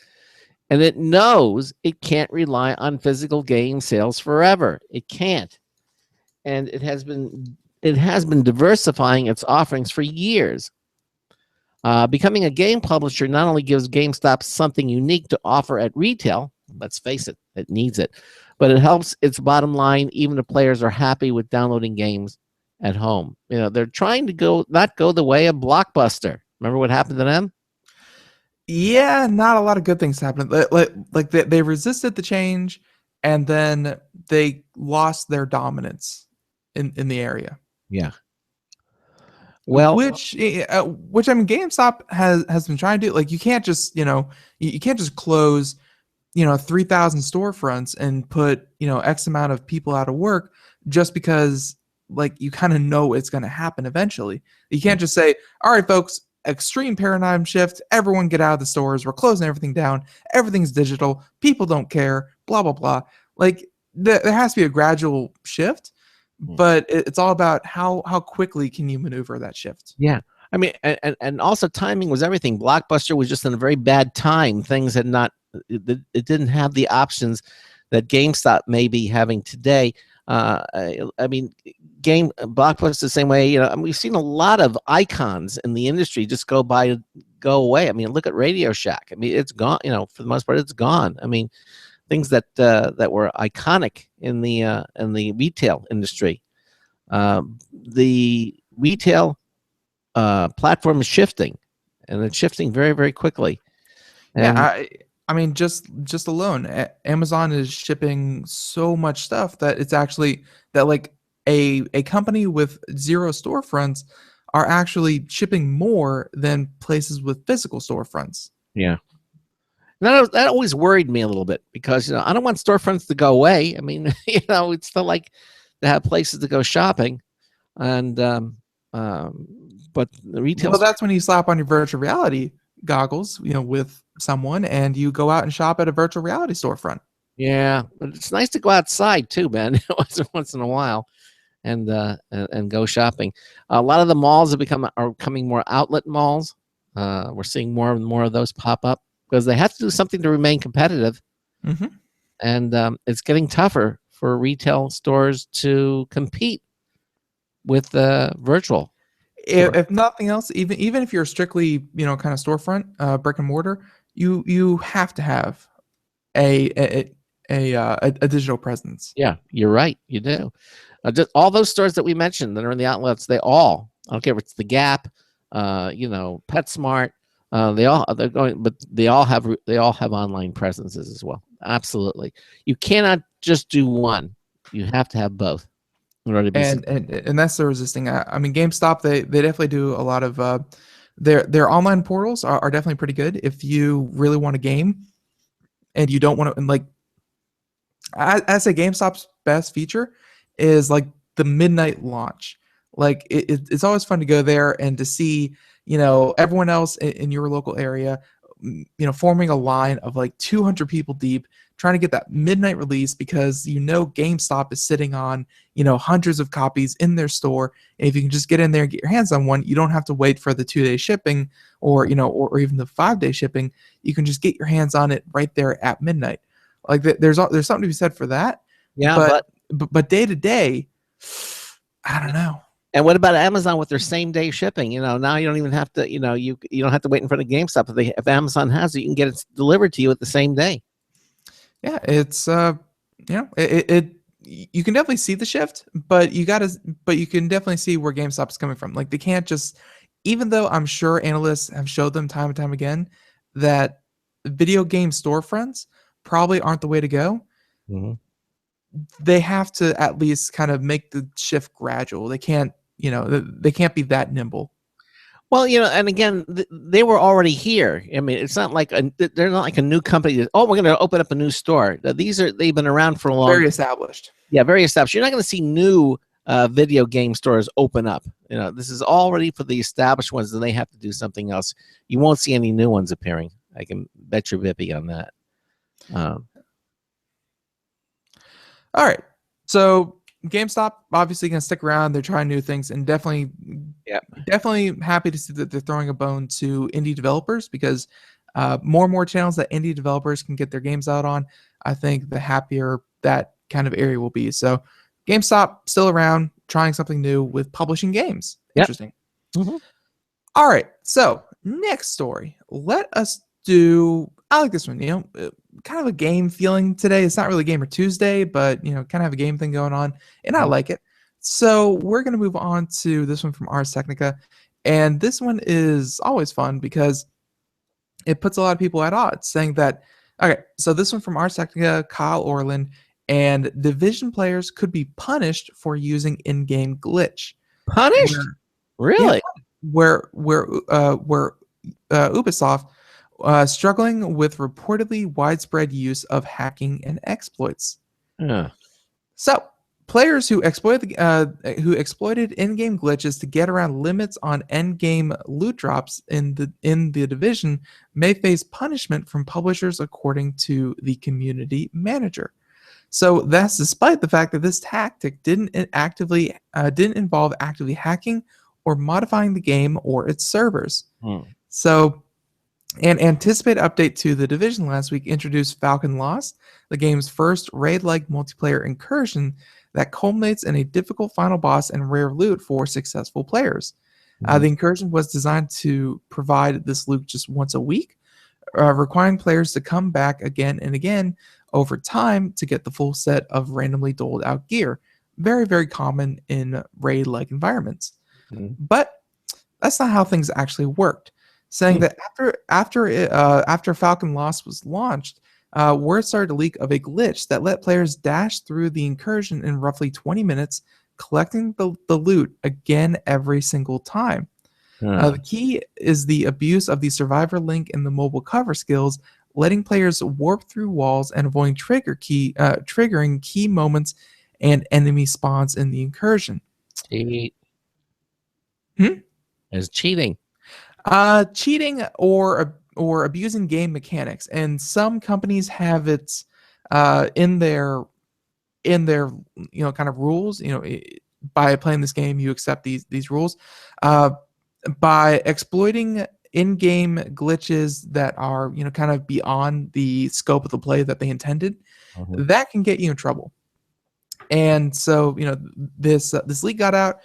[SPEAKER 1] And it knows it can't rely on physical game sales forever. It can't. And it has been diversifying its offerings for years. Becoming a game publisher not only gives GameStop something unique to offer at retail, let's face it, it needs it, but it helps its bottom line even if players are happy with downloading games at home. They're trying to not go the way of Blockbuster. Remember what happened to them?
[SPEAKER 3] Yeah, not a lot of good things happened. Like they resisted the change, and then they lost their dominance in the area.
[SPEAKER 1] Yeah. Well,
[SPEAKER 3] which I mean, GameStop has been trying to do. Like, you can't just you can't just close 3,000 storefronts and put X amount of people out of work just because you kind of know it's going to happen eventually. You can't just say, all right, folks, extreme paradigm shift, everyone get out of the stores, we're closing everything down, everything's digital, people don't care, blah blah blah. There has to be a gradual shift, but it's all about how quickly can you maneuver that shift.
[SPEAKER 1] Yeah. I mean, and also timing was everything. Blockbuster was just in a very bad time. Things had not, it didn't have the options that GameStop may be having today. I mean, Blockbuster the same way. We've seen a lot of icons in the industry just go away. I mean, look at Radio Shack. I mean, it's gone. For the most part, it's gone. I mean, things that were iconic in the retail industry. The retail platform is shifting, and it's shifting very, very quickly. And
[SPEAKER 3] I mean, just alone, Amazon is shipping so much stuff that it's actually that a company with 0 storefronts are actually shipping more than places with physical storefronts.
[SPEAKER 1] Yeah. That always worried me a little bit because I don't want storefronts to go away. I mean, it's still like to have places to go shopping. and but the retail.
[SPEAKER 3] Well, that's when you slap on your virtual reality goggles, with someone, and you go out and shop at a virtual reality storefront.
[SPEAKER 1] Yeah, but it's nice to go outside too, Ben. Once in a while, and go shopping. A lot of the malls are becoming more outlet malls. We're seeing more and more of those pop up because they have to do something to remain competitive, and it's getting tougher for retail stores to compete with virtual.
[SPEAKER 3] If nothing else, even if you're strictly kind of storefront, brick and mortar, you have to have a digital presence.
[SPEAKER 1] Yeah, you're right. You do. Just all those stores that we mentioned that are in the outlets, I don't care if it's the Gap, PetSmart, they're going, but they all have online presences as well. Absolutely, you cannot just do one. You have to have both.
[SPEAKER 3] And that's the resisting. I mean, GameStop, they definitely do a lot of their online portals are definitely pretty good if you really want a game and you don't want to, and like I say GameStop's best feature is like the midnight launch. Like it's always fun to go there and to see everyone else in your local area forming a line of like 200 people deep trying to get that midnight release because GameStop is sitting on hundreds of copies in their store. And if you can just get in there and get your hands on one, you don't have to wait for the 2-day shipping or even the 5-day shipping. You can just get your hands on it right there at midnight. Like there's something to be said for that.
[SPEAKER 1] Yeah,
[SPEAKER 3] but day to day, I don't know.
[SPEAKER 1] And what about Amazon with their same-day shipping? Now you don't even have to. You don't have to wait in front of GameStop. If Amazon has it, you can get it delivered to you at the same day.
[SPEAKER 3] Yeah, it's you can definitely see the shift, but you can definitely see where GameStop is coming from. Like they can't just, even though I'm sure analysts have showed them time and time again that video game storefronts probably aren't the way to go.
[SPEAKER 1] Mm-hmm.
[SPEAKER 3] They have to at least kind of make the shift gradual. They can't, they can't be that nimble.
[SPEAKER 1] Well, and again, they were already here. I mean, it's not like they're not like a new company. We're going to open up a new store. They've been around for a long.
[SPEAKER 3] Very established.
[SPEAKER 1] Yeah, very established. You're not going to see new video game stores open up. This is already for the established ones, and they have to do something else. You won't see any new ones appearing. I can bet your Bippy on that.
[SPEAKER 3] All right, so GameStop obviously going to stick around. They're trying new things, and definitely happy to see that they're throwing a bone to indie developers because more and more channels that indie developers can get their games out on, I think the happier that kind of area will be. So GameStop still around, trying something new with publishing games.
[SPEAKER 1] Yep.
[SPEAKER 3] Interesting. Mm-hmm. All right, so next story. Let us do, I like this one, kind of a game feeling today. It's not really Gamer Tuesday, but, kind of have a game thing going on, and I like it. So we're going to move on to this one from Ars Technica, and this one is always fun because it puts a lot of people at odds, saying that, okay, so this one from Ars Technica, Kyle Orland, and Division players could be punished for using in-game glitch.
[SPEAKER 1] Punished? Really?
[SPEAKER 3] Yeah, where Ubisoft struggling with reportedly widespread use of hacking and exploits.
[SPEAKER 1] Yeah.
[SPEAKER 3] So players who exploited in-game glitches to get around limits on end-game loot drops in the Division may face punishment from publishers, according to the community manager. So that's despite the fact that this tactic didn't involve actively hacking or modifying the game or its servers. So, an anticipated update to the Division last week introduced Falcon Lost, the game's first raid-like multiplayer incursion that culminates in a difficult final boss and rare loot for successful players. The incursion was designed to provide this loot just once a week, requiring players to come back again and again over time to get the full set of randomly doled out gear. Very, very common in raid-like environments. But that's not how things actually worked. Saying that after Falcon Lost was launched, word started to leak of a glitch that let players dash through the incursion in roughly 20 minutes, collecting the loot again every single time. The key is the abuse of the survivor link in the mobile cover skills, letting players warp through walls and avoiding triggering key moments and enemy spawns in the incursion.
[SPEAKER 1] As cheating.
[SPEAKER 3] Cheating or abusing game mechanics, and some companies have it in their kind of rules. By playing this game, you accept these rules. By exploiting in-game glitches that are kind of beyond the scope of the play that they intended, that can get you in trouble. And so this leak got out,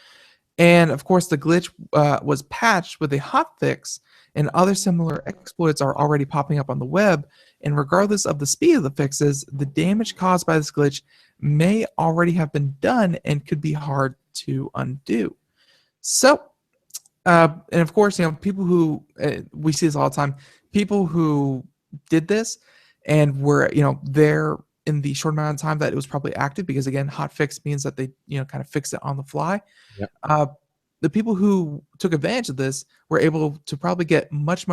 [SPEAKER 3] and of course the glitch was patched with a hotfix, and other similar exploits are already popping up on the web. And regardless of the speed of the fixes, the damage caused by this glitch may already have been done and could be hard to undo. So, and of course, people who we see this all the time, people who did this and were there in the short amount of time that it was probably active, because again, hotfix means that they kind of fix it on the fly.
[SPEAKER 1] Yep.
[SPEAKER 3] The people who took advantage of this were able to probably get much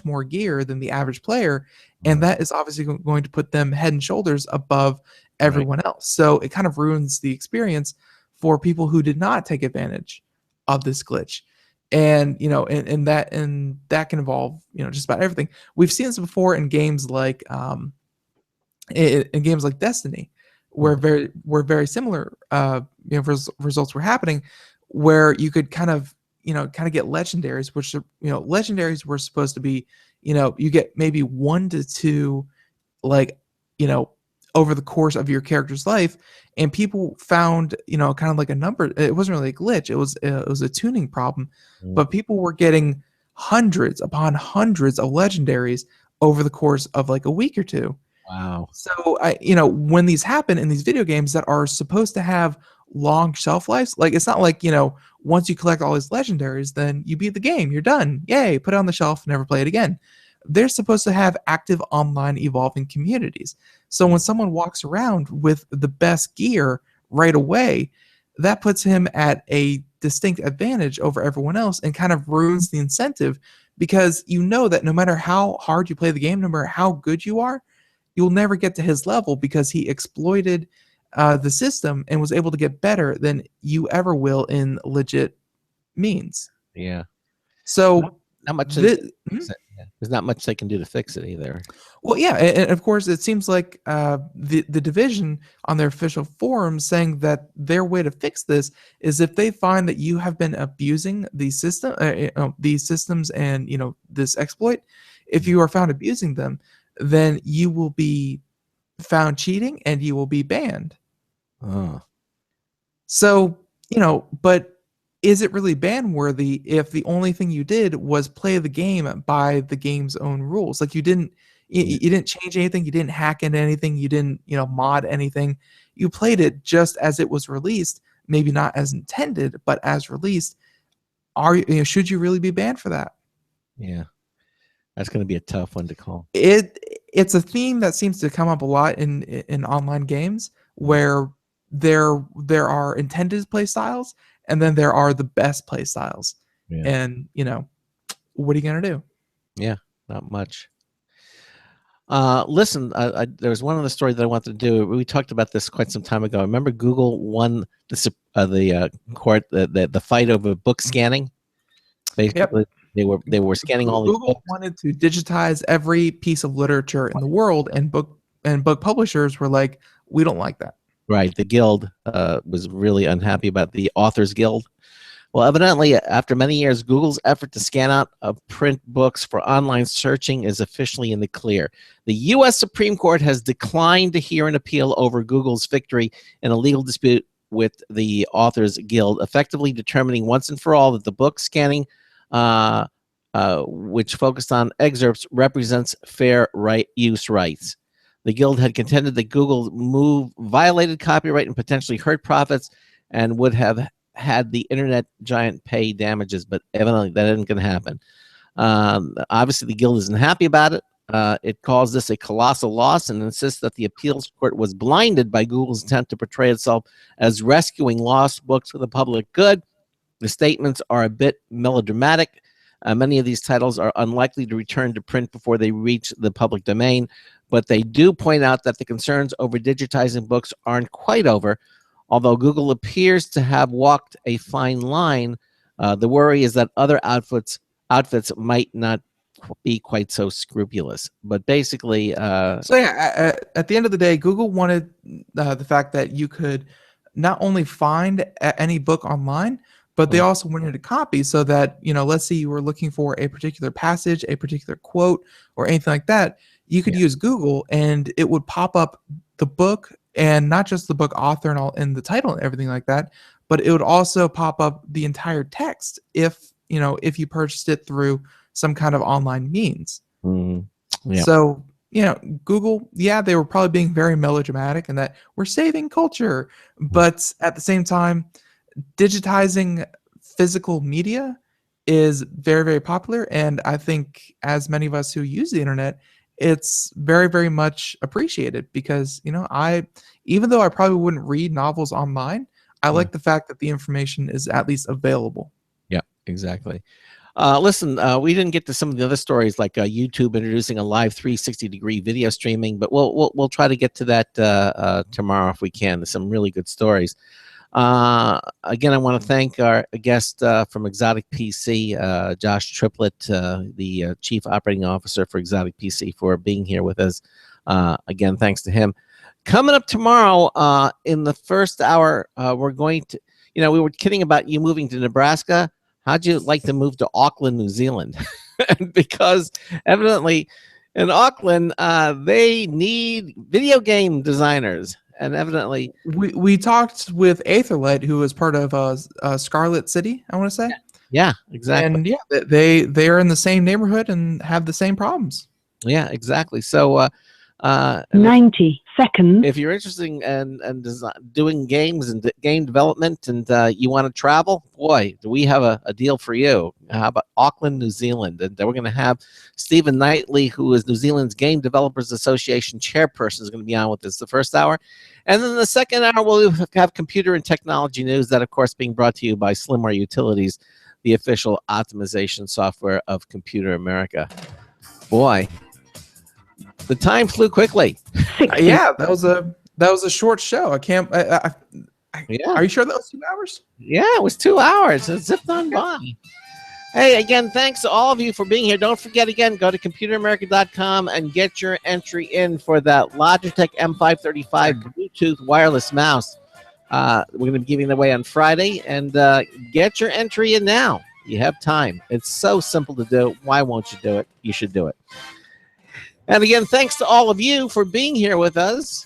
[SPEAKER 3] more gear than the average player, and that is obviously going to put them head and shoulders above everyone else. So it kind of ruins the experience for people who did not take advantage of this glitch. And and that can involve just about everything. We've seen this before in games like in games like Destiny, where very similar results were happening, where you could kind of get legendaries, which legendaries were supposed to be you get maybe 1 to 2 over the course of your character's life, and people found kind of like a number. It wasn't really a glitch, it was a tuning problem, but people were getting hundreds upon hundreds of legendaries over the course of like a week or two.
[SPEAKER 1] Wow.
[SPEAKER 3] So when these happen in these video games that are supposed to have long shelf lives, like it's not like once you collect all these legendaries, then you beat the game, you're done, yay, put it on the shelf, never play it again. They're supposed to have active online evolving communities. So when someone walks around with the best gear right away, that puts him at a distinct advantage over everyone else and kind of ruins the incentive, because that no matter how hard you play the game, no matter how good you are, you'll never get to his level, because he exploited the system and was able to get better than you ever will in legit means.
[SPEAKER 1] Yeah.
[SPEAKER 3] So
[SPEAKER 1] not much. There's not much they can do to fix it either.
[SPEAKER 3] Well, yeah, and of course, it seems like the division on their official forums saying that their way to fix this is if they find that you have been abusing the system, these systems, and this exploit. If you are found abusing them, then you will be found cheating and you will be banned.
[SPEAKER 1] Oh.
[SPEAKER 3] So but is it really ban worthy if the only thing you did was play the game by the game's own rules? Like you didn't change anything, you didn't hack into anything, you didn't mod anything. You played it just as it was released, maybe not as intended, but as released. Should you really be banned for that?
[SPEAKER 1] Yeah, that's going to be a tough one to call.
[SPEAKER 3] It's a theme that seems to come up a lot in online games, where there are intended play styles, and then there are the best play styles.
[SPEAKER 1] Yeah.
[SPEAKER 3] And what are you gonna do?
[SPEAKER 1] Yeah, not much. Listen, there was one other story that I wanted to do. We talked about this quite some time ago. I remember Google won the court the fight over book scanning. Basically,
[SPEAKER 3] yep.
[SPEAKER 1] they were scanning all these
[SPEAKER 3] Google
[SPEAKER 1] books.
[SPEAKER 3] wanted to digitize every piece of literature in the world, and book publishers were like, we don't like that.
[SPEAKER 1] Right, the guild was really unhappy about the Authors Guild. Well, evidently, after many years, Google's effort to scan out print books for online searching is officially in the clear. The U.S. Supreme Court has declined to hear an appeal over Google's victory in a legal dispute with the Authors Guild, effectively determining once and for all that the book scanning, which focused on excerpts, represents fair use rights. The Guild had contended that Google's move violated copyright and potentially hurt profits, and would have had the internet giant pay damages, but evidently that isn't going to happen. Obviously, the Guild isn't happy about it. It calls this a colossal loss and insists that the appeals court was blinded by Google's attempt to portray itself as rescuing lost books for the public good. The statements are a bit melodramatic. Many of these titles are unlikely to return to print before they reach the public domain, but they do point out that the concerns over digitizing books aren't quite over, although Google appears to have walked a fine line The worry is that other outfits might not be quite so scrupulous. But basically,
[SPEAKER 3] So yeah, at the end of the day, Google wanted the fact that you could not only find any book online, but they also wanted a copy so that, let's say you were looking for a particular passage, a particular quote, or anything like that, you could use Google and it would pop up the book, and not just the book author and all in the title and everything like that, but it would also pop up the entire text if you purchased it through some kind of online means. So, Google, they were probably being very melodramatic and that we're saving culture, but at the same time, digitizing physical media is very, very popular, and I think as many of us who use the internet, it's very, very much appreciated because, even though I probably wouldn't read novels online, I like the fact that the information is at least available.
[SPEAKER 1] Yeah, exactly. Listen, we didn't get to some of the other stories like YouTube introducing a live 360-degree video streaming, but we'll try to get to that tomorrow if we can. There's some really good stories. Again, I want to thank our guest from XOTIC PC, Josh Triplett, the Chief Operating Officer for XOTIC PC, for being here with us. Again, thanks to him. Coming up tomorrow in the first hour, we're going to, we were kidding about you moving to Nebraska. How'd you like to move to Auckland, New Zealand? Because evidently in Auckland, they need video game designers. And evidently,
[SPEAKER 3] we talked with Aetherlight, who was part of Scarlet City, I want to say.
[SPEAKER 1] Yeah, exactly.
[SPEAKER 3] And they are in the same neighborhood and have the same problems.
[SPEAKER 1] Yeah, exactly. So
[SPEAKER 2] 90 seconds.
[SPEAKER 1] If you're interested in doing games and game development and you want to travel, boy, do we have a deal for you. How about Auckland, New Zealand? And we're going to have Stephen Knightley, who is New Zealand's Game Developers Association chairperson, is going to be on with us the first hour. And then the second hour, we'll have computer and technology news, that, of course, being brought to you by Slimware Utilities, the official optimization software of Computer America. Boy, the time flew quickly.
[SPEAKER 3] Yeah, that was a short show. I can't. Yeah. Are you sure that was 2 hours?
[SPEAKER 1] Yeah, it was 2 hours. It zipped on by. Hey, again, thanks to all of you for being here. Don't forget, again, go to computeramerica.com and get your entry in for that Logitech M535 Bluetooth wireless mouse. We're going to be giving it away on Friday, and get your entry in now. You have time. It's so simple to do. Why won't you do it? You should do it. And again, thanks to all of you for being here with us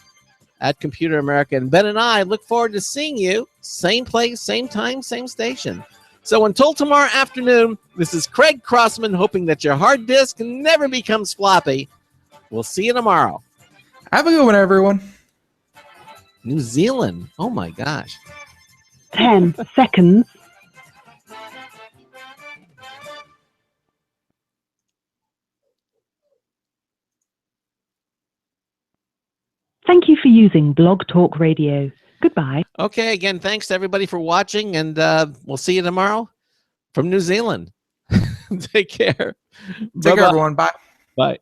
[SPEAKER 1] at Computer America. And Ben and I look forward to seeing you, same place, same time, same station. So until tomorrow afternoon, this is Craig Crossman, hoping that your hard disk never becomes floppy. We'll see you tomorrow.
[SPEAKER 3] Have a good one, everyone.
[SPEAKER 1] New Zealand. Oh, my gosh.
[SPEAKER 2] 10 seconds. Thank you for using Blog Talk Radio. Goodbye.
[SPEAKER 1] Okay, again, thanks to everybody for watching, and we'll see you tomorrow from New Zealand. Take care.
[SPEAKER 3] Take care, everyone. Bye.
[SPEAKER 1] Bye.